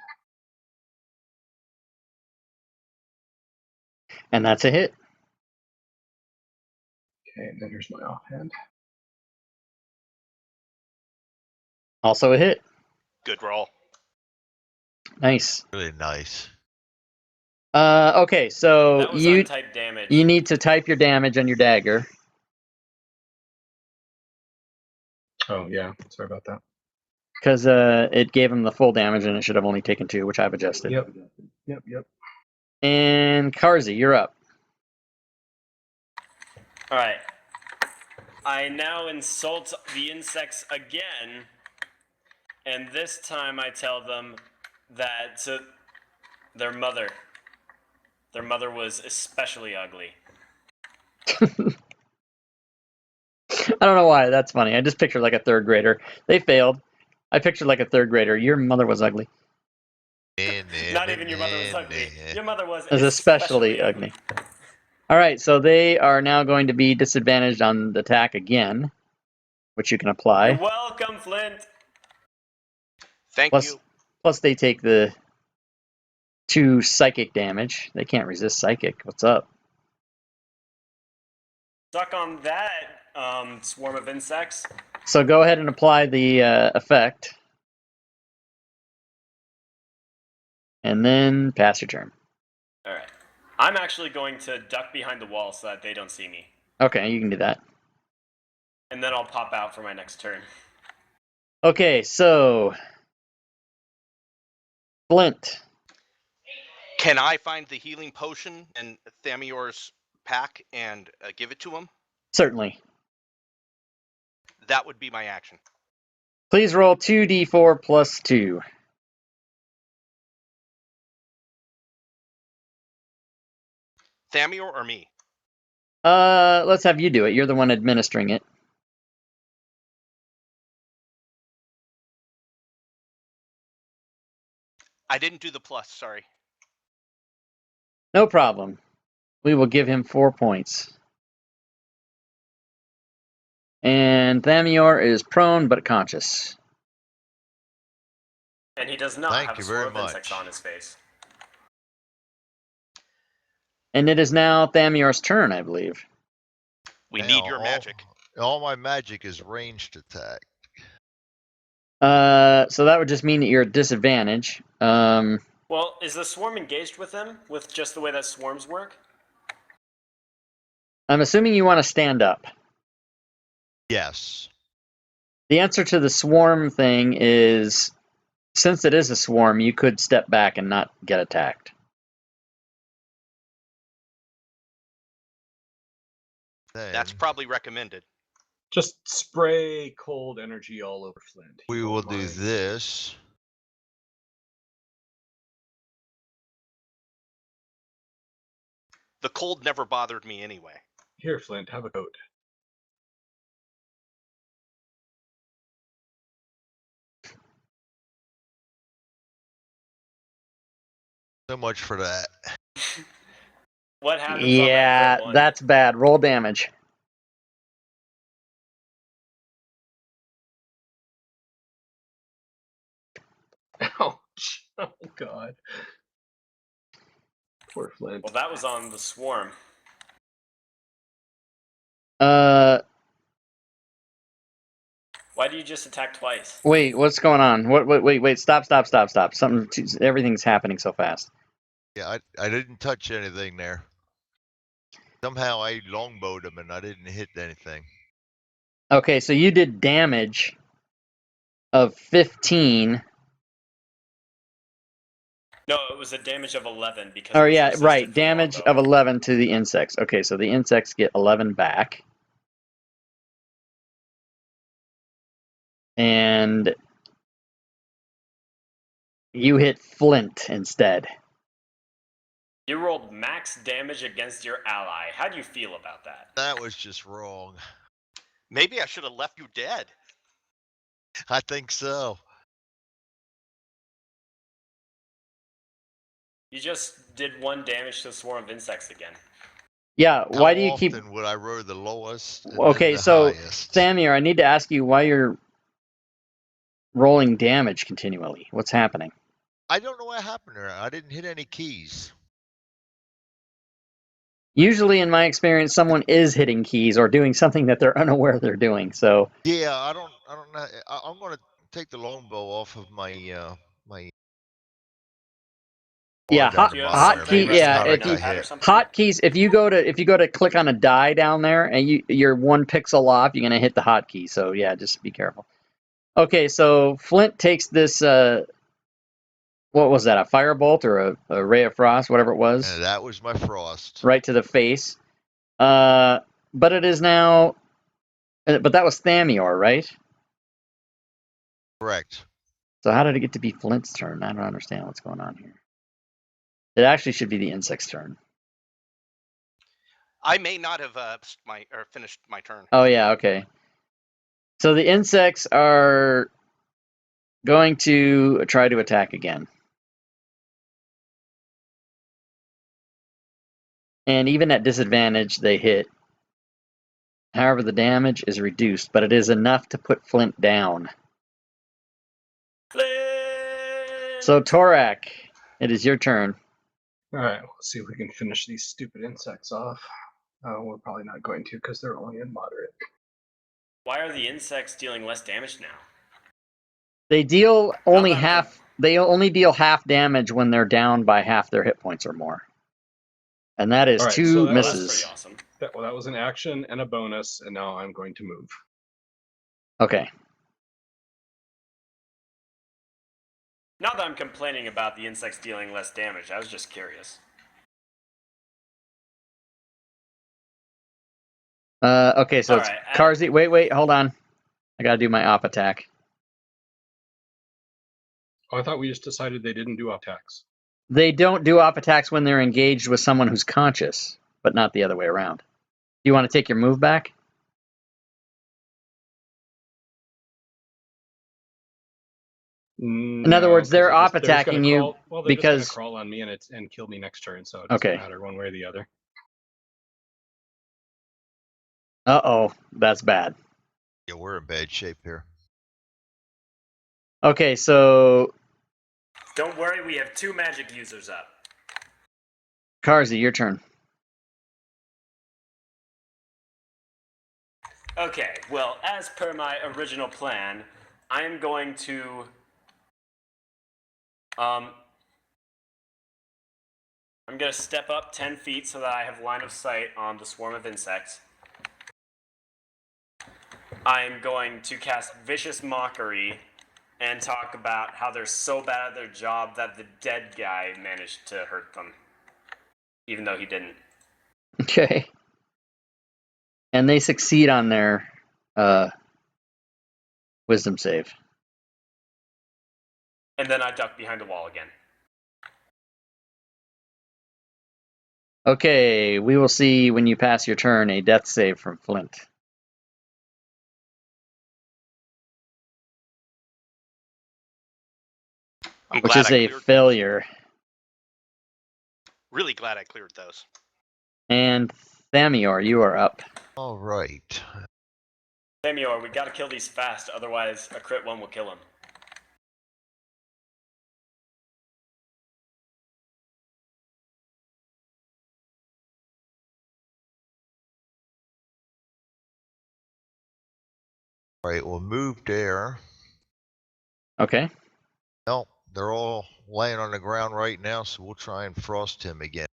And that's a hit. Okay, and then here's my offhand. Also a hit. Good roll. Nice. Really nice. Okay, so That was untyped damage. you need to type your damage on your dagger. Oh, yeah, sorry about that. Because it gave him the full damage and it should have only taken 2, which I've adjusted. Yep. And Karzi, you're up. Alright. I now insult the insects again, and this time I tell them that their mother was especially ugly. I don't know why. That's funny. I just pictured like a 3rd grader. They failed. I pictured like a 3rd grader. Your mother was ugly. Not even your mother was ugly. Your mother was especially ugly. All right, so they are now going to be disadvantaged on the attack again, which you can apply. You're welcome, Flint. Thank Plus- you. Plus, they take the 2 psychic damage. They can't resist psychic. What's up? Suck on that, swarm of insects. So go ahead and apply the effect. And then pass your turn. Alright. I'm actually going to duck behind the wall so that they don't see me. Okay, you can do that. And then I'll pop out for my next turn. Okay, so Flint. Can I find the healing potion in Thamior's pack and give it to him? Certainly. That would be my action. Please roll 2d4 plus 2. Thamior or me? Let's have you do it. You're the one administering it. I didn't do the plus, sorry. No problem. We will give him 4 points. And Thamior is prone but conscious. And he does not Thank have you a very swarm of insects much. on his face. And it is now Thamior's turn, I believe. We Now, need your magic. All my magic is ranged attack. So that would just mean that you're at disadvantage. Well, is the swarm engaged with him with just the way that swarms work? I'm assuming you want to stand up. Yes. The answer to the swarm thing is, since it is a swarm, you could step back and not get attacked. That's Then probably recommended. Just spray cold energy all over Flint. He we will won't do mind. this. The cold never bothered me anyway. Here, Flint, have a coat. So much for that. What happens on that Yeah, crit one? that's bad. Roll damage. Ouch. Oh, God. Poor Flint. Well, that was on the swarm. Why do you just attack twice? Wait, what's going on? Wait, stop. Everything's happening so fast. Yeah, I didn't touch anything there. Somehow I longbowed him and I didn't hit anything. Okay, so you did damage of 15. No, it was a damage of 11 because. Oh it was yeah, resistant right. from Damage longbow. of 11 to the insects. Okay, so the insects get 11 back. And you hit Flint instead. You rolled max damage against your ally. How do you feel about that? That was just wrong. Maybe I should have left you dead. I think so. You just did 1 damage to a swarm of insects again. Yeah, why How do you keep... often would I roll the lowest and Okay, then the so highest? Samir, I need to ask you why you're rolling damage continually. What's happening? I don't know what happened there. I didn't hit any keys. Usually, in my experience, someone is hitting keys or doing something that they're unaware they're doing. So Yeah, I don't know. I'm gonna take the longbow off of my my. yeah, down Do you the have bottom hotkey. there, something but it's Yeah, resting not on your like if I you notepad or hit. something? hotkeys, if you go to click on a die down there and you're 1 pixel off, you're gonna hit the hotkey. So yeah, just be careful. Okay, so Flint takes this. What was that? A firebolt or a ray of frost, whatever it was, And that was my frost. right to the face. But it is now. But that was Thamior, right? Correct. So how did it get to be Flint's turn? I don't understand what's going on here. It actually should be the insect's turn. I may not have finished my turn. Oh yeah, okay. So the insects are going to try to attack again. And even at disadvantage, they hit. However, the damage is reduced, but it is enough to put Flint down. Flint! So Torak, it is your turn. All right, let's see if we can finish these stupid insects off. Oh, we're probably not going to because they're only in moderate. Why are the insects dealing less damage now? They deal only that I'm half. They only deal half damage when they're down by half their hit points or more, and that is All right, two so that was- That's misses. pretty awesome. That was an action and a bonus, and now I'm going to move. Okay. Not that I'm complaining about the insects dealing less damage. I was just curious. Okay, so All it's right, Karzi. Wait, hold on. I gotta do my op attack. Oh, I thought we just decided they didn't do attacks. They don't do op attacks when they're engaged with someone who's conscious, but not the other way around. Do you want to take your move back? In other words, they're op attacking you Well, they're because just gonna crawl on me and kill me next turn, so it doesn't Okay. matter one way or the other. Uh-oh, that's bad. Yeah, we're in bad shape here. Okay, so Don't worry, we have 2 magic users up. Karzi, your turn. Okay, well, as per my original plan, I am going to I'm going to step up 10 feet so that I have line of sight on the swarm of insects. I'm going to cast Vicious Mockery and talk about how they're so bad at their job that the dead guy managed to hurt them, even though he didn't. Okay. And they succeed on their wisdom save. And then I duck behind the wall again. Okay, we will see when you pass your turn a death save from Flint. I'm Which glad is I a cleared failure. those. Really glad I cleared those. And Thamior, you are up. All right. Thamior, we gotta kill these fast, otherwise a crit 1 will kill him. All right, we'll move there. Okay. No, they're all laying on the ground right now, so we'll try and frost him again.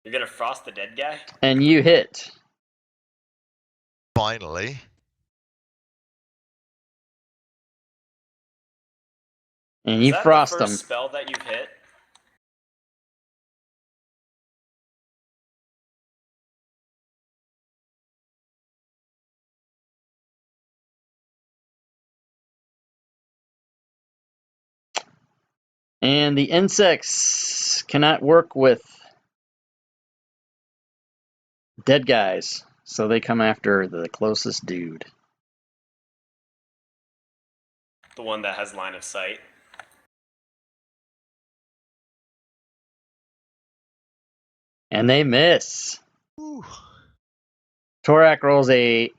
You're gonna frost the dead guy? And you hit. Finally. And Is you that frost the them. first spell that you've hit? And the insects cannot work with dead guys, so they come after the closest dude. The one that has line of sight. And they miss. Whew. Torak rolls a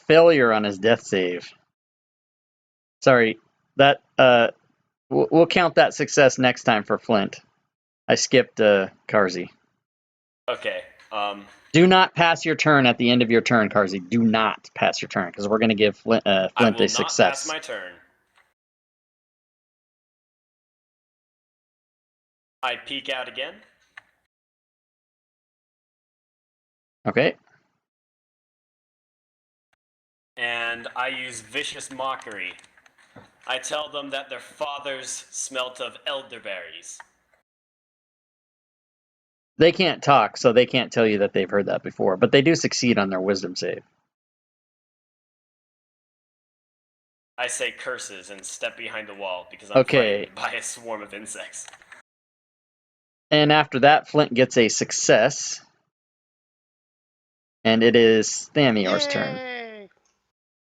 failure on his death save. Sorry, that we'll count that success next time for Flint. I skipped Karzi. Okay, Do not pass your turn at the end of your turn, Karzi. Do not pass your turn, because we're going to give Flint, I Flint will a not success. pass my turn. I peek out again. Okay. And I use Vicious Mockery. I tell them that their fathers smelt of elderberries. They can't talk, so they can't tell you that they've heard that before, but they do succeed on their wisdom save. I say curses and step behind the wall because I'm Okay. frightened by a swarm of insects. And after that, Flint gets a success. And it is Thamior's turn.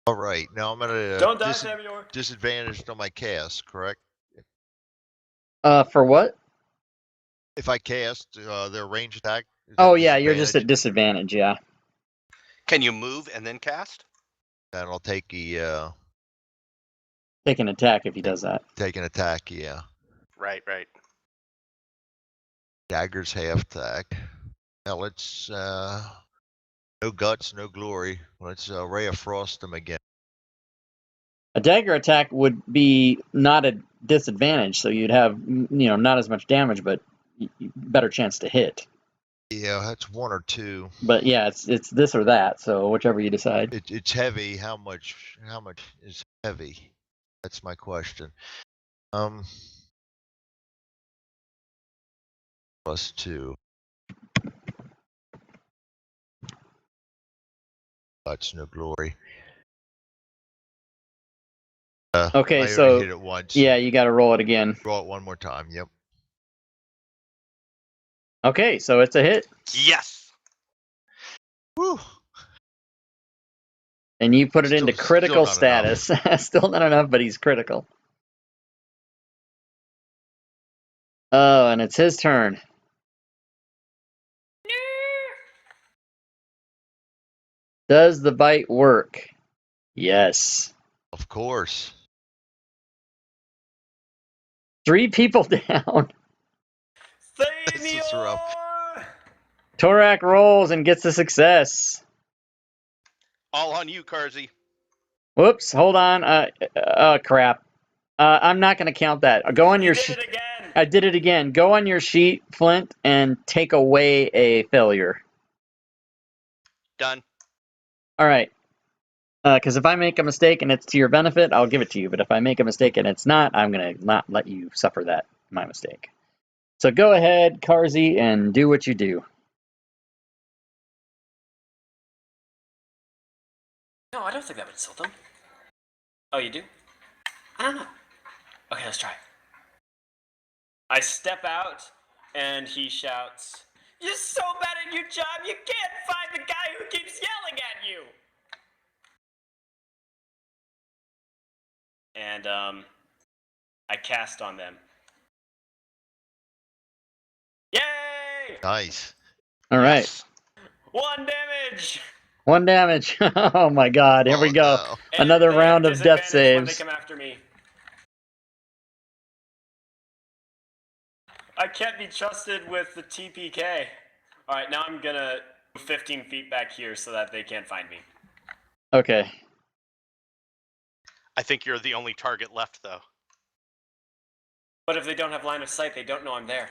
All right, now I'm at Don't die, a Thamior! disadvantage on my cast, correct? For what? If I cast their range attack. is that Oh, yeah, you're just at disadvantage? disadvantage, yeah. Can you move and then cast? And I'll take a Take an attack if he does that. take an attack, yeah. Right. Dagger's half attack. Now let's no guts, no glory. Let's Ray of Frost them again. A dagger attack would be not a disadvantage, so you'd have not as much damage, but better chance to hit. Yeah, that's 1 or 2. But yeah, it's this or that, so whichever you decide. It's heavy. How much is heavy? That's my question. +2. Guts, no glory. Okay, I so already hit it once. yeah, you got to roll it again. Roll it one more time. Yep. Okay, so it's a hit, Yes. Woo. and you put it into Still critical not enough. status. Still not enough, but he's critical. Oh, and it's his turn. Does the bite work? Yes. Of course. 3 people down. This is rough. Torak rolls and gets a success. All on you, Carzy. Whoops, hold on. Crap. I'm not going to count that. Go on your sheet. I did it again. Go on your sheet, Flint, and take away a failure. Done. All right. Because if I make a mistake and it's to your benefit, I'll give it to you. But if I make a mistake and it's not, I'm going to not let you suffer that, my mistake. So go ahead, Carzy, and do what you do. No, I don't think that would insult them. Oh, you do? I don't know. Okay, let's try. I step out, and he shouts, "You're so bad at your job, you can't find the guy who keeps yelling at you!" And, I cast on them. Yay! Nice. All right. Yes. 1 damage! 1 damage. Oh my god, here we Oh, go. no. And Another they round have of death disadvantage when they saves. come after me. I can't be trusted with the TPK. Alright, now I'm gonna move 15 feet back here so that they can't find me. Okay. I think you're the only target left, though. But if they don't have line of sight, they don't know I'm there.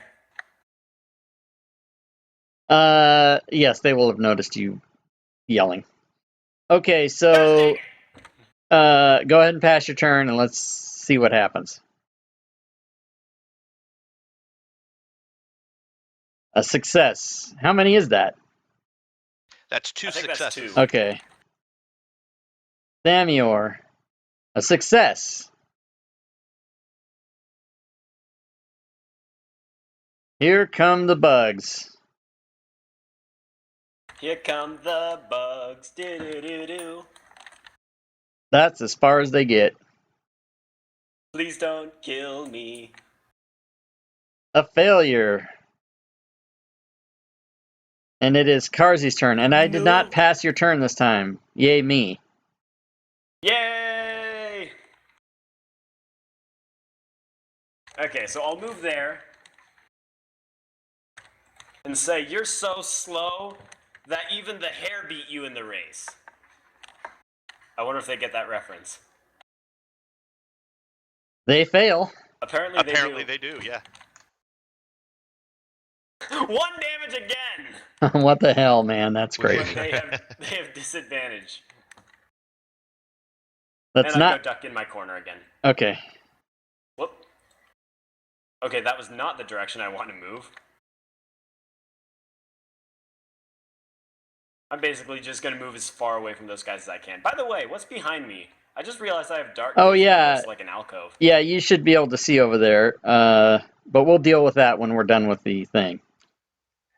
Yes, they will have noticed you yelling. Okay, so go ahead and pass your turn and let's see what happens. A success. How many is that? That's 2 I think that's successes. 2. Okay. Thamior. A success. Here come the bugs. Here come the bugs. Do-do-do-do. That's as far as they get. Please don't kill me. A failure. And it is Carzy's turn, and I did not pass your turn this time. Yay me. Yay! Okay, so I'll move there and say, "You're so slow that even the hare beat you in the race." I wonder if they get that reference. They fail. Apparently They do, yeah. 1 damage again! What the hell, man? That's great. When they have disadvantage. That's And I not go duck in my corner again. okay. Whoop. Okay, that was not the direction I want to move. I'm basically just going to move as far away from those guys as I can. By the way, what's behind me? I just realized I have dark Oh, vision. yeah. It looks like an alcove. Yeah, you should be able to see over there. But we'll deal with that when we're done with the thing.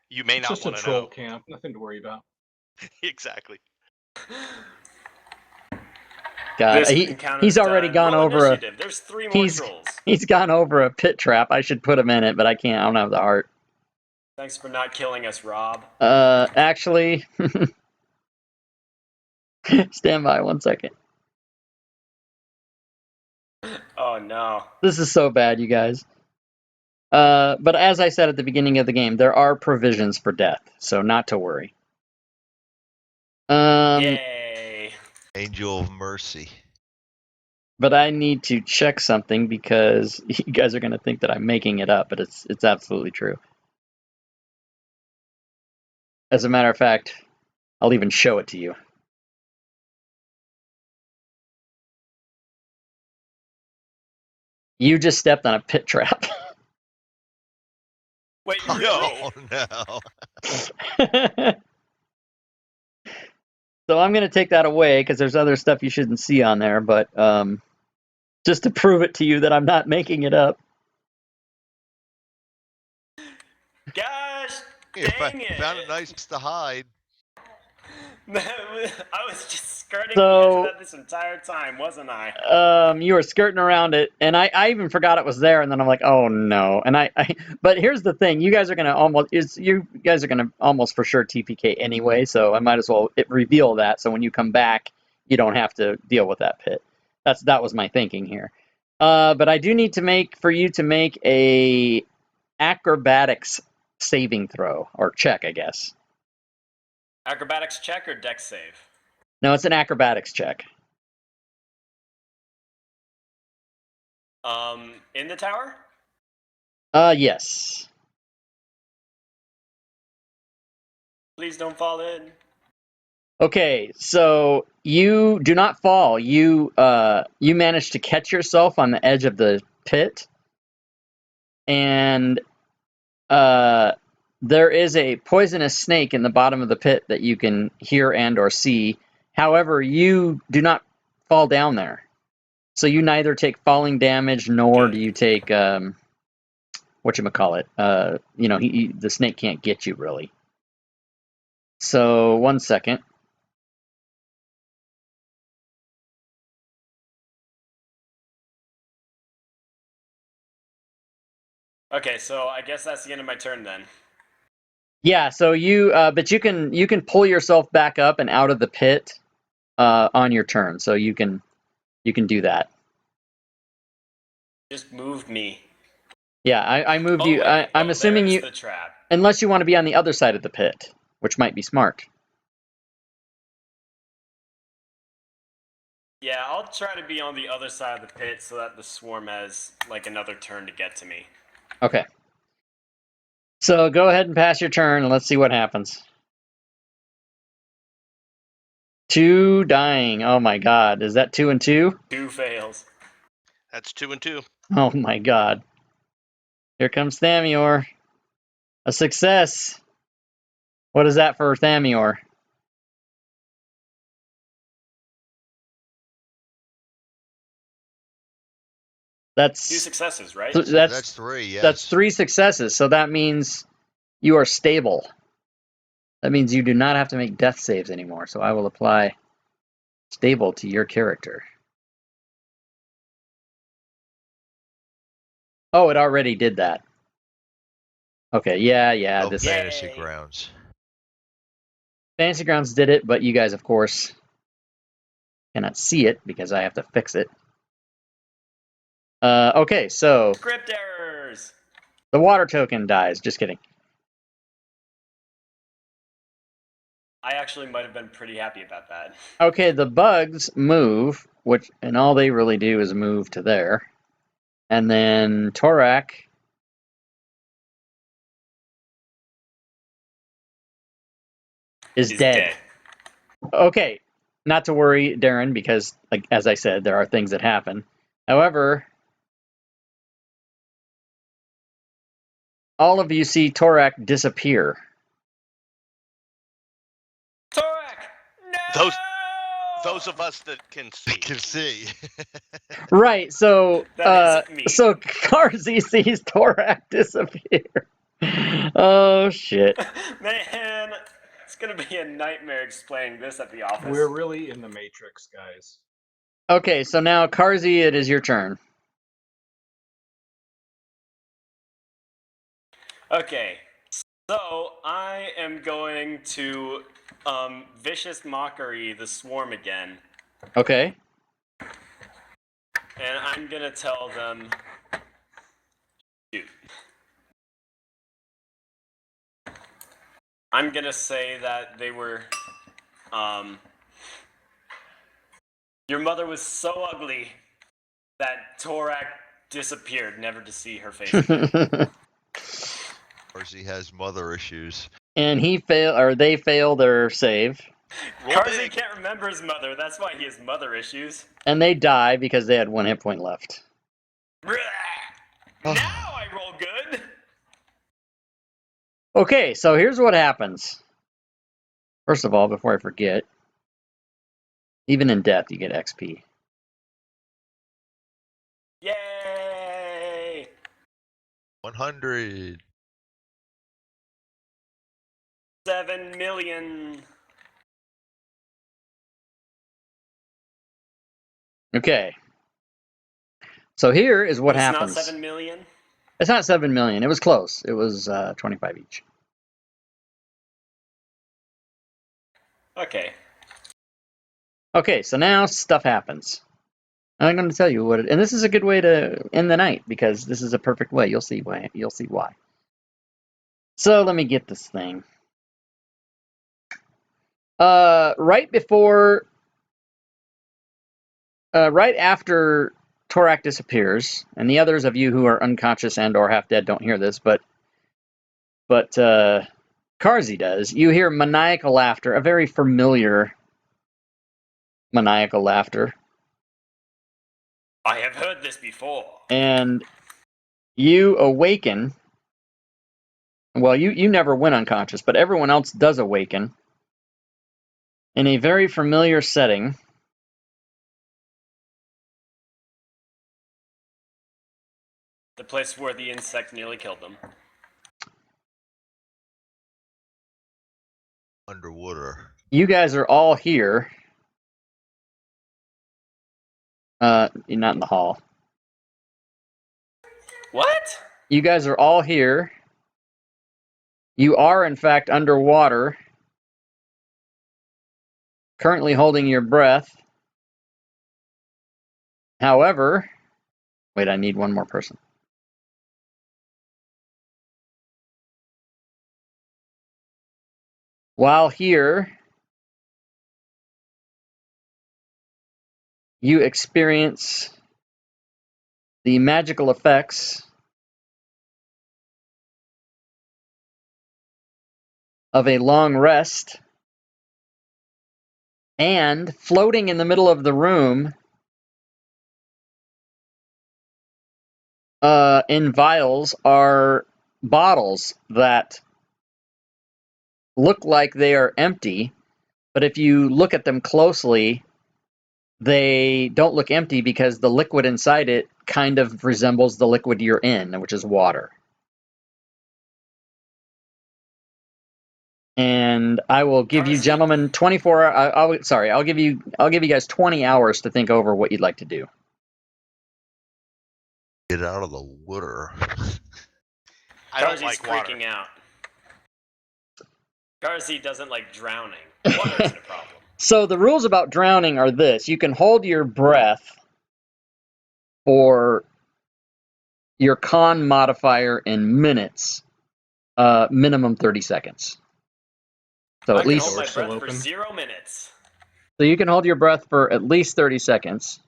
You may It's not just a want to troll know. camp. Nothing to worry about. Exactly. God, This encounter's he's already done. gone Roll over initiative. There's 3 more trolls. He's gone over a pit trap. I should put him in it, but I can't. I don't have the heart. Thanks for not killing us, Rob. Actually, stand by 1 second. Oh no. This is so bad, you guys. But as I said at the beginning of the game, there are provisions for death, so not to worry. Yay! Angel of Mercy. But I need to check something because you guys are going to think that I'm making it up, but it's absolutely true. As a matter of fact, I'll even show it to you. You just stepped on a pit trap. Wait, really? Oh no. So I'm going to take that away because there's other stuff you shouldn't see on there, but just to prove it to you that I'm not making it up. Gosh, You dang it! found it nice to hide. I was just skirting So- the edge of that this entire time, wasn't I? You were skirting around it, and I even forgot it was there, and then I'm like, oh no. And but here's the thing: you guys are gonna almost for sure TPK anyway, so I might as well reveal that, so when you come back, you don't have to deal with that pit. That was my thinking here. But I do need for you to make a acrobatics saving throw or check, I guess. Acrobatics check or dex save? No, it's an acrobatics check. In the tower? Yes. Please don't fall in. Okay, so you do not fall. You manage to catch yourself on the edge of the pit, and there is a poisonous snake in the bottom of the pit that you can hear and or see. However, you do not fall down there, so you neither take falling damage nor do you take whatchamacallit. The snake can't get you really. So 1 second. Okay, so I guess that's the end of my turn then. Yeah, so but you can pull yourself back up and out of the pit on your turn, so you can do that. Just move me. Yeah, I moved you. Wait. I'm assuming there's you, the trap. unless you want to be on the other side of the pit, which might be smart. Yeah, I'll try to be on the other side of the pit so that the swarm has like another turn to get to me. Okay. So go ahead and pass your turn, and let's see what happens. 2 dying. Oh my God, is that 2 and 2? 2 fails. That's 2 and 2. Oh my God. Here comes Thamior. A success. What is that for Thamior? That's 2 successes, right? that's 3, yes. That's 3 successes, so that means you are stable. That means you do not have to make death saves anymore, so I will apply stable to your character. Oh, it already did that. Okay, yeah. Of This Fantasy Yay. Grounds. Fantasy Grounds did it, but you guys, of course, cannot see it because I have to fix it. Okay, so Script errors. the water token dies. Just kidding. I actually might have been pretty happy about that. Okay, the bugs move, and all they really do is move to there. And then Torak is He's dead. Okay, not to worry, Darren, because, like as I said, there are things that happen. However, all of you see Torak disappear. Torak! No! Those of us that can see. Can see. Right, so That isn't me. so Karzi sees Torak disappear. Oh shit. Man, it's gonna be a nightmare explaining this at the office. We're really in the Matrix, guys. Okay, so now Karzi, it is your turn. Okay, so I am going to Vicious Mockery the Swarm again, Okay. and I'm gonna tell them, shoot. I'm gonna say that they were. Your mother was so ugly that Torak disappeared, never to see her face again. Or he has mother issues. And they fail their save. Roll Carzy big. can't remember his mother. That's why he has mother issues. And they die because they had 1 hit point left. Now I roll good. Okay, so here's what happens. First of all, before I forget, even in death, you get XP. Yay! 100. 7 million. Okay. So here is what It's happens. not 7 million. It's not 7 million. It was close. It was 25 each. Okay. Okay, so now stuff happens. I'm going to tell you what and this is a good way to end the night because this is a perfect way. You'll see why. You'll see why. So let me get this thing. Right after Torak disappears, and the others of you who are unconscious and or half dead don't hear this, but Carzy does. You hear maniacal laughter, a very familiar maniacal laughter. I have heard this before. And you awaken. Well, you never went unconscious, but everyone else does awaken in a very familiar setting. The place where the insect nearly killed them. Underwater. You guys are all here. You're not in the hall. What? You guys are all here. You are, in fact, underwater. Currently holding your breath. However, wait, I need one more person. While here, you experience the magical effects of a long rest, and floating in the middle of the room in vials are bottles that look like they are empty, but if you look at them closely, they don't look empty because the liquid inside it kind of resembles the liquid you're in, which is water. And I will give you gentlemen 24. I'll give you guys 20 hours to think over what you'd like to do. Get out of the water. I don't Carzy's like water. freaking out. Carzy doesn't like drowning. Water isn't a problem. So the rules about drowning are this: you can hold your breath for your con modifier in minutes, minimum 30 seconds. So I at can least hold my still breath for open? 0 minutes. so you can hold your breath for at least 30 seconds.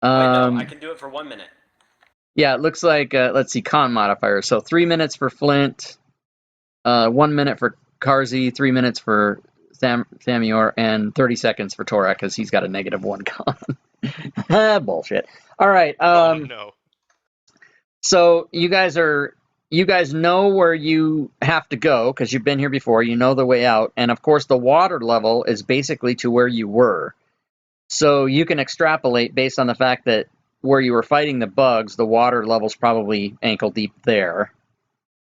Wait, no, I can do it for 1 minute. Yeah, it looks like let's see, con modifier. So 3 minutes for Flint, 1 minute for Carzy, 3 minutes for Thamior, and 30 seconds for Torak because he's got a -1 con. Bullshit. All right. Oh no. So you guys know where you have to go because you've been here before. You know the way out, and of course the water level is basically to where you were. So you can extrapolate based on the fact that where you were fighting the bugs, the water level's probably ankle deep there,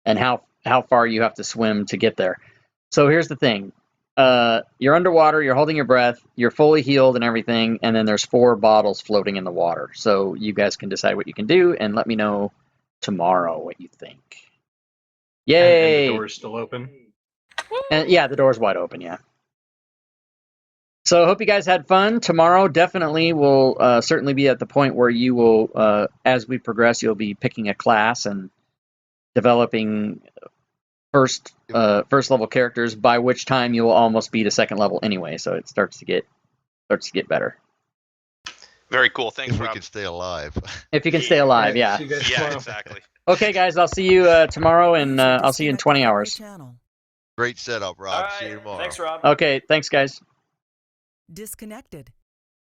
and how far you have to swim to get there. So here's the thing. You're underwater, you're holding your breath, you're fully healed and everything, and then there's 4 bottles floating in the water. So you guys can decide what you can do and let me know tomorrow what you think. Yay! And the door's still open? And yeah, the door's wide open, yeah. So I hope you guys had fun. Tomorrow definitely will certainly be at the point where you will, as we progress, you'll be picking a class and developing first level characters, by which time you will almost beat a second level anyway. So it starts to get better Very cool. Thanks, If we Rob. can stay alive. if you can stay alive. Yeah. See you guys Yeah, tomorrow. exactly. Okay, guys. I'll see you tomorrow, and User I'll see you in disconnected 20 from your hours. channel. Great setup, Rob. All right. See you tomorrow. Thanks, Rob. Okay. Thanks, guys. Disconnected.